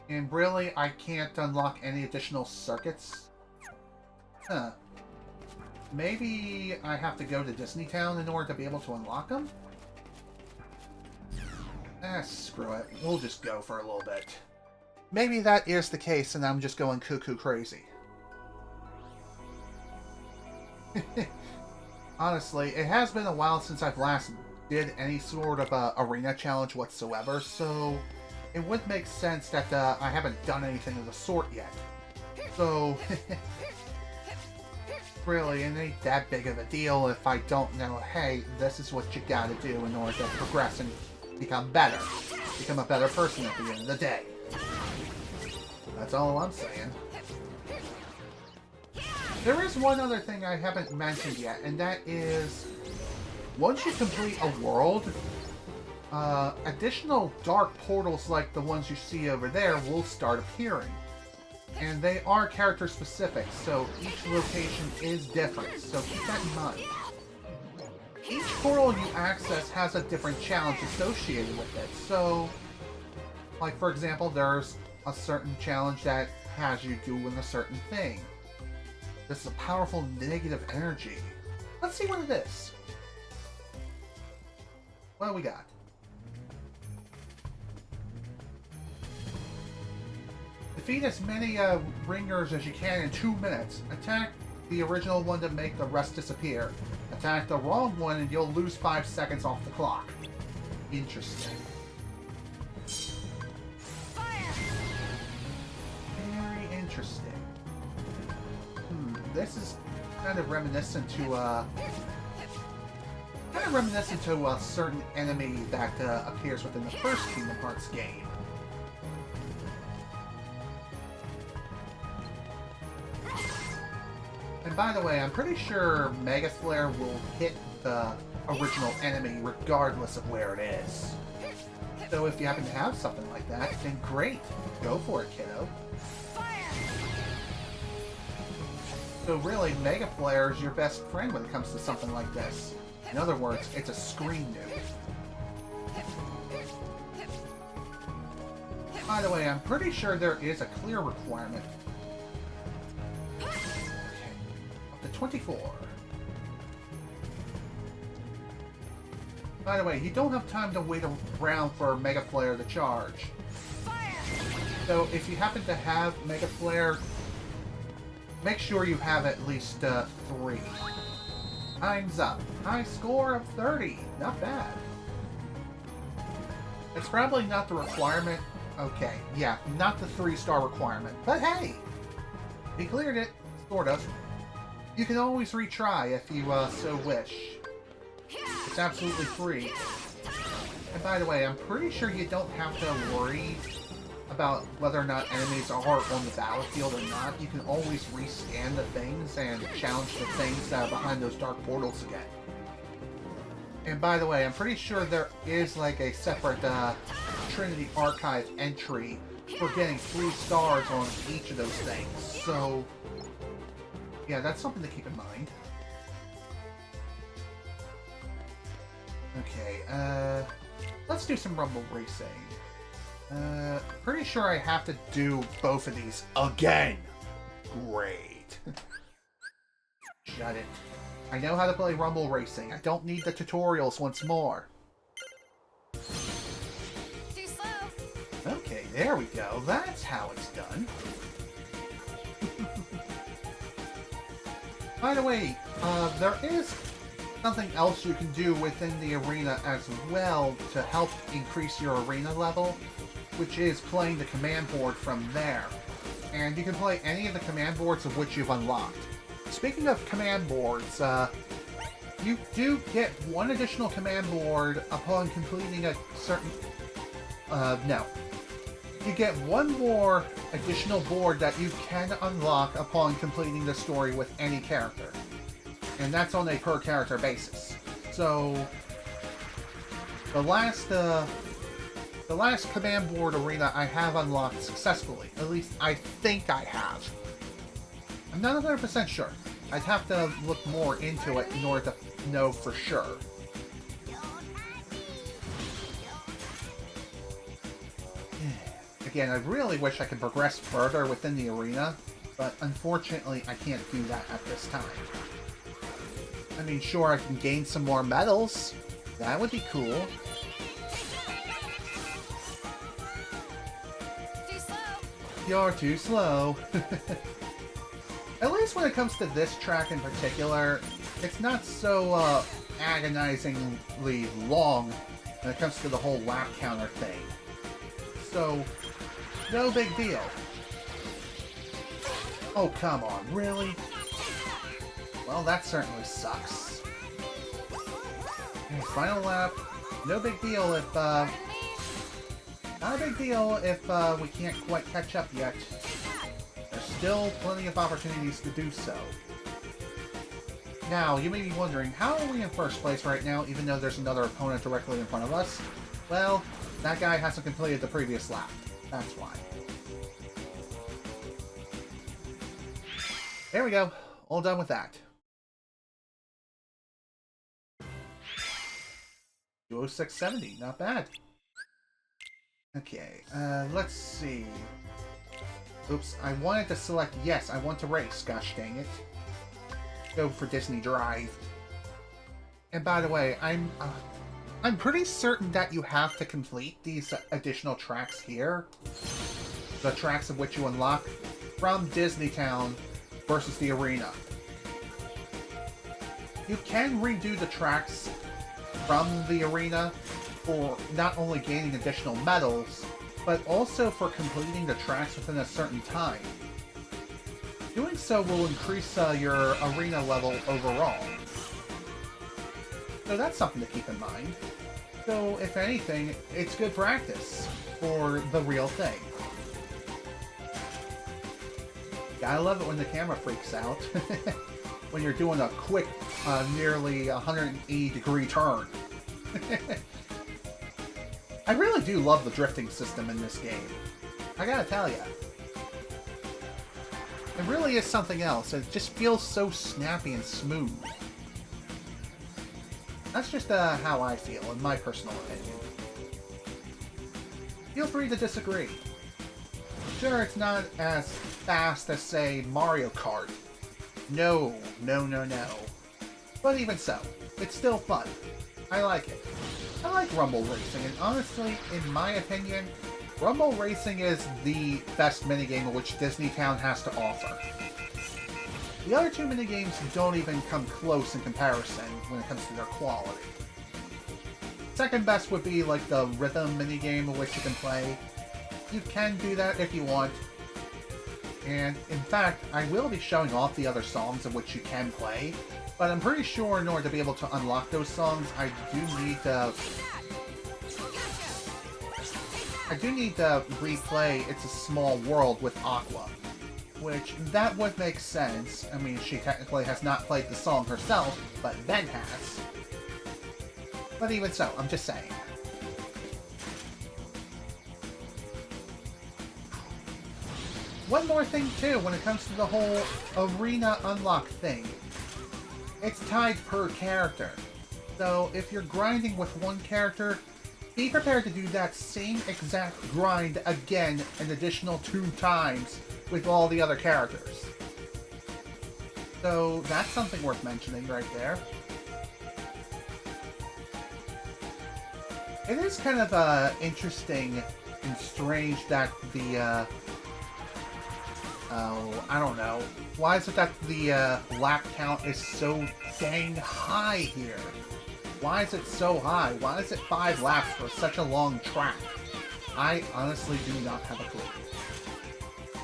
A: And really, I can't unlock any additional circuits? Huh. Maybe I have to go to Disney Town in order to be able to unlock them? Screw it. We'll just go for a little bit. Maybe that is the case and I'm just going cuckoo crazy. Honestly, it has been a while since I've last did any sort of arena challenge whatsoever, so it would make sense that I haven't done anything of the sort yet. So, really, it ain't that big of a deal if I don't know, hey, this is what you gotta do in order to progress and become better. Become a better person at the end of the day. That's all I'm saying. There is one other thing I haven't mentioned yet, and that is, once you complete a world, additional dark portals like the ones you see over there will start appearing. And they are character specific, so each location is different, so keep that in mind. Each portal you access has a different challenge associated with it, so, like for example, there's a certain challenge that has you doing a certain thing. This is a powerful negative energy. Let's see what it is. What do we got? Defeat as many ringers as you can in 2 minutes. Attack the original one to make the rest disappear. Attack the wrong one and you'll lose 5 seconds off the clock. Interesting. Very interesting. This is kind of reminiscent to a certain enemy that appears within the first Kingdom Hearts game. And by the way, I'm pretty sure Mega Flare will hit the original enemy regardless of where it is. So if you happen to have something like that, then great. Go for it, kiddo. So really, Mega Flare is your best friend when it comes to something like this. In other words, it's a screen nuke. By the way, I'm pretty sure there is a clear requirement. Okay. Up to 24. By the way, you don't have time to wait around for Mega Flare to charge. So if you happen to have Mega Flare, make sure you have at least 3. Time's up. High score of 30. Not bad. It's probably not the requirement. Okay, yeah, not the 3-star requirement. But hey! He cleared it. Sort of. You can always retry if you so wish. It's absolutely free. And by the way, I'm pretty sure you don't have to worry about whether or not enemies are on the battlefield or not. You can always rescan the things and challenge the things that are behind those dark portals again. And by the way, I'm pretty sure there is like a separate Trinity Archive entry for getting 3 stars on each of those things. So, yeah, that's something to keep in mind. Okay, let's do some Rumble Racing. Pretty sure I have to do both of these again. Great. Shut it. I know how to play Rumble Racing. I don't need the tutorials once more.
B: Too slow.
A: Okay, there we go. That's how it's done. By the way, there is something else you can do within the arena as well to help increase your arena level, which is playing the command board from there. And you can play any of the command boards of which you've unlocked. Speaking of command boards, you do get 1 additional command board upon completing a certain... no. You get 1 more additional board that you can unlock upon completing the story with any character. And that's on a per-character basis. So, the last command board arena I have unlocked successfully. At least I think I have. I'm not 100% sure. I'd have to look more into it in order to know for sure. Again, I really wish I could progress further within the arena, but unfortunately I can't do that at this time. I mean, sure, I can gain some more medals. That would be cool.
B: Too slow.
A: You're too slow. At least when it comes to this track in particular, it's not so agonizingly long when it comes to the whole lap counter thing. So, no big deal. Oh, come on, really? Well, that certainly sucks. Okay, final lap. No big deal if, not a big deal if we can't quite catch up yet. There's still plenty of opportunities to do so. Now, you may be wondering, how are we in first place right now, even though there's another opponent directly in front of us? Well, that guy hasn't completed the previous lap. That's why. There we go. All done with that. 20670, not bad. Okay, let's see. Oops, I wanted to select yes, I want to race, gosh dang it. Go for Disney Drive. And by the way, I'm pretty certain that you have to complete these additional tracks here. The tracks of which you unlock from Disney Town versus the arena. You can redo the tracks from the arena for not only gaining additional medals, but also for completing the tracks within a certain time. Doing so will increase your arena level overall. So that's something to keep in mind. So if anything, it's good practice for the real thing. Gotta love it when the camera freaks out. When you're doing a quick, nearly 180-degree turn. I really do love the drifting system in this game. I gotta tell ya. It really is something else. It just feels so snappy and smooth. That's just how I feel, in my personal opinion. Feel free to disagree. Sure, it's not as fast as, say, Mario Kart. No, no, no, no. But even so, it's still fun. I like it. I like Rumble Racing, and honestly, in my opinion, Rumble Racing is the best minigame which Disney Town has to offer. The other two minigames don't even come close in comparison when it comes to their quality. Second best would be like the rhythm minigame which you can play. You can do that if you want. And in fact, I will be showing off the other songs in which you can play, but I'm pretty sure in order to be able to unlock those songs, I do need to replay It's a Small World with Aqua. Which, that would make sense. I mean, she technically has not played the song herself, but Ben has. But even so, I'm just saying. One more thing, too, when it comes to the whole arena unlock thing. It's tied per character. So, if you're grinding with one character, be prepared to do that same exact grind again an additional 2 times with all the other characters. So, that's something worth mentioning right there. It is kind of interesting and strange that the I don't know. Why is it that the lap count is so dang high here? Why is it so high? Why is it 5 laps for such a long track? I honestly do not have a clue.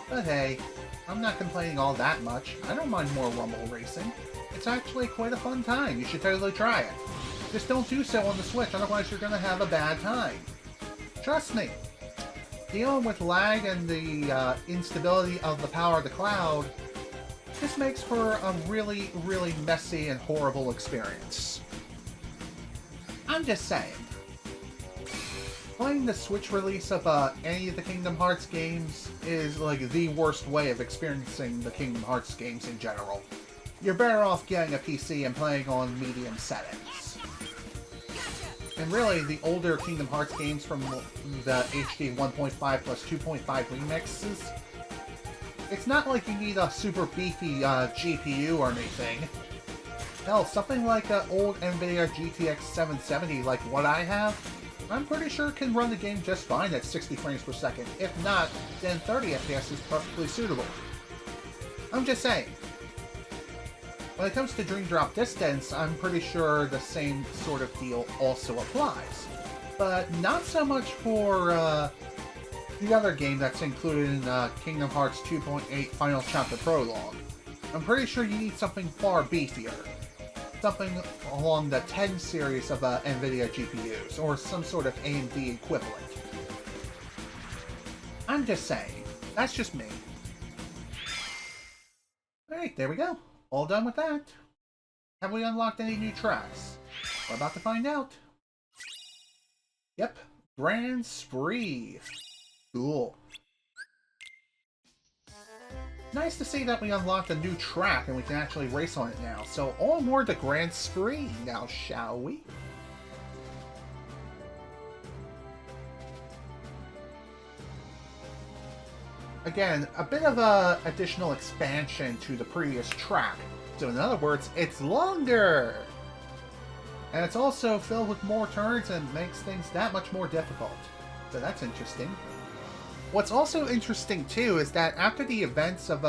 A: But hey, I'm not complaining all that much. I don't mind more Rumble Racing. It's actually quite a fun time. You should totally try it. Just don't do so on the Switch, otherwise you're gonna have a bad time. Trust me. Dealing with lag and the instability of the power of the cloud, this makes for a really, really messy and horrible experience. I'm just saying. Playing the Switch release of any of the Kingdom Hearts games is like the worst way of experiencing the Kingdom Hearts games in general. You're better off getting a PC and playing on medium settings. And really, the older Kingdom Hearts games from the HD 1.5 plus 2.5 remixes, it's not like you need a super beefy GPU or anything. Hell, something like an old NVIDIA GTX 770 like what I have, I'm pretty sure can run the game just fine at 60 frames per second. If not, then 30 FPS is perfectly suitable. I'm just saying. When it comes to Dream Drop Distance, I'm pretty sure the same sort of deal also applies. But not so much for the other game that's included in Kingdom Hearts 2.8 Final Chapter Prologue. I'm pretty sure you need something far beefier. Something along the 10 series of NVIDIA GPUs, or some sort of AMD equivalent. I'm just saying. That's just me. Alright, there we go. All done with that. Have we unlocked any new tracks? We're about to find out. Yep. Grand Spree. Cool. Nice to see that we unlocked a new track and we can actually race on it now. So onward to Grand Spree now, shall we? Again, a bit of a additional expansion to the previous track. So in other words, it's longer! And it's also filled with more turns and makes things that much more difficult. So that's interesting. What's also interesting too is that after the events of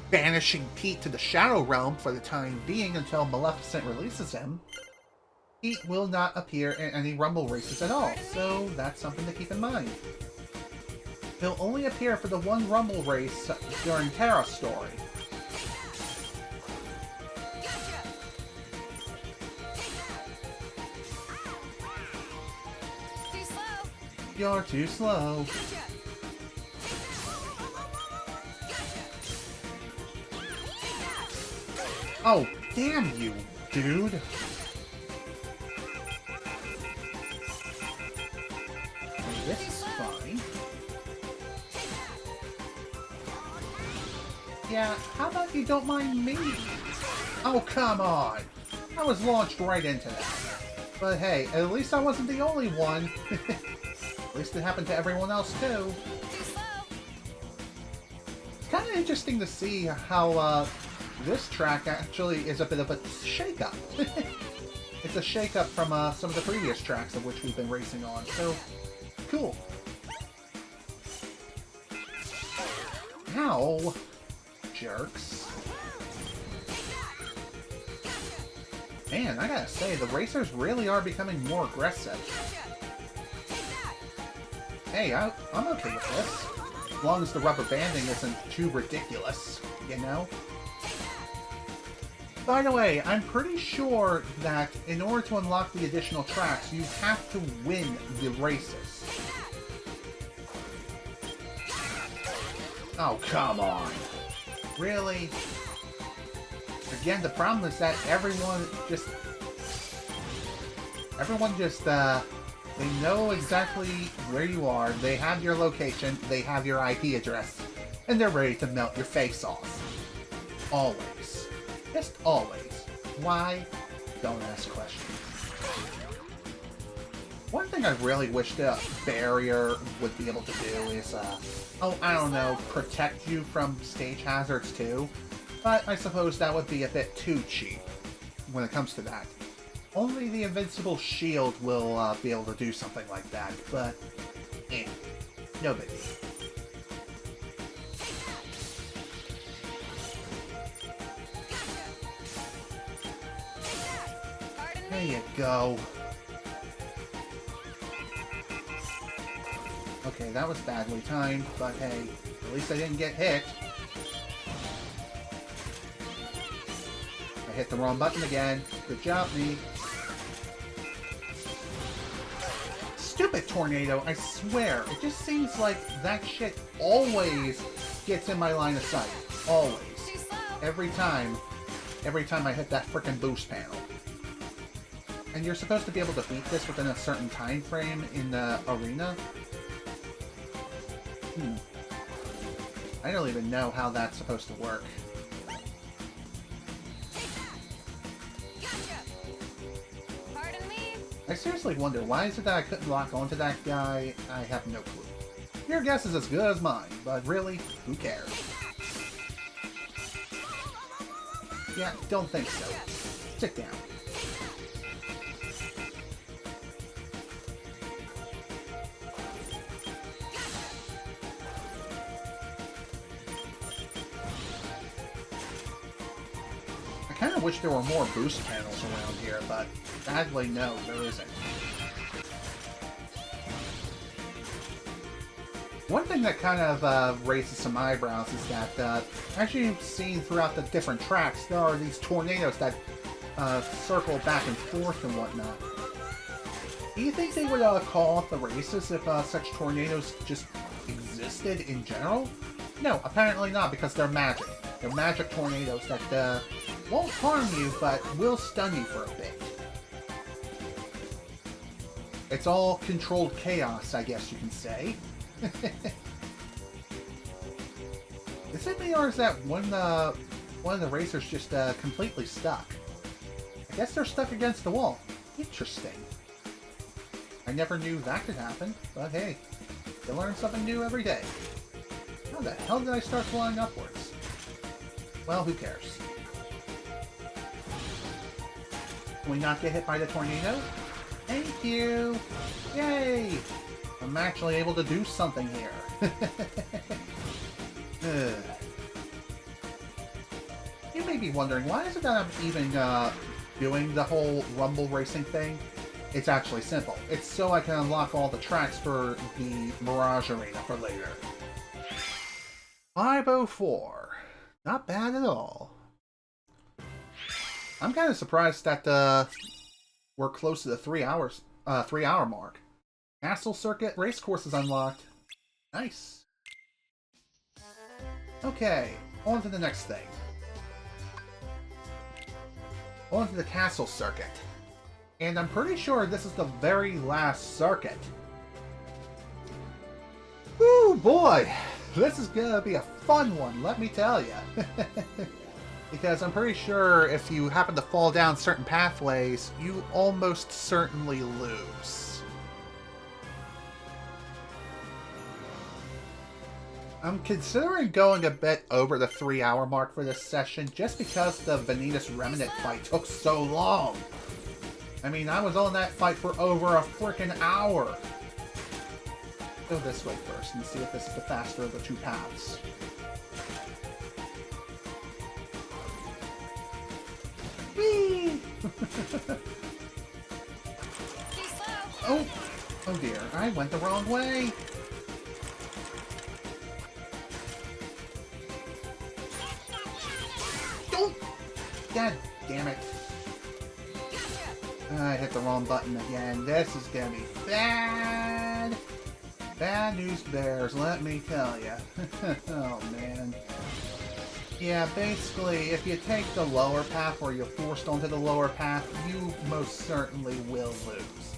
A: banishing Pete to the Shadow Realm for the time being until Maleficent releases him, Pete will not appear in any Rumble races at all, so that's something to keep in mind. He'll only appear for the one Rumble race during Terra's story.
B: Too slow.
A: You're too slow. Oh, damn you, dude. This is fine. Yeah, how about you don't mind me? Oh, come on. I was launched right into that. But hey, at least I wasn't the only one. At least it happened to everyone else too. interesting to see how this track actually is a bit of a shake-up. It's a shake-up from some of the previous tracks of which we've been racing on, so cool. Ow! Jerks. Man, I gotta say, the racers really are becoming more aggressive. Hey, I'm okay with this. As long as the rubber banding isn't too ridiculous, you know? By the way, I'm pretty sure that in order to unlock the additional tracks, you have to win the races. Oh, come on. Really? Again, the problem is that everyone just, they know exactly where you are, they have your location, they have your IP address, and they're ready to melt your face off. Always. Just always. Why? Don't ask questions. One thing I really wish the barrier would be able to do is, I don't know, protect you from stage hazards too. But I suppose that would be a bit too cheap when it comes to that. Only the invincible shield will be able to do something like that, but no biggie. There you go. Okay, that was badly timed, but hey, at least I didn't get hit. I hit the wrong button again. Good job, me. Stupid tornado, I swear. It just seems like that shit always gets in my line of sight. Always. Every time I hit that frickin' boost panel. And you're supposed to be able to beat this within a certain time frame in the arena? I don't even know how that's supposed to work.
B: Pardon me?
A: I seriously wonder, why is it that I couldn't lock onto that guy? I have no clue. Your guess is as good as mine, but really, who cares? Yeah, don't think so. Sit down. I kind of wish there were more boost panels around here, but sadly, no, there isn't. One thing that kind of raises some eyebrows is that, as you've seen throughout the different tracks, there are these tornadoes that circle back and forth and whatnot. Do you think they would call off the races if such tornadoes just existed in general? No, apparently not, because they're magic. They're magic tornadoes that won't harm you, but will stun you for a bit. It's all controlled chaos, I guess you can say. Is it me, or is that one of the racers just completely stuck? I guess they're stuck against the wall. Interesting. I never knew that could happen, but hey, you learn something new every day. How the hell did I start flying upwards? Well, who cares? Can we not get hit by the tornado? Thank you! Yay! I'm actually able to do something here. You may be wondering, why is it that I'm even doing the whole Rumble racing thing? It's actually simple. It's so I can unlock all the tracks for the Mirage Arena for later. 504. Not bad at all. I'm kind of surprised that we're close to the 3-hour mark. Castle Circuit Racecourse is unlocked. Nice. Okay, on to the next thing. On to the Castle Circuit. And I'm pretty sure this is the very last circuit. Ooh, boy! This is gonna be a fun one, let me tell you. Because I'm pretty sure if you happen to fall down certain pathways, you almost certainly lose. I'm considering going a bit over the 3-hour mark for this session just because the Vanitas Remnant fight took so long. I mean, I was on that fight for over a freaking hour. Go this way first and see if this is the faster of the two paths. Whee! Oh! Oh dear, I went the wrong way! Oh! God damn it. I hit the wrong button again. This is gonna be bad! Bad news bears, let me tell ya. Oh man. Yeah, basically, if you take the lower path or you're forced onto the lower path, you most certainly will lose.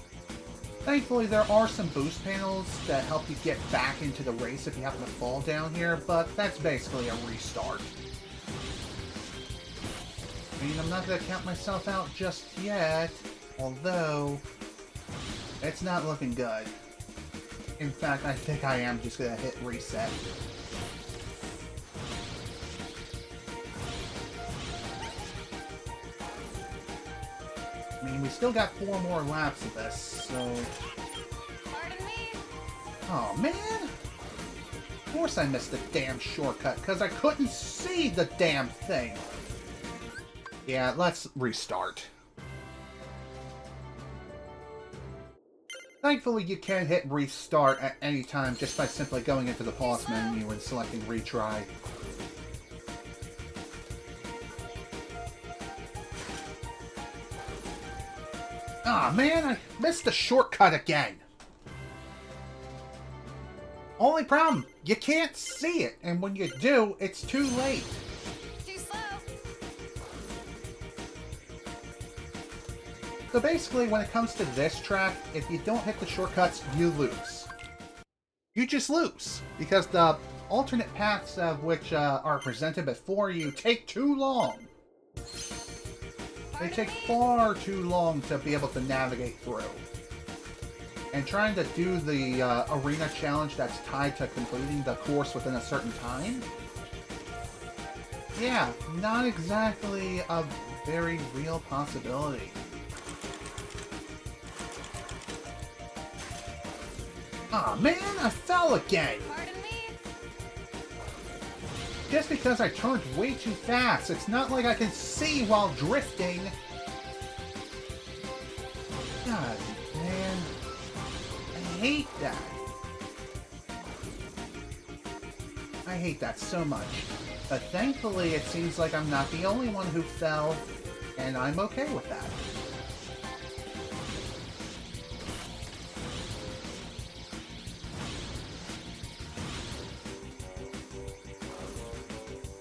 A: Thankfully, there are some boost panels that help you get back into the race if you happen to fall down here, but that's basically a restart. I mean, I'm not going to count myself out just yet, although it's not looking good. In fact, I think I am just going to hit reset. I mean, we still got 4 more laps of this, so...
B: Pardon me?
A: Oh, man! Of course I missed the damn shortcut, because I couldn't see the damn thing! Yeah, let's restart. Thankfully, you can hit restart at any time just by simply going into the pause menu and selecting retry. Ah, man, I missed the shortcut again. Only problem, you can't see it, and when you do, it's too late.
B: Too slow.
A: So basically, when it comes to this track, if you don't hit the shortcuts, you lose. You just lose, because the alternate paths of which are presented before you take too long. They take far too long to be able to navigate through. And trying to do the arena challenge that's tied to completing the course within a certain time? Yeah, not exactly a very real possibility. Aw, man, I fell again!
B: Pardon me?
A: Just because I turned way too fast. It's not like I can see while drifting. God, man. I hate that. I hate that so much. But thankfully, it seems like I'm not the only one who fell, and I'm okay with that.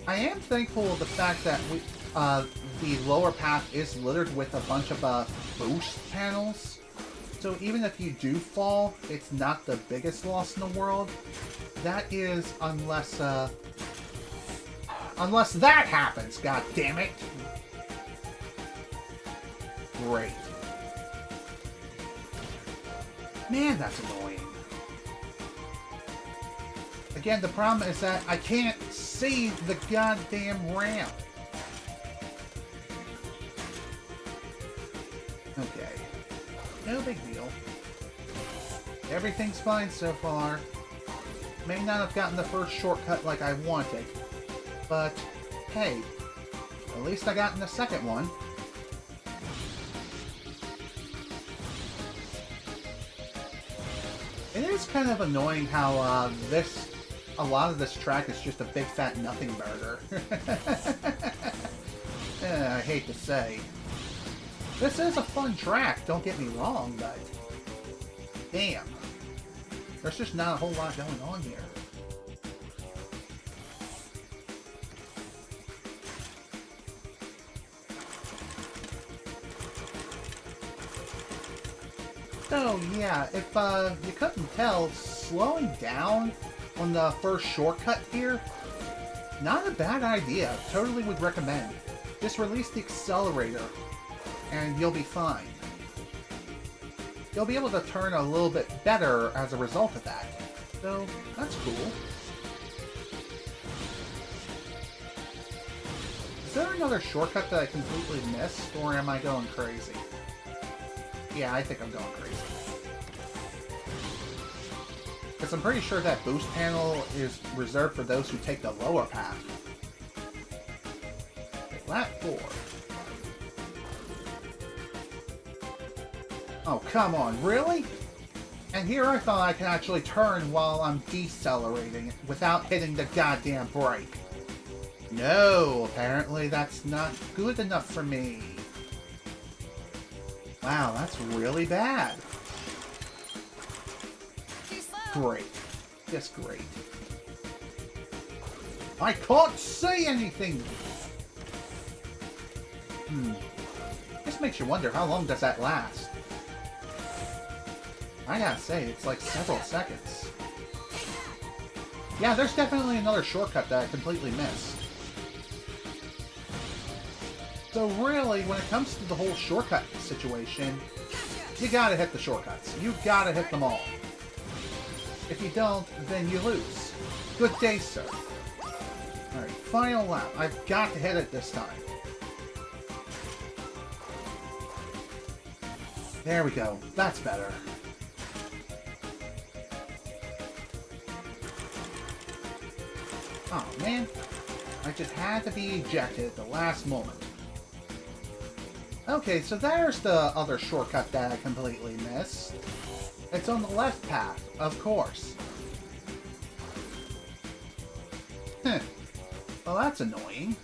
A: I am thankful of the fact that the lower path is littered with a bunch of boost panels. So even if you do fall, it's not the biggest loss in the world. That is unless that happens, god damn it. Great. Man, that's annoying. Again, the problem is that I can't see the goddamn ramp. Okay. No big deal. Everything's fine so far. May not have gotten the first shortcut like I wanted. But, hey. At least I got in the second one. It is kind of annoying how a lot of this track is just a big fat nothing burger. I hate to say. This is a fun track, don't get me wrong, but damn. There's just not a whole lot going on here. So yeah, if you couldn't tell, slowing down on the first shortcut here, not a bad idea. Totally would recommend. Just release the accelerator and you'll be fine. You'll be able to turn a little bit better as a result of that. So, that's cool. another shortcut that I completely missed, or am I going crazy? Yeah, I think I'm going crazy. Because I'm pretty sure that boost panel is reserved for those who take the lower path. Lap 4. Oh, come on, really? And here I thought I could actually turn while I'm decelerating without hitting the goddamn brake. No, apparently that's not good enough for me. Wow, that's really bad. Great. Just great. I can't say anything! This makes you wonder, how long does that last? I gotta say, it's like several seconds. Yeah, there's definitely another shortcut that I completely missed. So really, when it comes to the whole shortcut situation, you gotta hit the shortcuts. You gotta hit them all. If you don't, then you lose. Good day, sir. Alright, final lap. I've got to hit it this time. There we go. That's better. Oh, man. I just had to be ejected at the last moment. Okay, so there's the other shortcut that I completely missed. It's on the left path, of course. Well, that's annoying.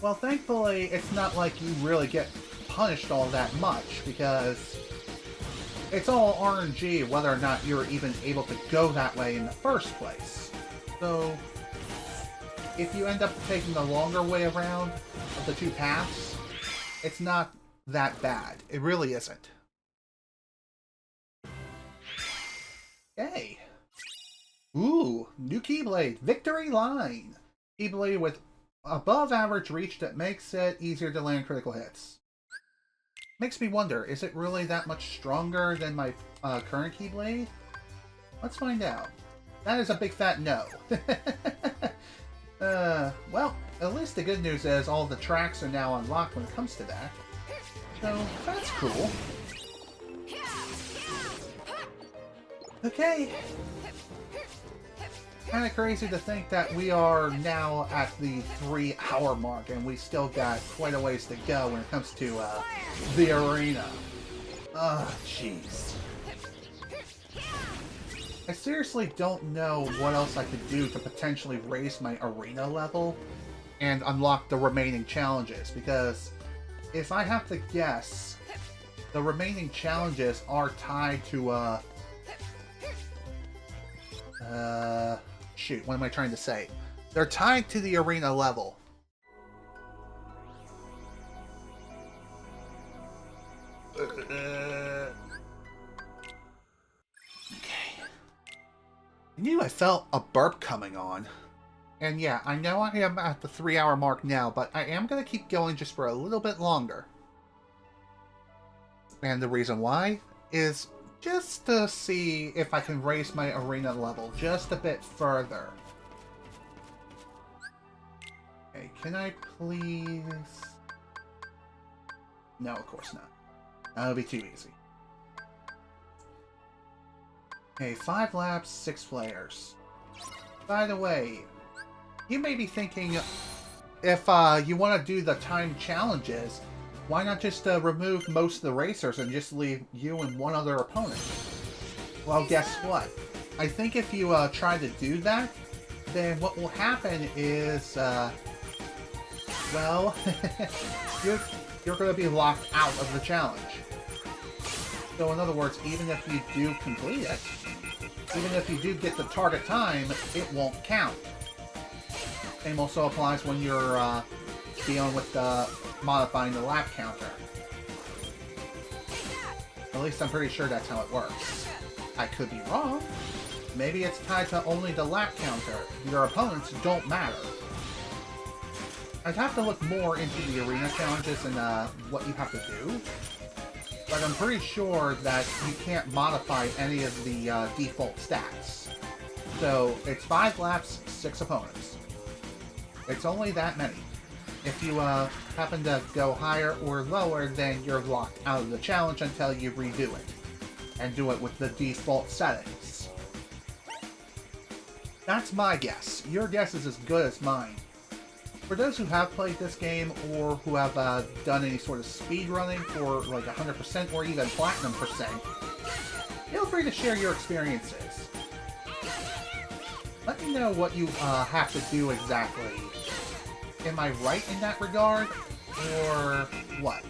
A: Well, thankfully, it's not like you really get punished all that much, because it's all RNG whether or not you're even able to go that way in the first place. So, if you end up taking the longer way around of the two paths, it's not that bad. It really isn't. Yay. Ooh, new Keyblade, Victory Line. Keyblade with above average reach that makes it easier to land critical hits. Makes me wonder, is it really that much stronger than my current Keyblade? Let's find out. That is a big fat no. Well, at least the good news is all the tracks are now unlocked when it comes to that. So, that's cool. Okay. Kind of crazy to think that we are now at the 3-hour mark and we still got quite a ways to go when it comes to the arena. Ugh, jeez. I seriously don't know what else I could do to potentially raise my arena level and unlock the remaining challenges, because if I have to guess, the remaining challenges are tied to shoot, what am I trying to say? They're tied to the arena level. Okay. I knew I felt a burp coming on. And yeah, I know I am at the 3-hour mark now, but I am going to keep going just for a little bit longer. And the reason why is just to see if I can raise my arena level just a bit further. Okay, can I please... No, of course not. That would be too easy. Okay, 5 laps, 6 players. By the way, you may be thinking, if you want to do the time challenges, why not just remove most of the racers and just leave you and one other opponent? Well, guess what? I think if you try to do that, then what will happen is, well, you're going to be locked out of the challenge. So in other words, even if you do complete it, even if you do get the target time, it won't count. Same also applies when you're dealing with modifying the lap counter. At least I'm pretty sure that's how it works. I could be wrong. Maybe it's tied to only the lap counter. Your opponents don't matter. I'd have to look more into the arena challenges and what you have to do. But I'm pretty sure that you can't modify any of the default stats. So it's 5 laps, 6 opponents. It's only that many. If you happen to go higher or lower, then you're locked out of the challenge until you redo it. And do it with the default settings. That's my guess. Your guess is as good as mine. For those who have played this game, or who have done any sort of speed running for like 100% or even platinum percent, feel free to share your experiences. Let me know what you have to do exactly. Am I right in that regard, or what?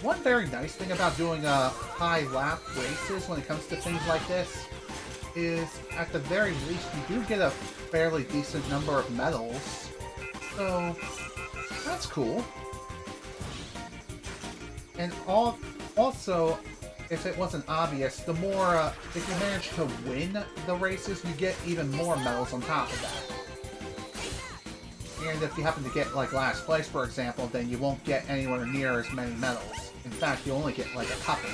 A: One very nice thing about doing high lap races when it comes to things like this is, at the very least, you do get a fairly decent number of medals. So, that's cool. And also, if it wasn't obvious, the more, if you manage to win the races, you get even more medals on top of that. And if you happen to get, like, last place, for example, then you won't get anywhere near as many medals. In fact, you only get, like, a couple.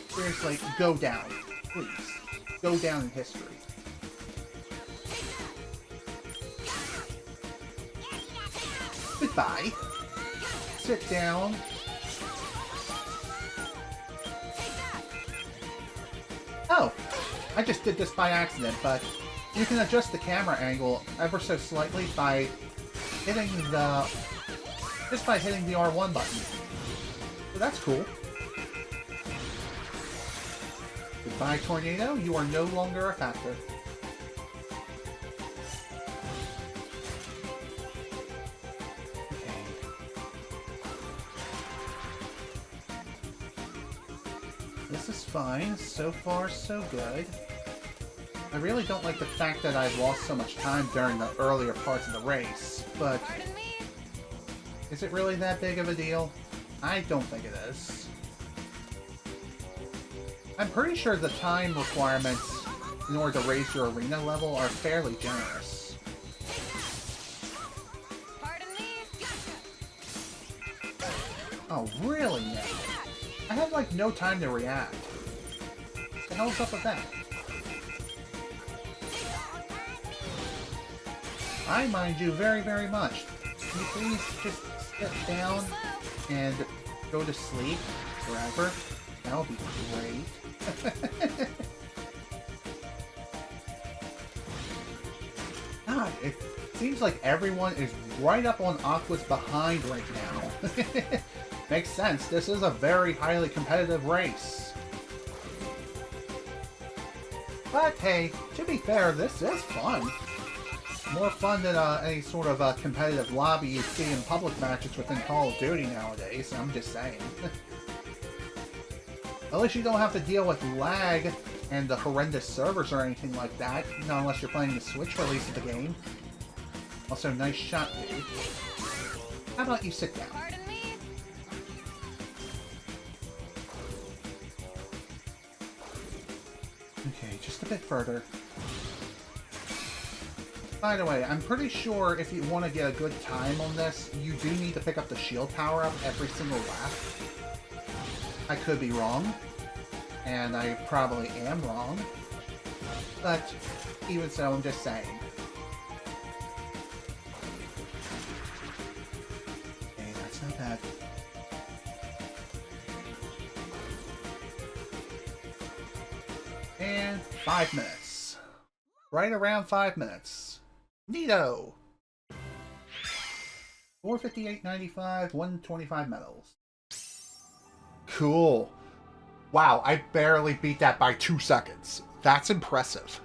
A: Seriously, go down. Please. Go down in history. Goodbye. Sit down. Oh, I just did this by accident, but you can adjust the camera angle ever so slightly by hitting the... just by hitting the R1 button. So that's cool. Goodbye, Tornado. You are no longer a factor. This is fine. So far, so good. I really don't like the fact that I've lost so much time during the earlier parts of the race, but... is it really that big of a deal? I don't think it is. I'm pretty sure the time requirements in order to raise your arena level are fairly generous. Oh, really now? I had, like, no time to react. What the hell's up with that? I mind you very, very much. Can you please just sit down and go to sleep forever? That would be great. God, it seems like everyone is right up on Aqua's behind right now. Makes sense. This is a very highly competitive race. But hey, to be fair, this is fun. More fun than any sort of competitive lobby you see in public matches within Call of Duty nowadays, I'm just saying. At least you don't have to deal with lag and the horrendous servers or anything like that, not unless you're playing the Switch release of the game. Also, nice shot, dude. How about you sit down? Okay, just a bit further. By the way, I'm pretty sure if you want to get a good time on this, you do need to pick up the shield power-up every single lap. I could be wrong, and I probably am wrong, but even so, I'm just saying. Okay, that's not bad. And 5 minutes. Right around 5 minutes. Neato! 458.95, 125 medals. Cool. Wow, I barely beat that by 2 seconds. That's impressive.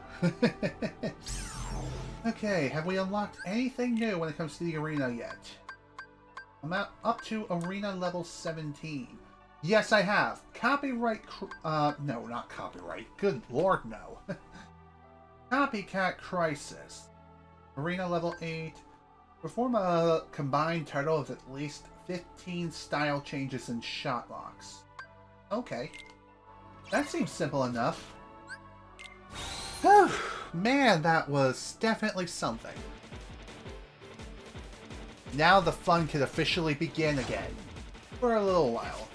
A: Okay, have we unlocked anything new when it comes to the arena yet? I'm up to arena level 17. Yes, I have. Copyright... no, not copyright. Good lord, no. Copycat Crisis. Arena level 8. Perform a combined total of at least 15 style changes in shot locks. Okay. That seems simple enough. Man, that was definitely something. Now the fun can officially begin again. for a little while.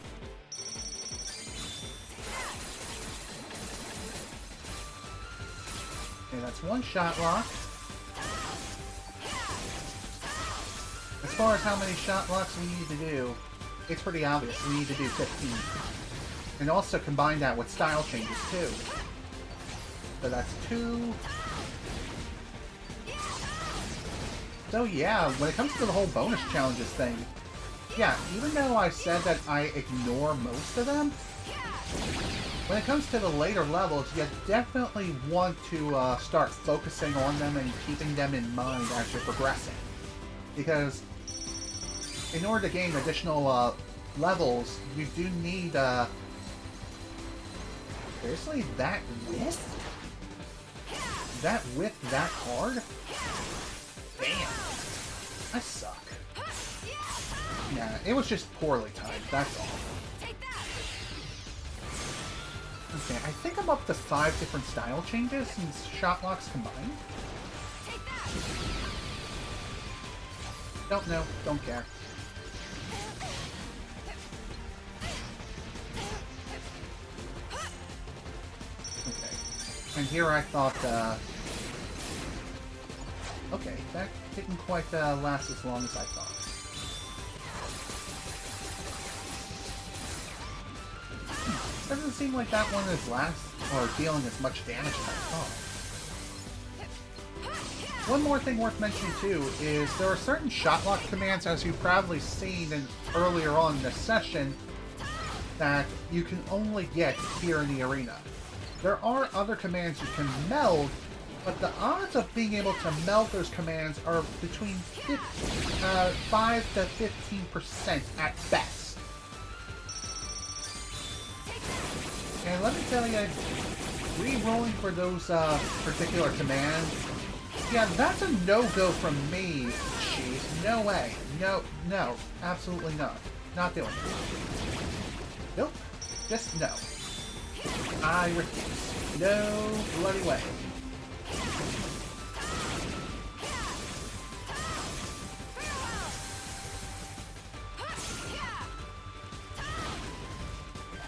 A: Okay, that's one shot lock. As far as how many shot locks we need to do, it's pretty obvious. We need to do 15. And also combine that with style changes too. So that's 2. So yeah, when it comes to the whole bonus challenges thing, yeah, even though I said that I ignore most of them, when it comes to the later levels, you definitely want to start focusing on them and keeping them in mind as you're progressing. Because in order to gain additional levels, you do need, seriously, that width? That width that hard? Damn. I suck. Nah, it was just poorly timed, that's all. Okay, I think I'm up to 5 different style changes and shot locks combined. Don't know, don't care. Okay. And here I thought, okay, that didn't quite last as long as I thought. Doesn't seem like that one is dealing as much damage as I thought. One more thing worth mentioning too is there are certain shot lock commands, as you've probably seen earlier on in this session, that you can only get here in the arena. There are other commands you can meld, but the odds of being able to meld those commands are between 5 to 15% at best. And let me tell you, re-rolling for those particular commands, yeah, that's a no-go from me, Chief. No way. No, absolutely not. Not doing it. Nope. Just no. I refuse. No bloody way.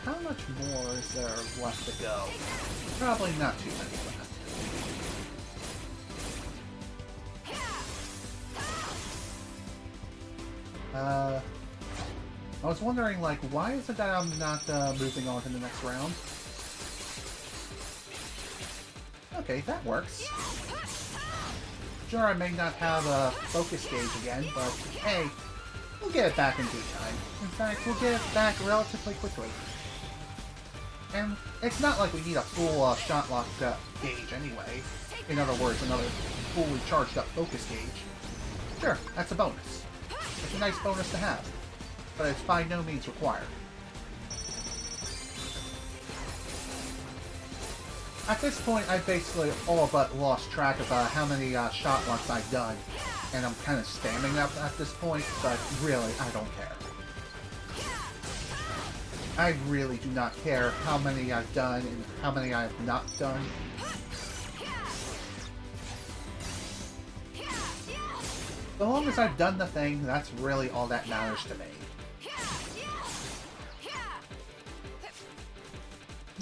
A: How much more is there left to go? Probably not too many left. I was wondering, like, why is it that I'm not moving on to the next round? Okay, that works. Sure, I may not have a focus gauge again, but hey, we'll get it back in due time. In fact, we'll get it back relatively quickly. And it's not like we need a full shot lock gauge anyway. In other words, another fully charged up focus gauge. Sure, that's a bonus. It's a nice bonus to have, but it's by no means required. At this point, I've basically all but lost track of how many shot locks I've done, and I'm kind of spamming up at this point, but really, I don't care. I really do not care how many I've done and how many I have not done. So long as I've done the thing, that's really all that matters to me.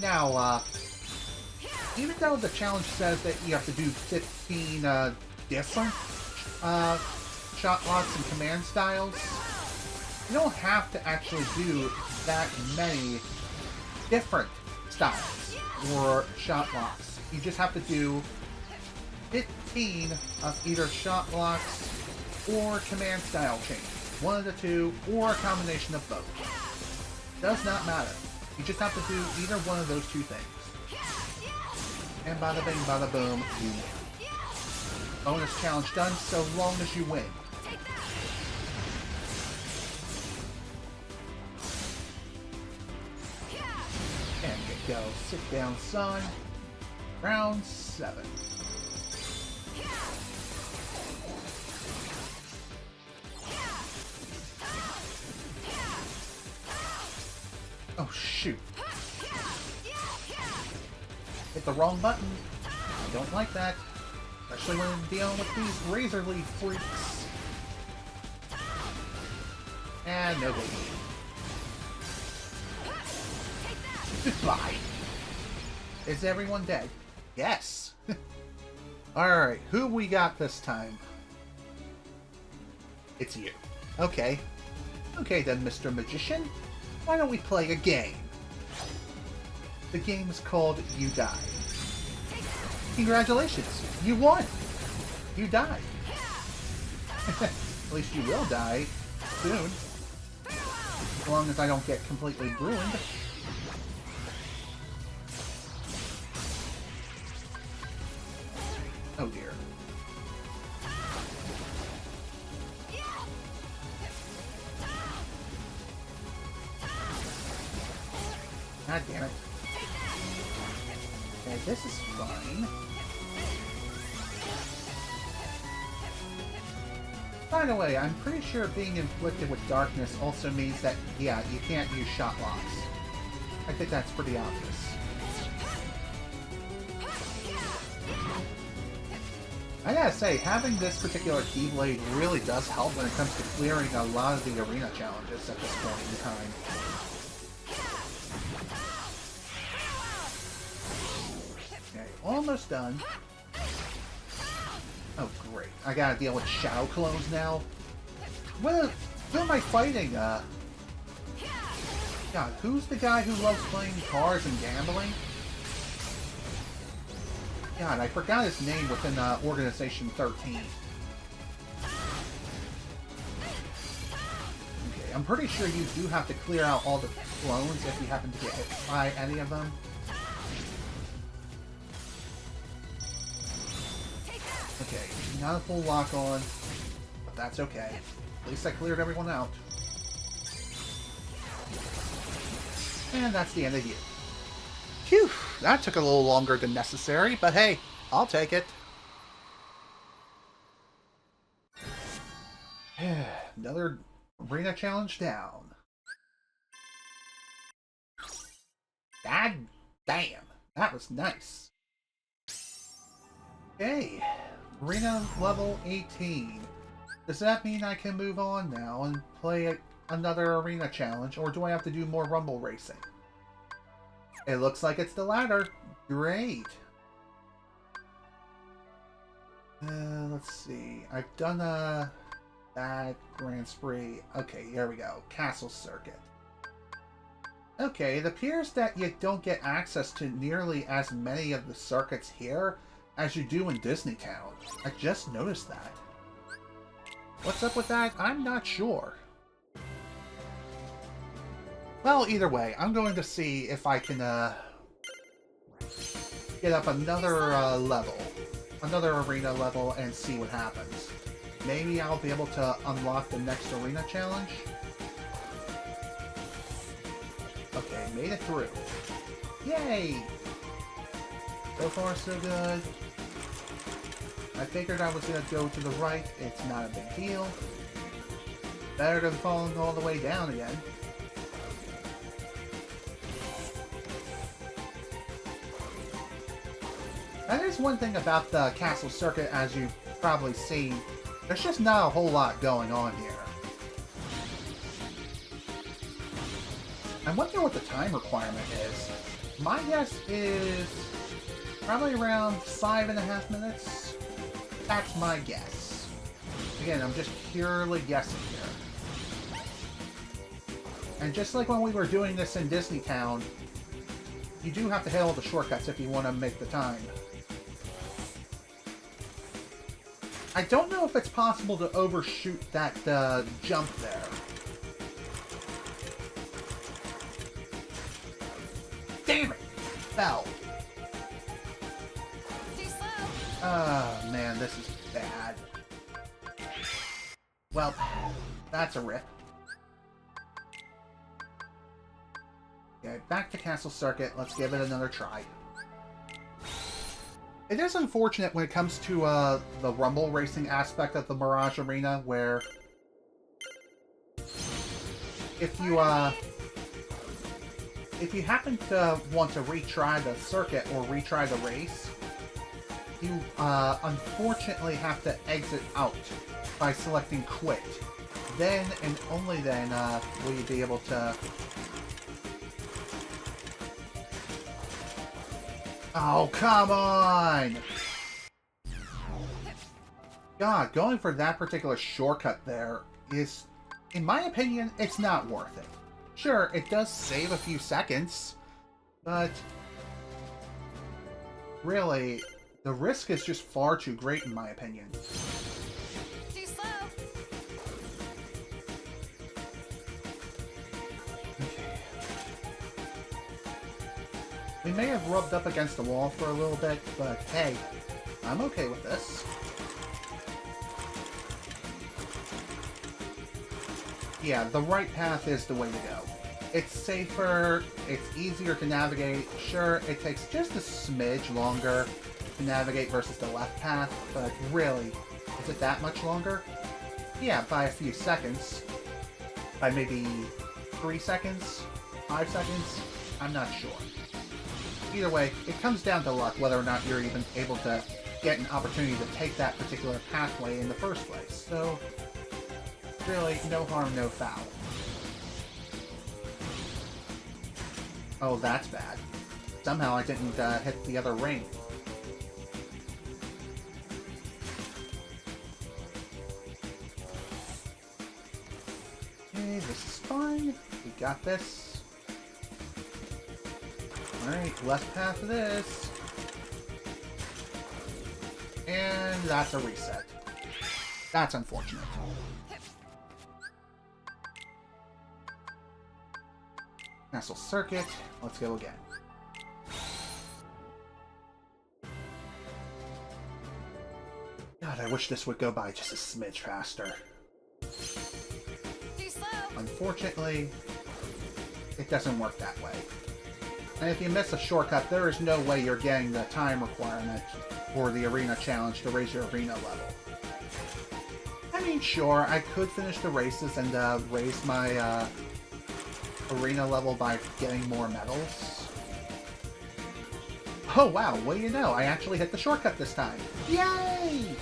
A: Now, even though the challenge says that you have to do 15 different shot locks and command styles, you don't have to actually do that many different styles or shot locks. You just have to do 15 of either shot locks or command style changes. One of the two, or a combination of both. Does not matter. You just have to do either one of those two things. And bada bing, bada boom, you win. Bonus challenge done so long as you win. And you go. Sit down, son. Round 7. Oh, shoot. Hit the wrong button. I don't like that. Especially when dealing with these razor leaf freaks. And no biggie. Goodbye. Is everyone dead? Yes. Alright, who we got this time? It's you. Okay. Okay then, Mr. Magician. Why don't we play a game? The game is called You Die. Congratulations! You won! You died. At least you will die soon. As long as I don't get completely ruined. Oh dear. God damn it. Okay, this is fine. By the way, I'm pretty sure being inflicted with darkness also means that, yeah, you can't use shot locks. I think that's pretty obvious. I gotta say, having this particular Keyblade really does help when it comes to clearing a lot of the arena challenges at this point in time. Okay, almost done. Oh, great. I gotta deal with Shadow Clones now. Who am I fighting? God, who's the guy who loves playing cards and gambling? God, I forgot his name within Organization 13. Okay, I'm pretty sure you do have to clear out all the clones if you happen to get hit by any of them. Okay, not a full lock on, but that's okay. At least I cleared everyone out. And that's the end of you. Phew, that took a little longer than necessary, but hey, I'll take it. Another arena challenge down. God damn, that was nice. Okay, arena level 18. Does that mean I can move on now and play another arena challenge, or do I have to do more rumble racing? It looks like it's the latter. Great. Let's see. I've done that Grand Spree. Okay, here we go. Castle Circuit. Okay, it appears that you don't get access to nearly as many of the circuits here as you do in Disney Town. I just noticed that. What's up with that? I'm not sure. Well, either way, I'm going to see if I can get up another level, another arena level, and see what happens. Maybe I'll be able to unlock the next arena challenge. Okay, made it through. Yay! So far, so good. I figured I was going to go to the right. It's not a big deal. Better than falling all the way down again. That is one thing about the Castle Circuit, as you've probably seen. There's just not a whole lot going on here. I wonder what the time requirement is. My guess is probably around 5.5 minutes. That's my guess. Again, I'm just purely guessing here. And just like when we were doing this in Disney Town, you do have to hit all the shortcuts if you want to make the time. I don't know if it's possible to overshoot that jump there. Damn it! Fell. Oh man, this is bad. Well, that's a rip. Okay, back to Castle Circuit. Let's give it another try. It is unfortunate when it comes to the rumble racing aspect of the Mirage Arena, where if you happen to want to retry the circuit or retry the race, you unfortunately have to exit out by selecting quit. Then and only then will you be able to Oh, come on! God, going for that particular shortcut there is, in my opinion, it's not worth it. Sure, it does save a few seconds, but really, the risk is just far too great in my opinion.
B: Too slow.
A: Okay. We may have rubbed up against the wall for a little bit, but hey, I'm okay with this. Yeah, the right path is the way to go. It's safer, it's easier to navigate. Sure, it takes just a smidge longer to navigate versus the left path, but really, is it that much longer? Yeah, by a few seconds. By maybe 3 seconds? 5 seconds? I'm not sure. Either way, it comes down to luck whether or not you're even able to get an opportunity to take that particular pathway in the first place. So, really, no harm, no foul. Oh, that's bad. Somehow I didn't hit the other ring. Okay, this is fine. We got this. Alright, left path of this. And that's a reset. That's unfortunate. Castle Circuit. Let's go again. God, I wish this would go by just a smidge faster.
B: Too slow.
A: Unfortunately, it doesn't work that way. And if you miss a shortcut, there is no way you're getting the time requirement for the arena challenge to raise your arena level. I mean, sure, I could finish the races and raise my arena level by getting more medals. Oh wow, what do you know? I actually hit the shortcut this time. Yay!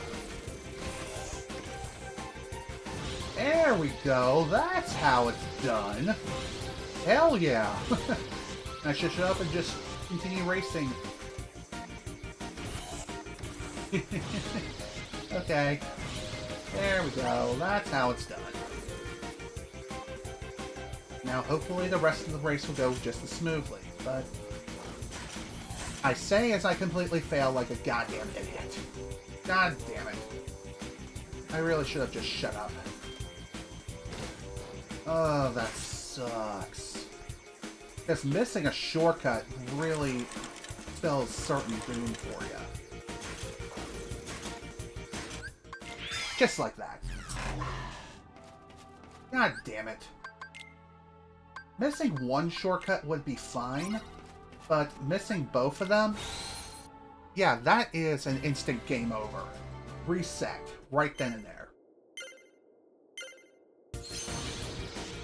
A: There we go. That's how it's done. Hell yeah! I should shut up and just continue racing. Okay. There we go. That's how it's done. Now, hopefully the rest of the race will go just as smoothly, but I say as I completely fail like a goddamn idiot. God damn it. I really should have just shut up. Oh, that sucks. Because missing a shortcut really spells certain doom for you. Just like that. God damn it. Missing one shortcut would be fine, but missing both of them? Yeah, that is an instant game over. Reset, right then and there.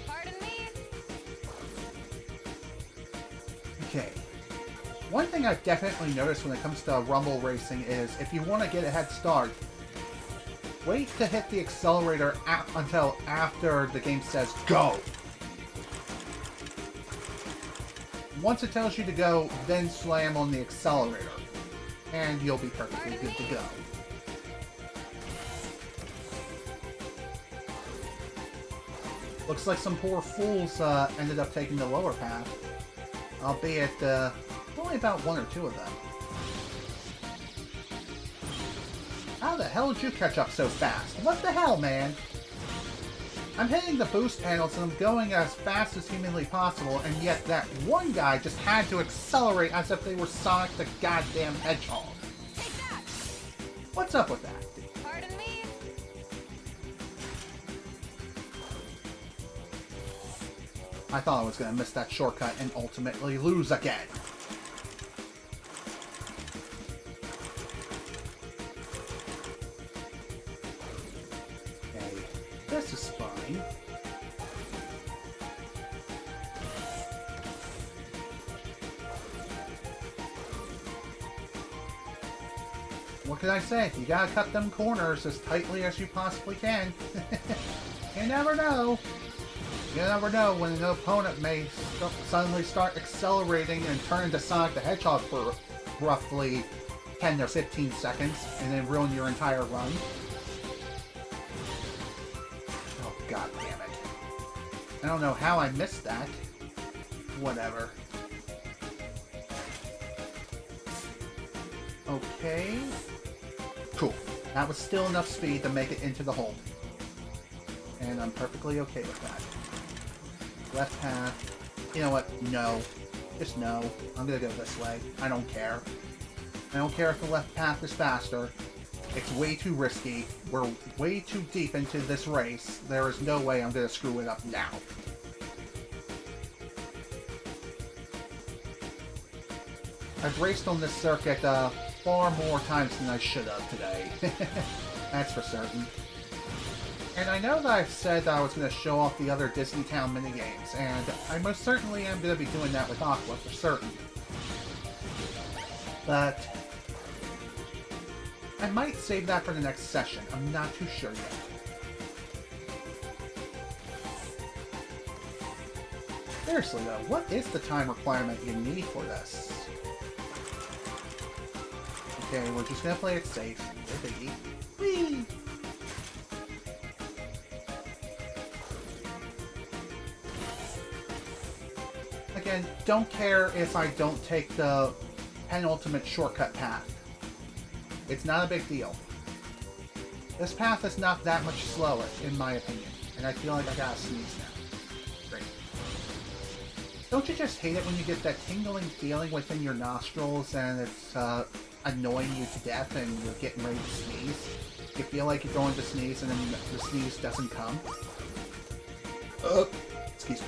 B: Pardon me.
A: Okay. One thing I've definitely noticed when it comes to rumble racing is if you want to get a head start, wait to hit the accelerator until after the game says go. Once it tells you to go, then slam on the accelerator, and you'll be perfectly good to go. Looks like some poor fools ended up taking the lower path, albeit only about 1 or 2 of them. How the hell did you catch up so fast? What the hell, man? I'm hitting the boost panels and I'm going as fast as humanly possible, and yet that one guy just had to accelerate as if they were Sonic the goddamn Hedgehog.
B: Take that.
A: What's up with that?
B: Pardon me.
A: I thought I was going to miss that shortcut and ultimately lose again. Okay, this is fine. What can I say? You gotta cut them corners as tightly as you possibly can. You never know. You never know when an opponent may suddenly start accelerating and turn into Sonic the Hedgehog for roughly 10 or 15 seconds and then ruin your entire run. Oh, god damn it. I don't know how I missed that. Whatever. Okay. Cool. That was still enough speed to make it into the hole. And I'm perfectly okay with that. Left path. You know what? No. Just no. I'm gonna go this way. I don't care. I don't care if the left path is faster. It's way too risky. We're way too deep into this race. There is no way I'm gonna screw it up now. I've raced on this circuit far more times than I should have today. That's for certain. And I know that I've said that I was going to show off the other Disney Town minigames, and I most certainly am going to be doing that with Aqua for certain. But I might save that for the next session. I'm not too sure yet. Seriously though, what is the time requirement you need for this? Okay, we're just gonna play it safe. No biggie. Whee! Again, don't care if I don't take the penultimate shortcut path. It's not a big deal. This path is not that much slower, in my opinion. And I feel like I gotta sneeze now. Great. Don't you just hate it when you get that tingling feeling within your nostrils and it's annoying you to death and you're getting ready to sneeze? You feel like you're going to sneeze and then the sneeze doesn't come? Excuse me.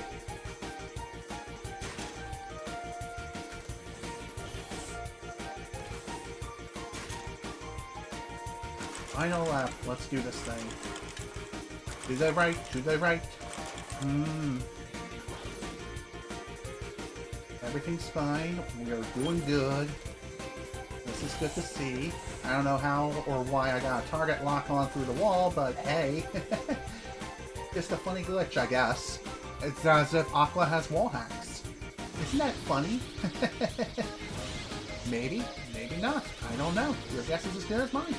A: Final lap. Let's do this thing. To the right, to the right. Everything's fine. We are doing good. This is good to see. I don't know how or why I got a target lock on through the wall, but hey. Just a funny glitch, I guess. It's as if Aqua has wall hacks. Isn't that funny? Maybe, maybe not. I don't know. Your guess is as good as mine.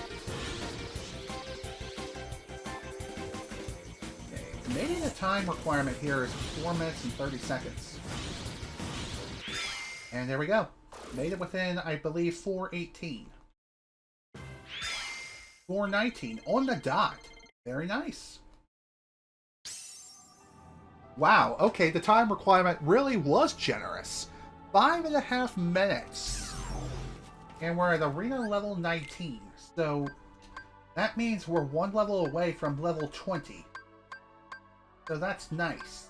A: Maybe the time requirement here is 4 minutes and 30 seconds. And there we go. Made it within, I believe, 4:18. 4:19 on the dot. Very nice. Wow, okay, the time requirement really was generous. 5.5 minutes. And we're at arena level 19. So that means we're one level away from level 20. So that's nice.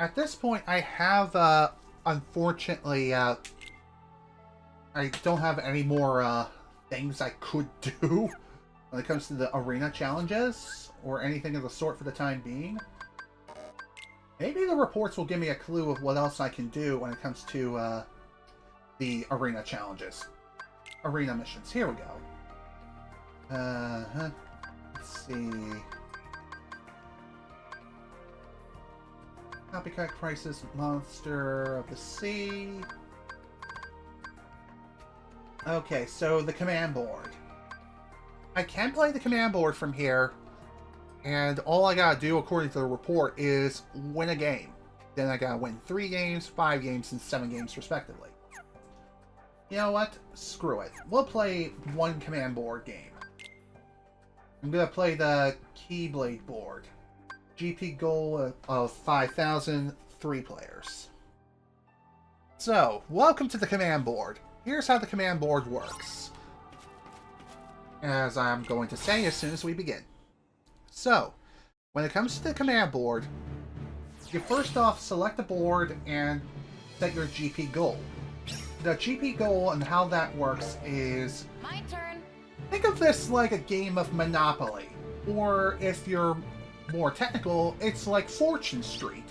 A: At this point, I have, unfortunately, I don't have any more, things I could do when it comes to the arena challenges, or anything of the sort for the time being. Maybe the reports will give me a clue of what else I can do when it comes to, the arena challenges. Arena missions. Here we go. Let's see... Copycat Crisis, Monster of the Sea. Okay, so the command board. I can play the command board from here, and all I gotta do, according to the report, is win a game. Then I gotta win 3 games, 5 games, and 7 games, respectively. You know what? Screw it. We'll play one command board game. I'm gonna play the Keyblade board. GP goal of 5,000, 3 players. So, welcome to the command board. Here's how the command board works. As I'm going to say as soon as we begin. So, when it comes to the command board, you first off select a board and set your GP goal. The GP goal and how that works is...
B: My turn.
A: Think of this like a game of Monopoly. Or if you're more technical, it's like Fortune Street.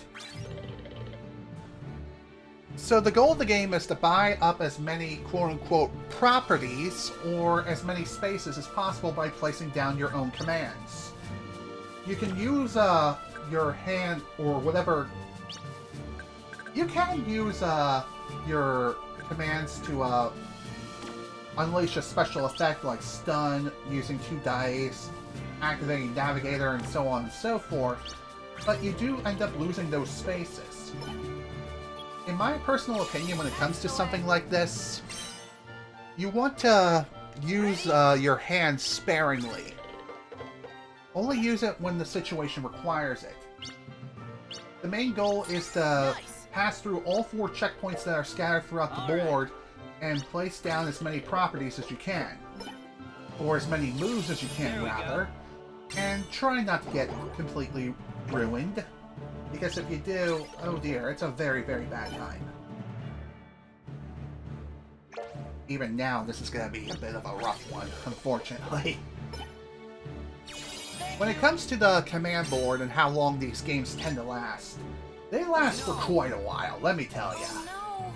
A: So the goal of the game is to buy up as many quote-unquote properties or as many spaces as possible by placing down your own commands. You can use your hand or whatever You can use your commands to unleash a special effect like stun, using 2 dice, activating navigator, and so on and so forth, but you do end up losing those spaces. In my personal opinion, when it comes to something like this, you want to use your hand sparingly. Only use it when the situation requires it. The main goal is to pass through all 4 checkpoints that are scattered throughout the board and place down as many properties as you can. Or as many moves as you can, rather. And try not to get completely ruined. Because if you do, oh dear, it's a very, very bad time. Even now, this is going to be a bit of a rough one, unfortunately. When it comes to the command board and how long these games tend to last, they last for quite a while, let me tell ya.
B: No.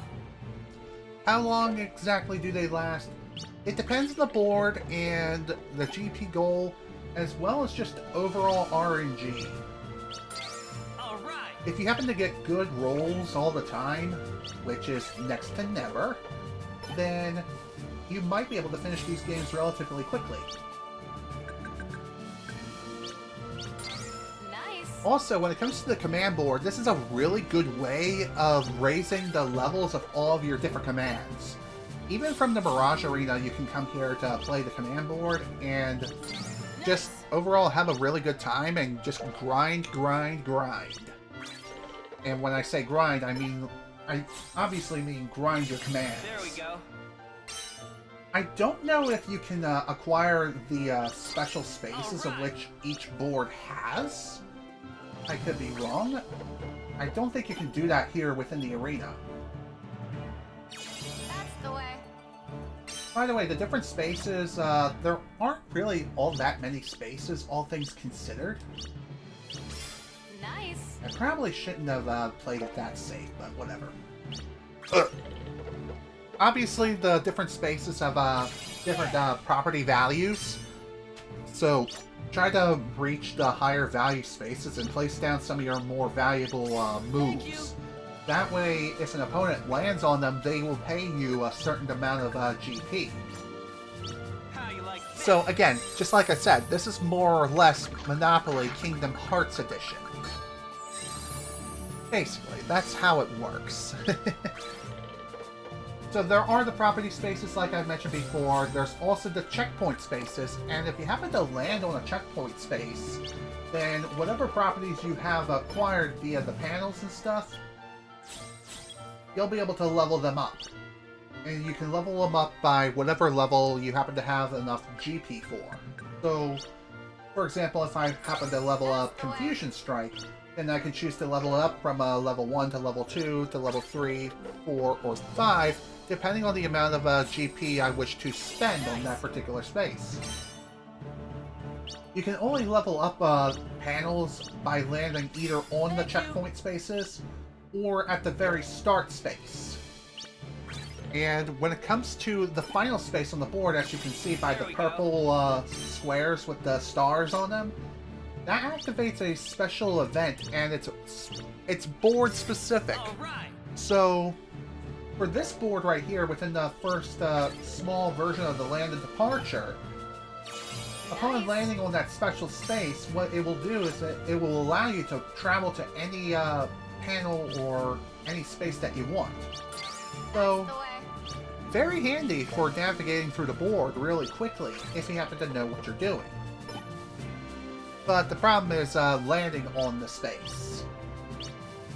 A: How long exactly do they last? It depends on the board and the GP goal, as well as just overall RNG. If you happen to get good rolls all the time, which is next to never, then you might be able to finish these games relatively quickly. Also, when it comes to the command board, this is a really good way of raising the levels of all of your different commands. Even from the Mirage Arena, you can come here to play the command board and just overall have a really good time and just grind, grind, grind. And when I say grind, I obviously mean grind your commands.
C: There we go.
A: I don't know if you can acquire the special spaces of which each board has. I could be wrong. I don't think you can do that here within the arena.
B: That's the way.
A: By the way, the different spaces, there aren't really all that many spaces, all things considered.
B: Nice.
A: I probably shouldn't have played it that safe, but whatever. Obviously, the different spaces have different property values, so try to reach the higher value spaces and place down some of your more valuable moves. That way, if an opponent lands on them, they will pay you a certain amount of GP. So again, just like I said, this is more or less Monopoly Kingdom Hearts Edition. Basically, that's how it works. So there are the property spaces like I mentioned before, there's also the checkpoint spaces, and if you happen to land on a checkpoint space, then whatever properties you have acquired via the panels and stuff, you'll be able to level them up. And you can level them up by whatever level you happen to have enough GP for. So, for example, if I happen to level up Confusion Strike, then I can choose to level it up from level 1 to level 2 to level 3, 4, or 5, depending on the amount of GP I wish to spend on that particular space. You can only level up panels by landing either on the checkpoint spaces or at the very start space. And when it comes to the final space on the board, as you can see by the purple squares with the stars on them, that activates a special event, and it's board specific. So, for this board right here, within the first small version of the land and departure, upon landing on that special space, what it will do is that it will allow you to travel to any panel or any space that you want. So, very handy for navigating through the board really quickly if you happen to know what you're doing. But the problem is landing on the space.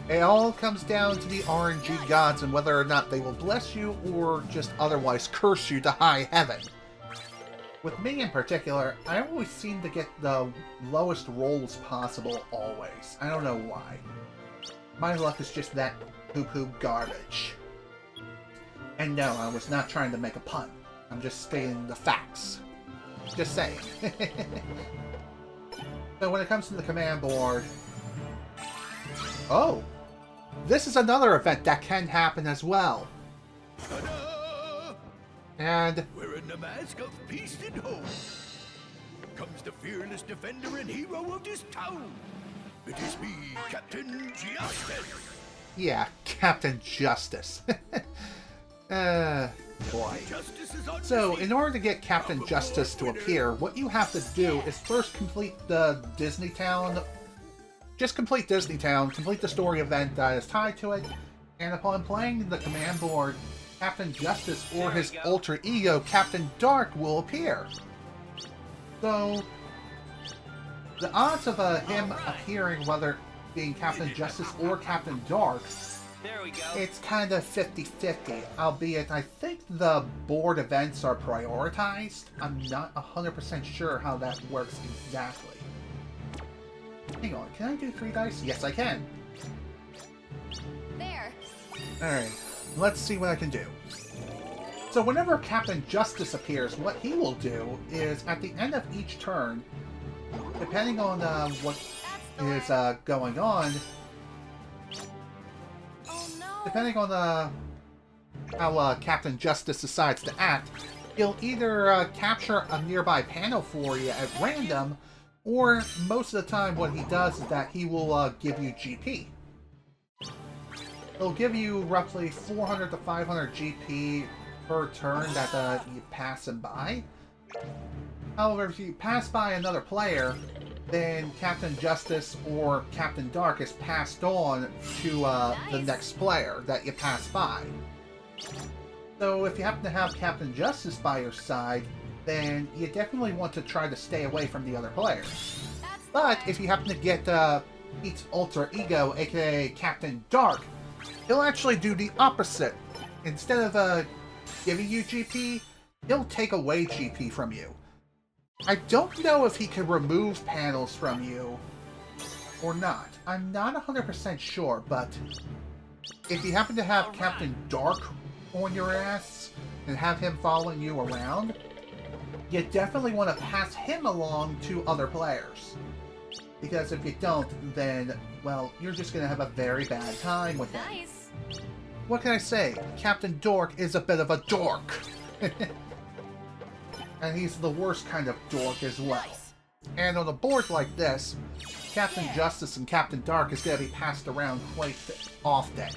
A: It all comes down to the RNG gods and whether or not they will bless you or just otherwise curse you to high heaven. With me in particular, I always seem to get the lowest rolls possible always. I don't know why. My luck is just that poo-poo garbage. And no, I was not trying to make a pun. I'm just stating the facts. Just saying. So when it comes to the command board... Oh! This is another event that can happen as well.
D: Ta-da!
A: And...
D: Wearing the mask of peace and hope comes the fearless defender and hero of this town. It is me, Captain Giastes.
A: Yeah, Captain Justice. Boy.
D: Justice is on
A: So, in order to get Captain Justice to appear, what you have to do is first complete the Disney Town. Just complete Disney Town, complete the story event that is tied to it, and upon playing the command board, Captain Justice or his alter ego, Captain Dark, will appear. So, the odds of him appearing, whether being Captain Justice or Captain Dark,
C: There we go.
A: it's kind of 50-50, albeit I think the board events are prioritized. I'm not 100% sure how that works exactly. Hang on, can I do 3 dice? Yes, I can.
B: There.
A: Alright, let's see what I can do. So whenever Captain Justice appears, what he will do is, at the end of each turn, depending on what
B: That's
A: is
B: the way.
A: going on,
B: Oh no.
A: depending on how Captain Justice decides to act, he'll either capture a nearby panel for you at random, or most of the time what he does is that he will give you GP. He'll give you roughly 400 to 500 GP per turn that you pass him by. However, if you pass by another player, then Captain Justice or Captain Dark is passed on to the next player that you pass by. So if you happen to have Captain Justice by your side, then you definitely want to try to stay away from the other players.
B: That's the
A: But
B: way.
A: if you happen to get Pete's alter ego, aka Captain Dark, he'll actually do the opposite. Instead of giving you GP, he'll take away GP from you. I don't know if he can remove panels from you or not. I'm not 100% sure, but if you happen to have Captain Dark on your ass and have him following you around, you definitely want to pass him along to other players. Because if you don't, then, well, you're just going to have a very bad time with him.
B: Nice.
A: What can I say? Captain Dork is a bit of a dork. And he's the worst kind of dork as well.
B: Nice.
A: And on a board like this, Captain Justice and Captain Dark is going to be passed around quite often.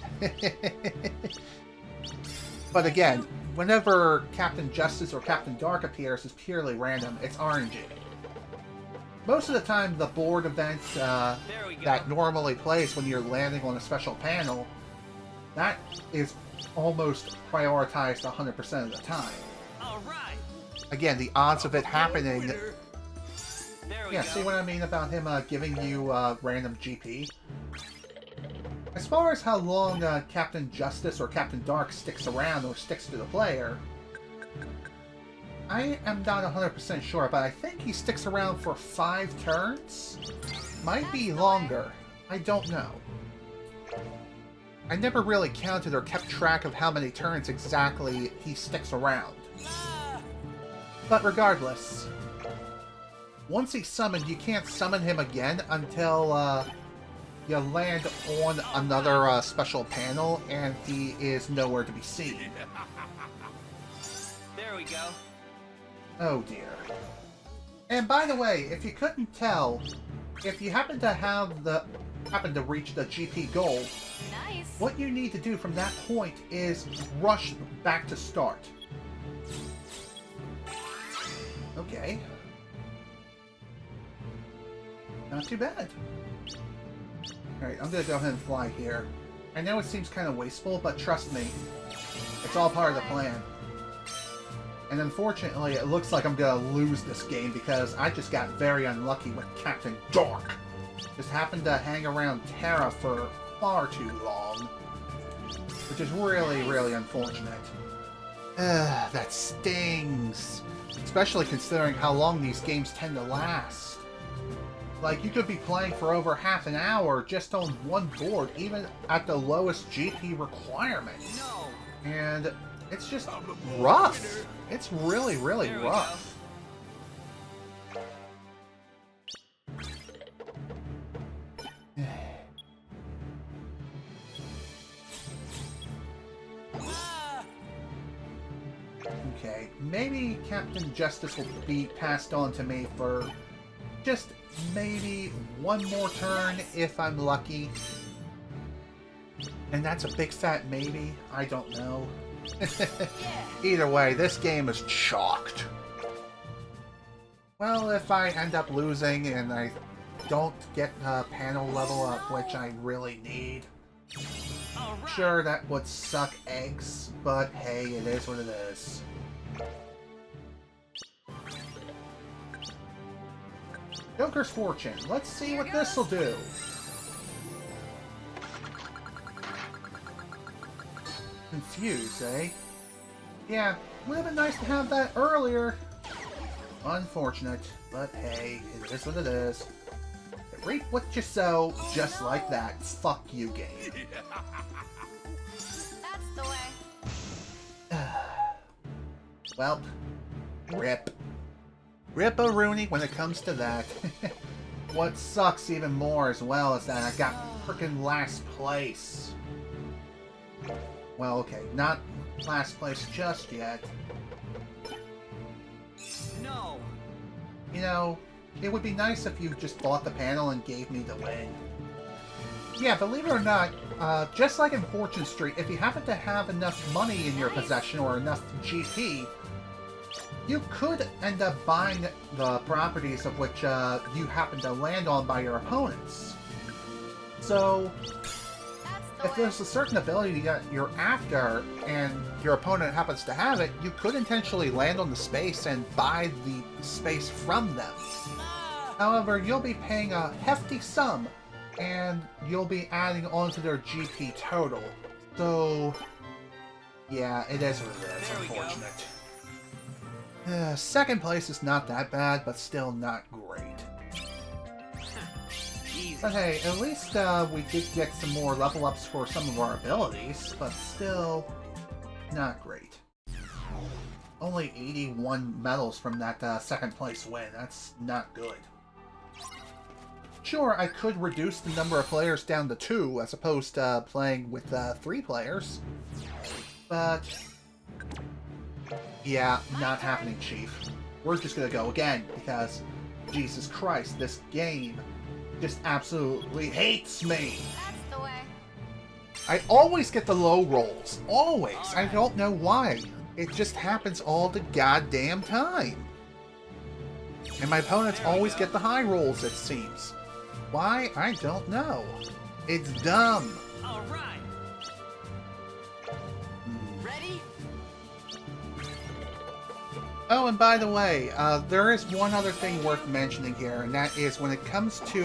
A: But again, whenever Captain Justice or Captain Dark appears, it's purely random. It's RNG. Most of the time, the board event
C: There we go.
A: that normally plays when you're landing on a special panel, that is almost prioritized 100% of the time.
C: All right.
A: Again, the odds of it happening...
D: Winner.
C: There we
A: Yeah,
C: go.
A: see what I mean about him giving you random GP? As far as how long Captain Justice or Captain Dark sticks around or sticks to the player, I am not 100% sure, but I think he sticks around for 5 turns? Might be longer. I don't know. I never really counted or kept track of how many turns exactly he sticks around. But regardless, once he's summoned, you can't summon him again until you land on another special panel and he is nowhere to be seen.
C: There we go.
A: Oh dear. And by the way, if you couldn't tell, if you happen to reach the GP goal,
B: Nice.
A: what you need to do from that point is rush back to start. Okay. Not too bad. Alright, I'm gonna go ahead and fly here. I know it seems kind of wasteful, but trust me, it's all part of the plan. And unfortunately, it looks like I'm gonna lose this game because I just got very unlucky with Captain Dark. Just happened to hang around Terra for far too long. Which is really, really unfortunate. That stings. Especially considering how long these games tend to last. Like, you could be playing for over half an hour just on one board, even at the lowest GP requirement.
C: No.
A: And it's just rough. It's really, really
C: There we
A: rough. Okay, maybe Captain Justice will be passed on to me for just maybe one more turn if I'm lucky. And that's a big fat maybe? I don't know. Either way, this game is chalked. Well, if I end up losing and I don't get a panel level up, which I really need, sure, that would suck eggs, but hey, it is what it is. Joker's Fortune. Let's see what this will do. Confused, eh? Yeah, would have been nice to have that earlier. Unfortunate, but hey, it is what it is. Reap what you sow, just like that. Fuck you, game.
B: That's the way.
A: Well, rip. Rip-a-rooney when it comes to that. What sucks even more as well is that I got frickin' last place. Well, okay, not last place just yet.
C: No.
A: You know, it would be nice if you just bought the panel and gave me the win. Yeah, believe it or not, just like in Fortune Street, if you happen to have enough money in your possession or enough GP, you could end up buying the properties of which you happen to land on by your opponents. So, if there's a certain ability that you're after and your opponent happens to have it, you could intentionally land on the space and buy the space from them. However, you'll be paying a hefty sum and you'll be adding on to their GP total. So, yeah, it is what it is, unfortunate. Second place is not that bad, but still not great. But hey, at least we did get some more level ups for some of our abilities, but still not great. Only 81 medals from that second place win. That's not good. Sure, I could reduce the number of players down to 2 as opposed to playing with 3 players, but yeah, not happening, Chief. We're just gonna go again because, Jesus Christ, this game just absolutely hates me.
B: That's the way.
A: I always get the low rolls. Always. I don't know why. It just happens all the goddamn time. And my opponents always get the high rolls, it seems. Why? I don't know. It's dumb.
C: All right. Ready?
A: Oh, and by the way, there is one other thing worth mentioning here, and that is when it comes to,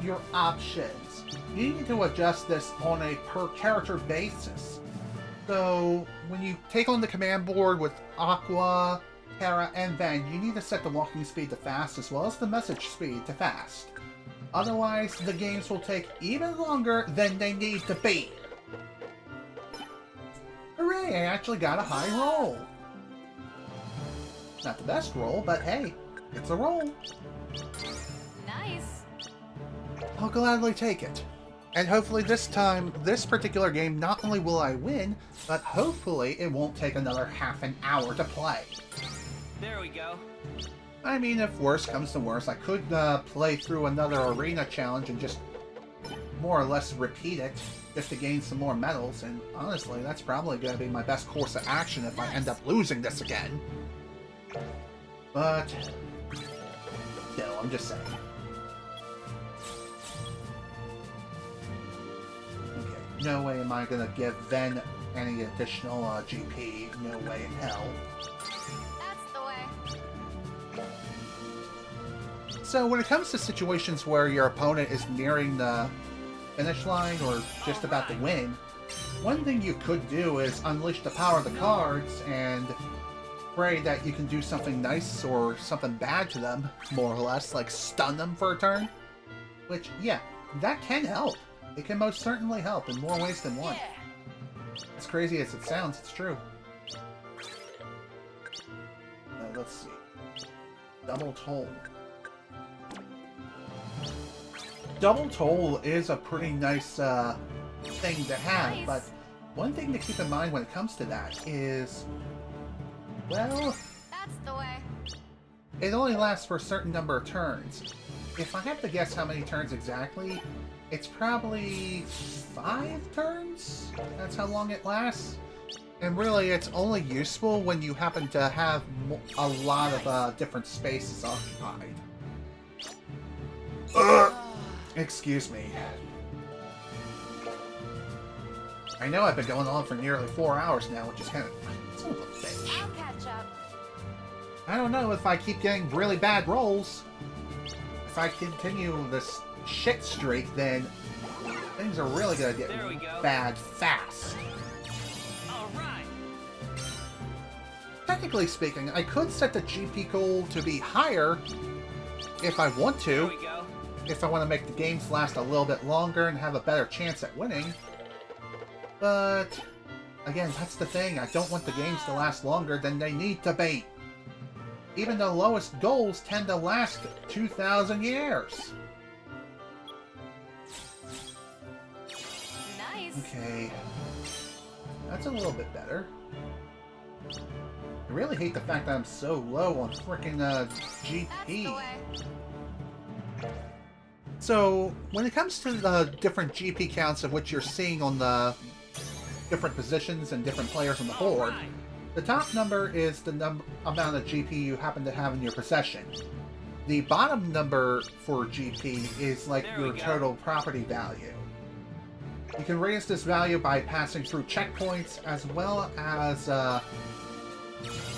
A: your options, you need to adjust this on a per-character basis. So, when you take on the command board with Aqua, Cura, and Van, you need to set the walking speed to fast as well as the message speed to fast. Otherwise, the games will take even longer than they need to be. Hooray, I actually got a high roll. Not the best roll, but hey, it's a roll.
B: Nice.
A: I'll gladly take it. And hopefully this time, this particular game, not only will I win, but hopefully it won't take another half an hour to play.
C: There we go.
A: I mean, if worse comes to worse, I could play through another arena challenge and just more or less repeat it, just to gain some more medals, and honestly, that's probably going to be my best course of action if I end up losing this again. But, still, I'm just saying. Okay, no way am I going to give Ven any additional GP, no way in hell.
B: That's the way.
A: So when it comes to situations where your opponent is nearing the finish line or just about to win, one thing you could do is unleash the power of the cards and pray that you can do something nice or something bad to them, more or less, like stun them for a turn. Which, yeah, that can help. It can most certainly help in more ways than one. As crazy as it sounds, it's true. Let's see. Double Toll. Double Toll is a pretty nice thing to have, but one thing to keep in mind when it comes to that is, well,
B: That's the way.
A: it only lasts for a certain number of turns. if I have to guess how many turns exactly, it's probably 5 turns? That's how long it lasts? And really, it's only useful when you happen to have a lot of different spaces occupied. Excuse me. I know I've been going on for nearly 4 hours now, which is kind of... Son of a bitch.
B: I'll catch up.
A: I don't know if I keep getting really bad rolls. If I continue this shit streak, then things are really gonna get bad fast.
C: Alright!
A: Technically speaking, I could set the GP goal to be higher if I want
C: There
A: to.
C: we go.
A: If I want to make the games last a little bit longer and have a better chance at winning. But, again, that's the thing. I don't want the games to last longer than they need to be. Even the lowest goals tend to last 2,000 years.
B: Nice.
A: Okay. That's a little bit better. I really hate the fact that I'm so low on frickin' GP.
B: That's the way.
A: So, when it comes to the different GP counts of which you're seeing on the different positions and different players on the board,
C: Alright.
A: the top number is the amount of GP you happen to have in your possession. The bottom number for GP is like
C: There we
A: your
C: go.
A: total property value. You can raise this value by passing through checkpoints as well as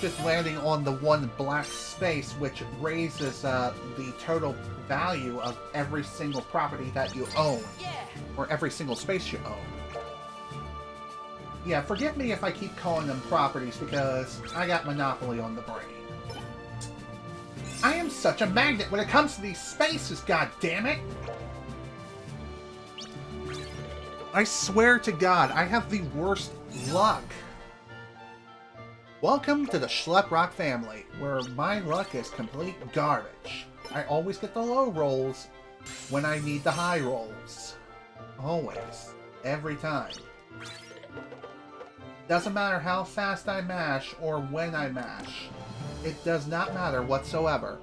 A: just landing on the one black space, which raises the total value of every single property that you own,
B: Yeah.
A: or every single space you own. Yeah, forgive me if I keep calling them properties because I got monopoly on the brain. I am such a magnet when it comes to these spaces, goddammit! I swear to God, I have the worst luck. Welcome to the Schlep Rock family, where my luck is complete garbage. I always get the low rolls when I need the high rolls. Always. Every time. Doesn't matter how fast I mash or when I mash. It does not matter whatsoever.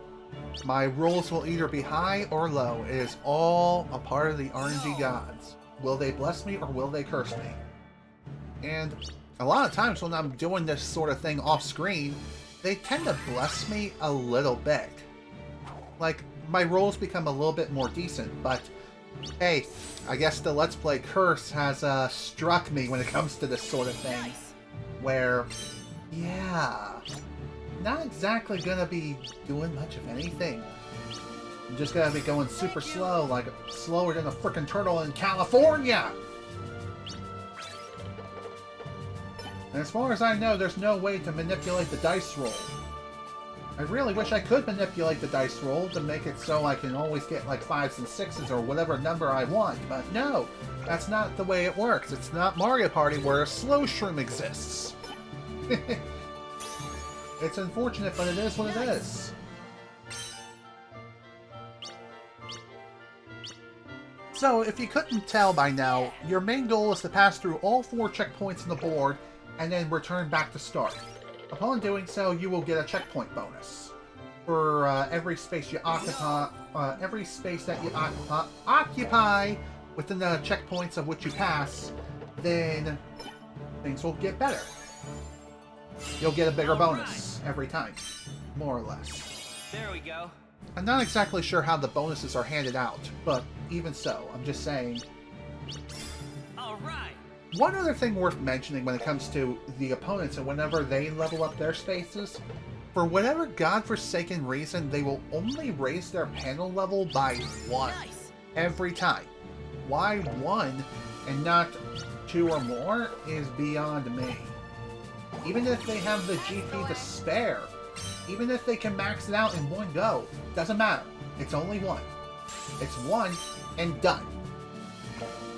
A: My rolls will either be high or low. It is all a part of the RNG gods. Will they bless me or will they curse me? And a lot of times when I'm doing this sort of thing off screen, they tend to bless me a little bit. Like, my rolls become a little bit more decent, but hey, I guess the Let's Play curse has struck me when it comes to this sort of thing.
B: Nice.
A: Where, yeah, not exactly gonna be doing much of anything. I'm just gonna be going super slow, like slower than a frickin' turtle in California! And as far as I know, there's no way to manipulate the dice roll. I really wish I could manipulate the dice roll to make it so I can always get like 5s and 6s or whatever number I want, but no, that's not the way it works. It's not Mario Party where a slow shroom exists. It's unfortunate, but it is what it is. So, if you couldn't tell by now, your main goal is to pass through all 4 checkpoints on the board and then return back to start. Upon doing so, you will get a checkpoint bonus. For every space you occupy, every space that you occupy within the checkpoints of which you pass, then things will get better. You'll get a bigger bonus every time, more or less.
C: There we go.
A: I'm not exactly sure how the bonuses are handed out, but even so, I'm just saying.
C: Alright.
A: One other thing worth mentioning when it comes to the opponents and whenever they level up their spaces, for whatever godforsaken reason, they will only raise their panel level by 1
B: Nice.
A: every time. Why 1 and not 2 or more is beyond me. Even if they have the GP to spare, even if they can max it out in one go, doesn't matter. It's only 1. It's 1 and done.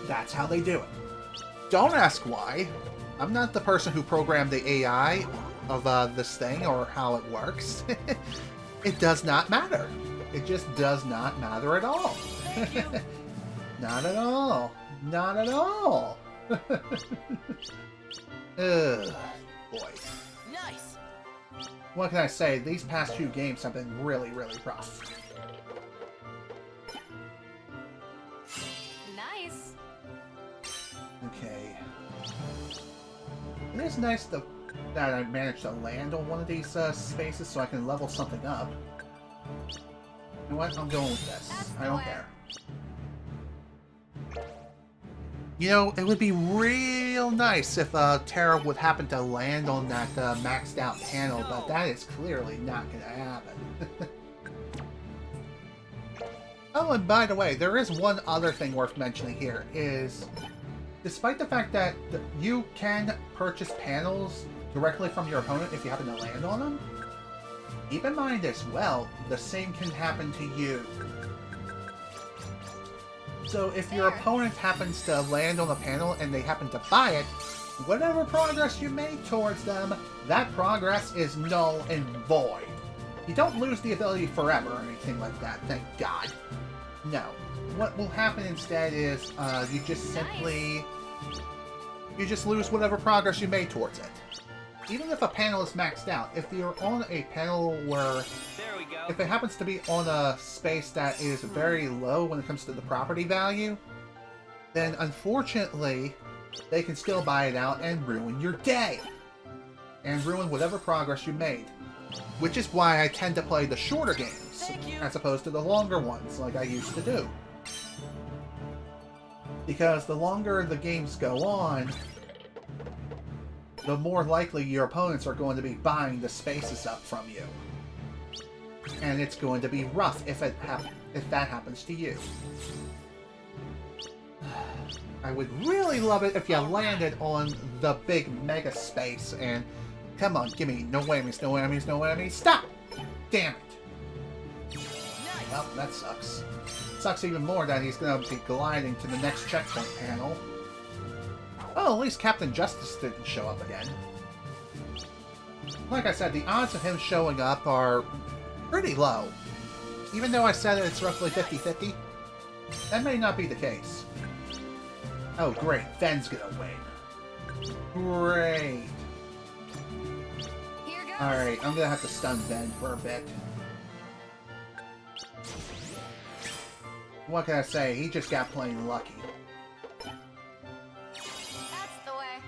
A: That's how they do it. Don't ask why. I'm not the person who programmed the AI of this thing or how it works. It does not matter. It just does not matter at all. Not at all. Not at all. Ugh, boy.
B: Nice.
A: What can I say? These past few games have been really, really rough.
B: Nice.
A: Okay. It is nice that I managed to land on one of these spaces so I can level something up. You know what? I'm going with this. I don't care. You know, it would be real nice if Terra would happen to land on that maxed out panel, but that is clearly not going to happen. Oh, and by the way, there is one other thing worth mentioning here, is despite the fact that you can purchase panels directly from your opponent if you happen to land on them, keep in mind as well, the same can happen to you. So if your opponent happens to land on a panel and they happen to buy it, whatever progress you make towards them, that progress is null and void. You don't lose the ability forever or anything like that, thank God. No. What will happen instead is you just simply... you just lose whatever progress you made towards it. Even if a panel is maxed out, if you're on a panel where...
C: There we go.
A: if it happens to be on a space that is very low when it comes to the property value, then unfortunately, they can still buy it out and ruin your day. And ruin whatever progress you made. Which is why I tend to play the shorter games, as opposed to the longer ones, like I used to do. Because the longer the games go on, the more likely your opponents are going to be buying the spaces up from you. And it's going to be rough if that happens to you. I would really love it if you landed on the big mega space and... come on, give me no whammies, no whammies, no whammies. Stop! Damn it. Well, that sucks. Sucks even more that he's going to be gliding to the next checkpoint panel. Oh, at least Captain Justice didn't show up again. Like I said, the odds of him showing up are pretty low. Even though I said it's roughly 50-50, that may not be the case. Oh, great. Ven's gonna win. Great.
B: Here goes.
A: Alright, I'm gonna have to stun Ven for a bit. What can I say? He just got plain lucky.
B: That's the way.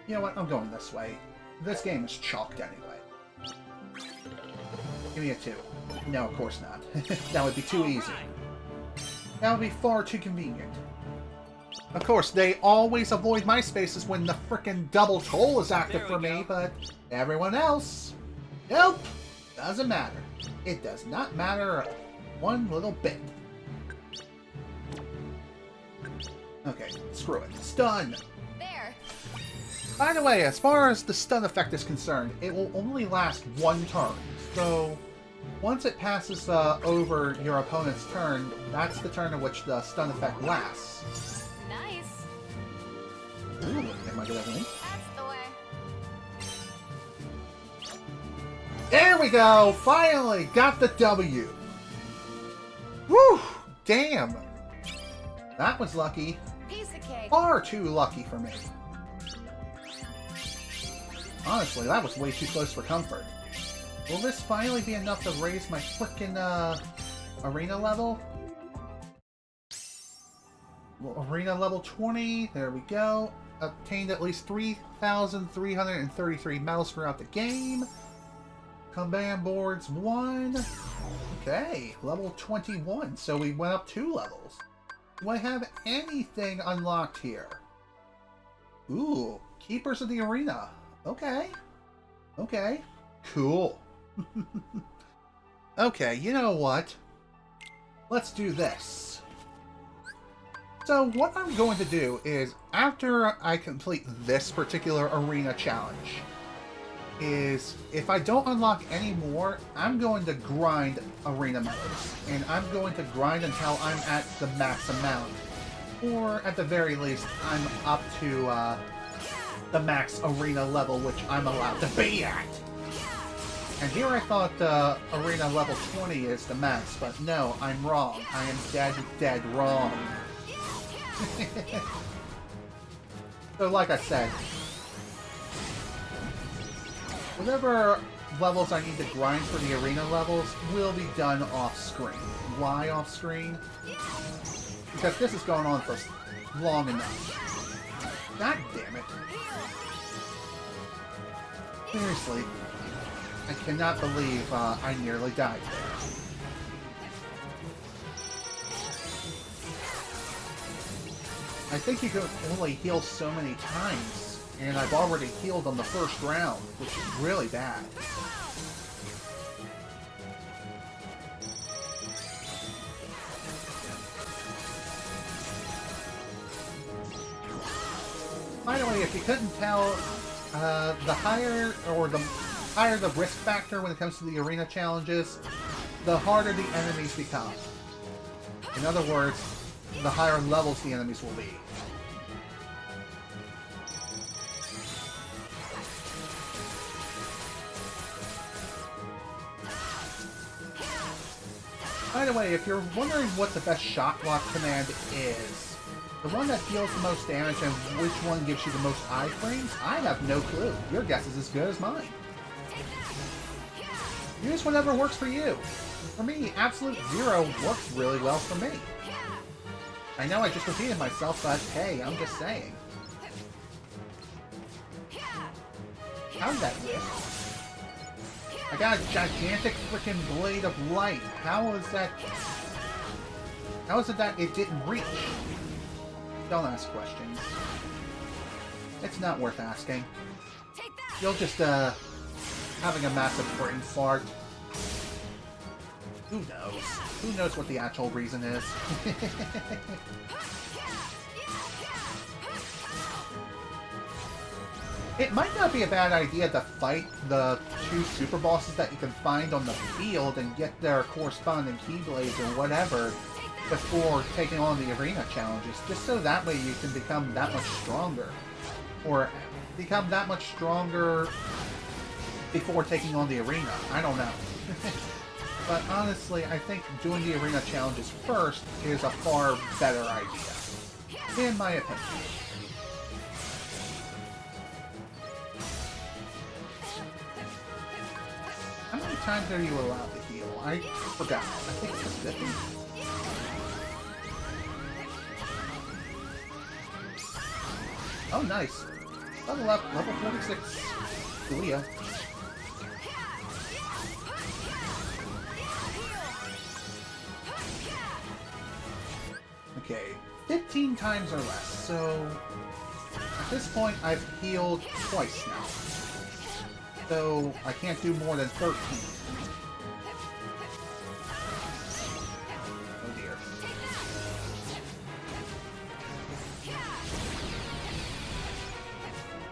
A: You know what? I'm going this way. This game is chalked anyway. Give me a 2. No, of course not. That would be too easy. That would be far too convenient. Of course, they always avoid my spaces when the frickin' double toll is active for me, but everyone else... nope! Doesn't matter. It does not matter one little bit. Okay, screw it. Stun!
B: There.
A: By the way, as far as the stun effect is concerned, it will only last one turn. So, once it passes over your opponent's turn, that's the turn in which the stun effect lasts.
B: Nice.
A: Ooh, am I gonna win?
B: That's the way.
A: There we go! Finally! Got the W! Whew! Damn! That was lucky.
B: Piece of cake.
A: Far too lucky for me. Honestly, that was way too close for comfort. Will this finally be enough to raise my frickin' arena level? Well, arena level 20, there we go. Obtained at least 3,333 medals throughout the game. Command boards 1. Okay, level 21, so we went up 2 levels. Do I have anything unlocked here? Ooh, Keepers of the Arena. Okay. Okay. Cool. Okay, you know what? Let's do this. So what I'm going to do is, after I complete this particular arena challenge, is if I don't unlock any more, I'm going to grind arena medals. And I'm going to grind until I'm at the max amount. Or at the very least, I'm up to the max arena level which I'm allowed to be at. And here I thought arena level 20 is the max, but no, I'm wrong. I am dead wrong. So like I said, whatever levels I need to grind for the arena levels will be done off-screen. Why off-screen? Because this is going on for long enough. God damn it. Seriously. I cannot believe I nearly died there. I think you can only heal so many times, and I've already healed on the first round, which is really bad. By the way, if you couldn't tell, the higher the risk factor when it comes to the arena challenges, the harder the enemies become. In other words, the higher levels the enemies will be. By the way, if you're wondering what the best shot block command is, the one that deals the most damage and which one gives you the most iframes, I have no clue. Your guess is as good as mine. Use whatever works for you. For me, Absolute Zero works really well for me. I know I just repeated myself, but hey, I'm just saying. How did that hit? I got a gigantic freaking blade of light. How is that? How is it that it didn't reach? Don't ask questions. It's not worth asking. You'll just, having a massive brain fart. Who knows? Who knows what the actual reason is? It might not be a bad idea to fight the 2 super bosses that you can find on the field and get their corresponding keyblades or whatever before taking on the arena challenges, just so that way you can become that much stronger. Or become that much stronger before taking on the arena. I don't know. But honestly, I think doing the arena challenges first is a far better idea, in my opinion. How many times are you allowed to heal? I forgot. I think it's 50. Oh, nice. Level up, level 46. Julia. Okay, 15 times or less, so at this point I've healed twice now. So I can't do more than 13. Oh dear.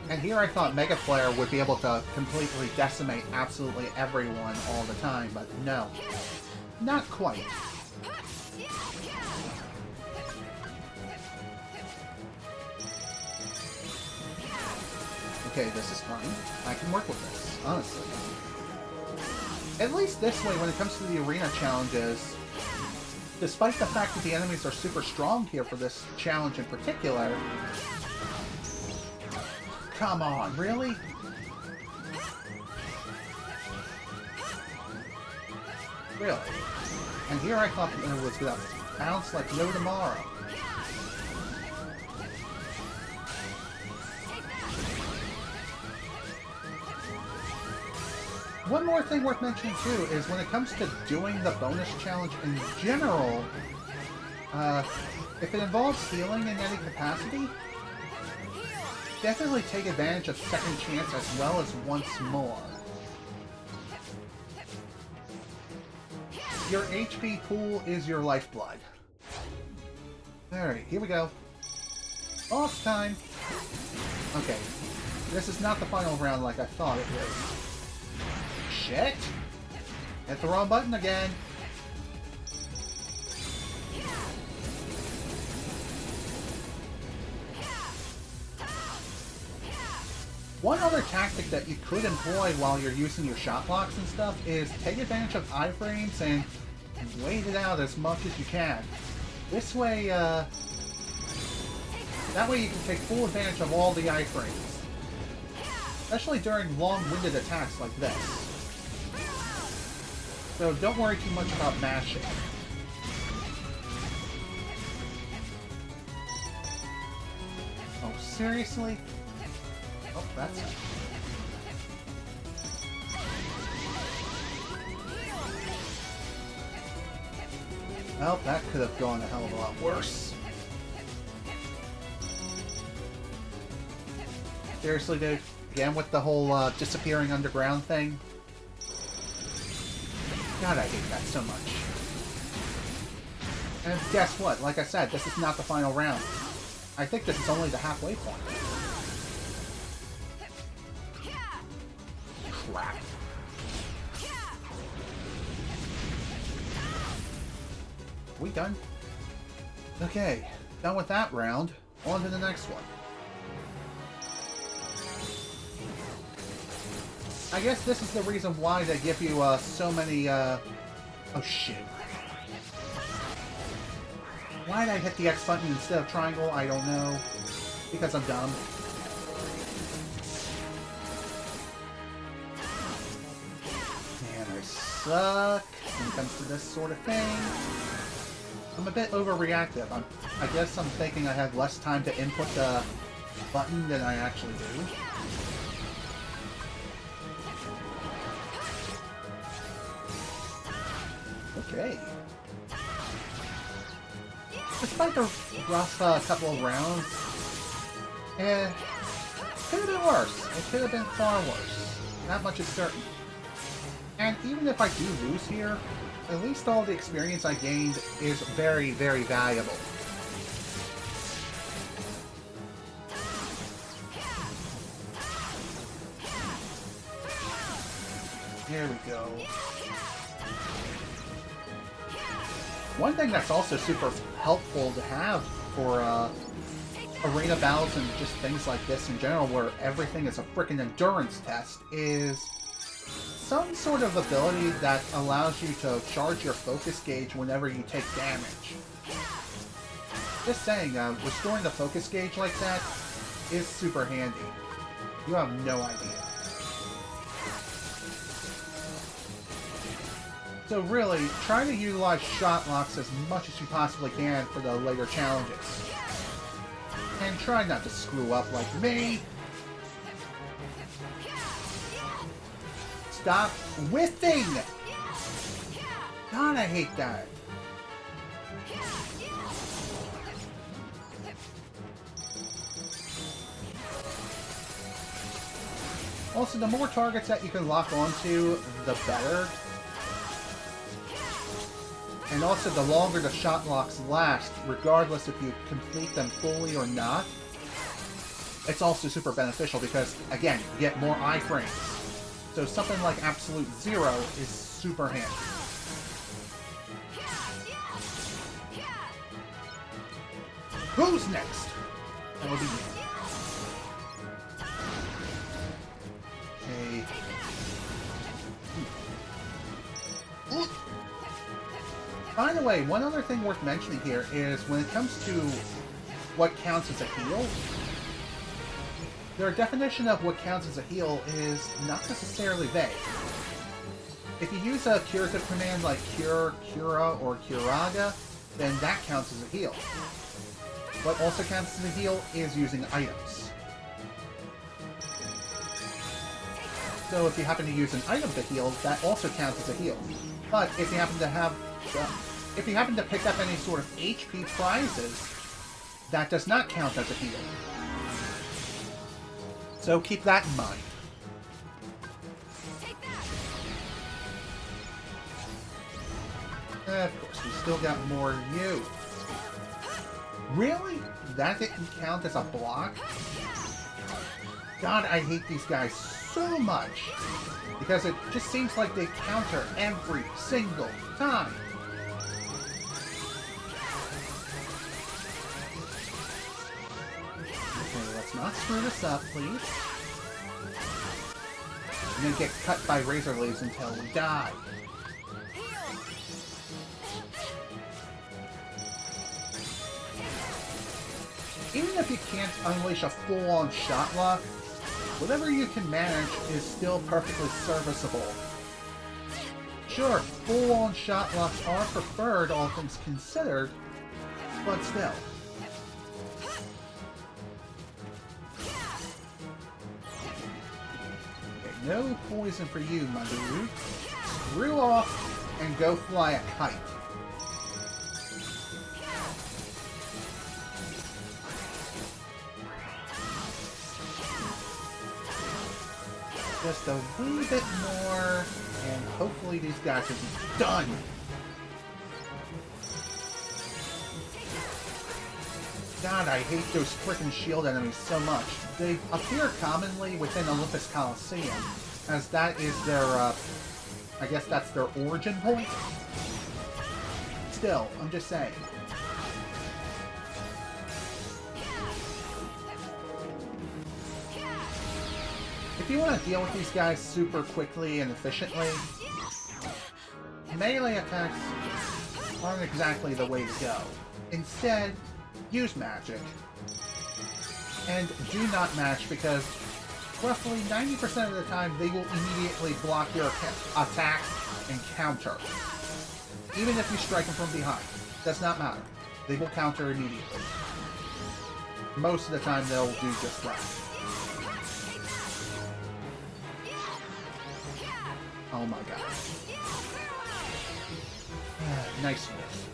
A: And here I thought Mega Flare would be able to completely decimate absolutely everyone all the time, but no. Not quite. Okay, this is fine. I can work with this, honestly. At least this way, when it comes to the arena challenges, despite the fact that the enemies are super strong here for this challenge in particular... Come on, really? Really? And here I thought it was gonna bounce like no tomorrow. One more thing worth mentioning too is when it comes to doing the bonus challenge in general, if it involves healing in any capacity, definitely take advantage of second chance as well as once more. Your HP pool is your lifeblood. Alright, here we go. Boss time! Okay, this is not the final round like I thought it was. Shit! Hit the wrong button again! One other tactic that you could employ while you're using your shot blocks and stuff is take advantage of iframes and wait it out as much as you can. This way, that way you can take full advantage of all the iframes. Especially during long-winded attacks like this. So don't worry too much about mashing. Oh, seriously? Oh, that's it. Well, that could have gone a hell of a lot worse. Seriously, dude? Again with the whole disappearing underground thing? God, I hate that so much. And guess what? Like I said, this is not the final round. I think this is only the halfway point. Crap. We done? Okay, done with that round. On to the next one. I guess this is the reason why they give you so many, oh shit. Why did I hit the X button instead of triangle? I don't know. Because I'm dumb. Man, I suck when it comes to this sort of thing. I'm a bit overreactive. I guess I'm thinking I have less time to input the button than I actually do. Okay. Despite the rough couple of rounds, it could have been worse. It could have been far worse. That much is certain. And even if I do lose here, at least all the experience I gained is very, very valuable. There we go. One thing that's also super helpful to have for arena battles and just things like this in general, where everything is a freaking endurance test, is some sort of ability that allows you to charge your focus gauge whenever you take damage. Just saying, restoring the focus gauge like that is super handy. You have no idea. So really, try to utilize shot locks as much as you possibly can for the later challenges. And try not to screw up like me. Stop whiffing! God, I hate that. Also, the more targets that you can lock onto, the better. And also, the longer the shot locks last, regardless if you complete them fully or not. It's also super beneficial because, again, you get more iframes. So something like Absolute Zero is super handy. Who's next? That will be me. Okay. By the way, one other thing worth mentioning here is when it comes to what counts as a heal, their definition of what counts as a heal is not necessarily vague. If you use a curative command like Cura, or Curaga, then that counts as a heal. What also counts as a heal is using items. So if you happen to use an item to heal, that also counts as a heal. But if you happen to pick up any sort of HP prizes, that does not count as a heal. So keep that in mind. Of course, we still got more you. Really? That didn't count as a block? God, I hate these guys so much. Because it just seems like they counter every single time. Okay, let's not screw this up, please. I'm gonna get cut by razor leaves until we die. Even if you can't unleash a full-on shot lock, whatever you can manage is still perfectly serviceable. Sure, full-on shot locks are preferred, all things considered, but still. Okay, no poison for you, my dude. Screw off and go fly a kite. Just a wee bit more, and hopefully these guys will be done. God, I hate those frickin' shield enemies so much. They appear commonly within Olympus Coliseum, as that is their, I guess that's their origin point. Still, I'm just saying. If you want to deal with these guys super quickly and efficiently, melee attacks aren't exactly the way to go. Instead, use magic. And do not match because roughly 90% of the time they will immediately block your attack and counter. Even if you strike them from behind. Does not matter. They will counter immediately. Most of the time they'll do just that. Oh my god. Nice miss.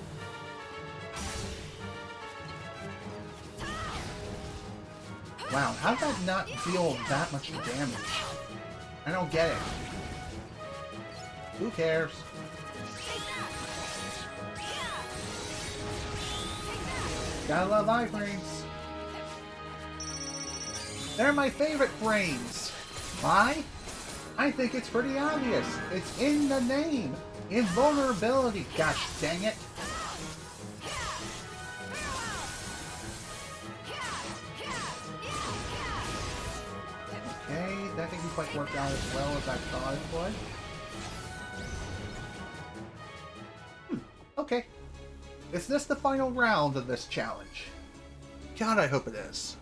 A: Wow, how did that not deal that much damage? I don't get it. Who cares? Gotta love iframes. They're my favorite frames. Why? I think it's pretty obvious. It's in the name. Invulnerability, gosh dang it. Okay, that didn't quite work out as well as I thought it would. Okay. Is this the final round of this challenge? God, I hope it is.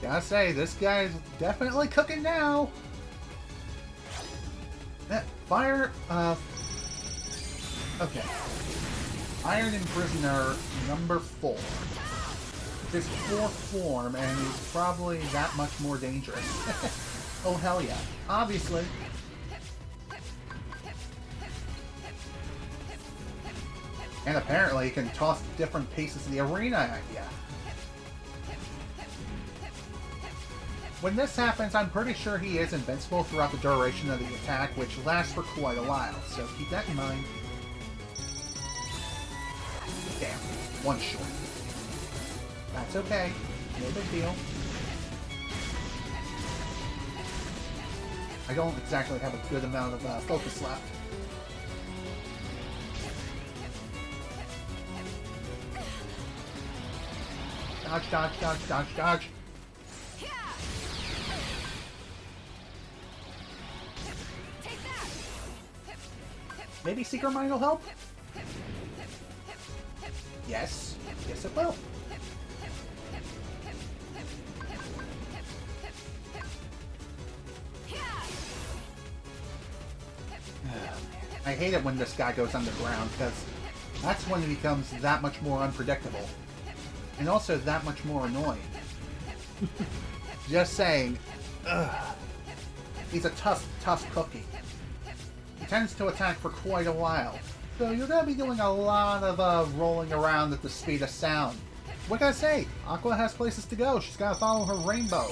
A: Gotta say, this guy's definitely cooking now. That fire, okay. Iron Imprisoner number 4. His 4th form, and he's probably that much more dangerous. Oh, hell yeah. Obviously. And apparently he can toss different pieces of the arena at ya. When this happens, I'm pretty sure he is invincible throughout the duration of the attack, which lasts for quite a while, so keep that in mind. Damn, one short. That's okay, no big deal. I don't exactly have a good amount of focus left. Dodge, dodge, dodge, dodge, dodge. Maybe Seeker Mine will help? Yes. Yes, it will. I hate it when this guy goes underground, because that's when he becomes that much more unpredictable. And also that much more annoying. Just saying. Ugh. He's a tough cookie. He tends to attack for quite a while, so you're going to be doing a lot of rolling around at the speed of sound. What can I say? Aqua has places to go. She's got to follow her rainbow.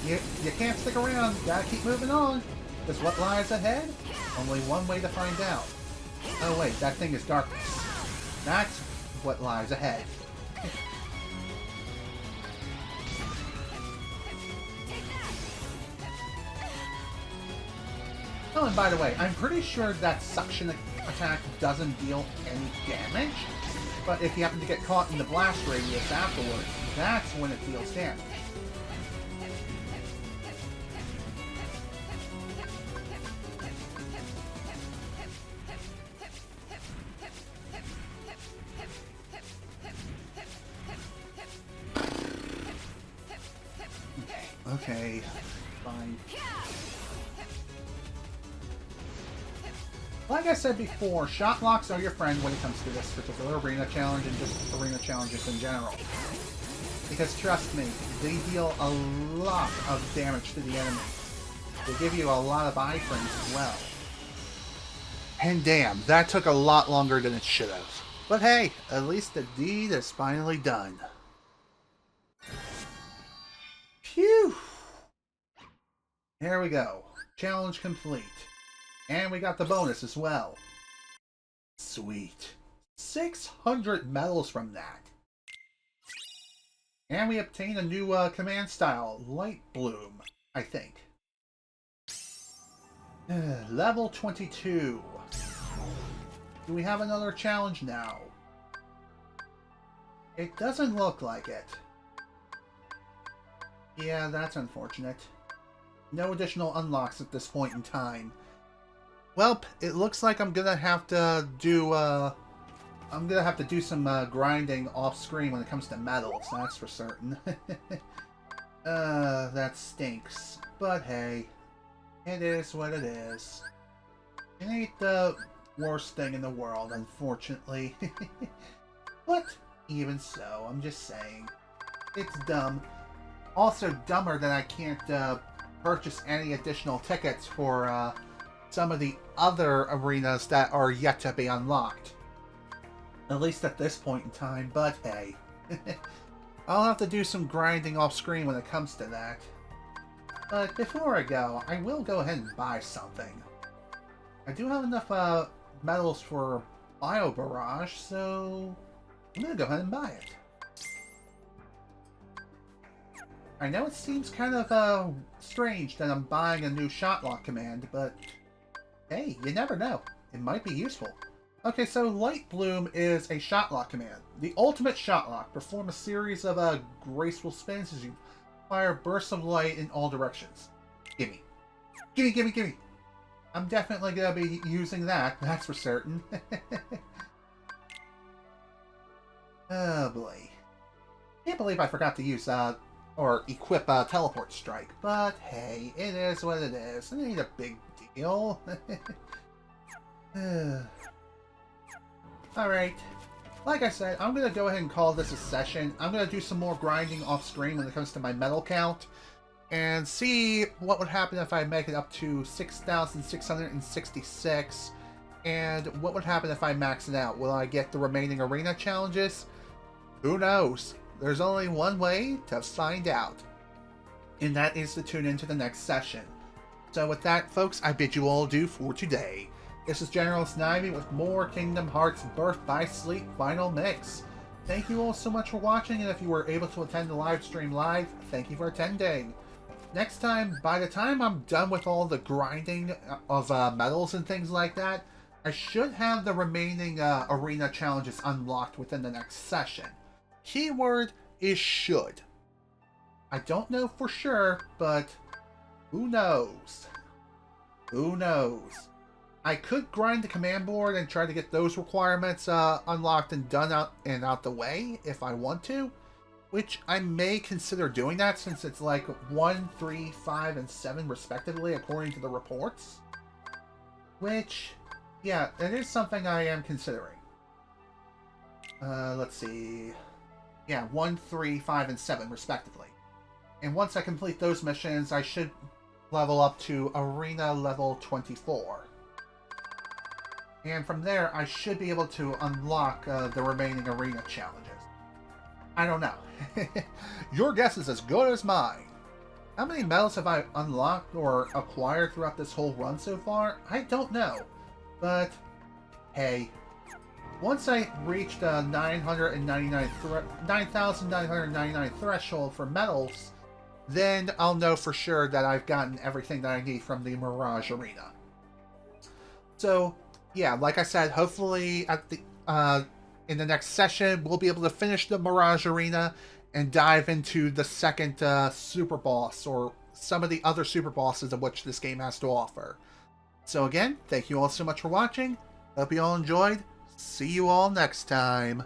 A: You can't stick around. Gotta keep moving on. Because what lies ahead? Only one way to find out. Oh wait, that thing is darkness. That's what lies ahead. Oh, and by the way, I'm pretty sure that suction attack doesn't deal any damage, but if you happen to get caught in the blast radius afterwards, that's when it deals damage. Okay, fine. Like I said before, shot locks are your friend when it comes to this particular arena challenge and just arena challenges in general. Because trust me, they deal a lot of damage to the enemy. They give you a lot of iframes as well. And damn, that took a lot longer than it should have. But hey, at least the deed is finally done. Phew! There we go. Challenge complete. And we got the bonus as well. Sweet. 600 medals from that. And we obtained a new command style, Light Bloom, I think. Level 22. Do we have another challenge now? It doesn't look like it. Yeah, that's unfortunate. No additional unlocks at this point in time. Well, it looks like I'm gonna have to do some grinding off screen when it comes to medals, that's for certain. That stinks. But hey, it is what it is. It ain't the worst thing in the world, unfortunately. But even so, I'm just saying, it's dumb. Also dumber that I can't purchase any additional tickets for some of the other arenas that are yet to be unlocked. At least at this point in time, but hey. I'll have to do some grinding off screen when it comes to that. But before I go, I will go ahead and buy something. I do have enough medals for Bio Barrage, so I'm gonna go ahead and buy it. I know it seems kind of strange that I'm buying a new shotlock command, but hey, you never know. It might be useful. Okay, so Light Bloom is a shotlock command. The ultimate shotlock. Perform a series of graceful spins as you fire bursts of light in all directions. Gimme. Gimme, gimme, gimme. I'm definitely going to be using that, that's for certain. Oh boy. Can't believe I forgot to use, or equip Teleport Strike. But hey, it is what it is. It ain't a big deal. Alright. Like I said, I'm going to go ahead and call this a session. I'm going to do some more grinding off screen when it comes to my medal count. And see what would happen if I make it up to 6,666. And what would happen if I max it out? Will I get the remaining arena challenges? Who knows? There's only one way to find out. And that is to tune into the next session. So with that, folks, I bid you all adieu for today. This is General Snivy with more Kingdom Hearts Birth by Sleep Final Mix. Thank you all so much for watching, and if you were able to attend the live stream live, thank you for attending. Next time, by the time I'm done with all the grinding of medals and things like that, I should have the remaining arena challenges unlocked within the next session. Keyword is should. I don't know for sure, but who knows? Who knows? I could grind the command board and try to get those requirements unlocked and done out the way if I want to, which I may consider doing that since it's like 1, 3, 5, and 7 respectively according to the reports. Which, yeah, it is something I am considering. Let's see. Yeah, 1, 3, 5, and 7 respectively. And once I complete those missions, I should level up to Arena level 24. And from there, I should be able to unlock the remaining arena challenges. I don't know. Your guess is as good as mine. How many medals have I unlocked or acquired throughout this whole run so far? I don't know. But, hey, once I reach the 9,999 threshold for medals, then I'll know for sure that I've gotten everything that I need from the Mirage Arena. So, yeah, like I said, hopefully at the in the next session, we'll be able to finish the Mirage Arena and dive into the second super boss, or some of the other super bosses of which this game has to offer. So again, thank you all so much for watching. Hope you all enjoyed. See you all next time.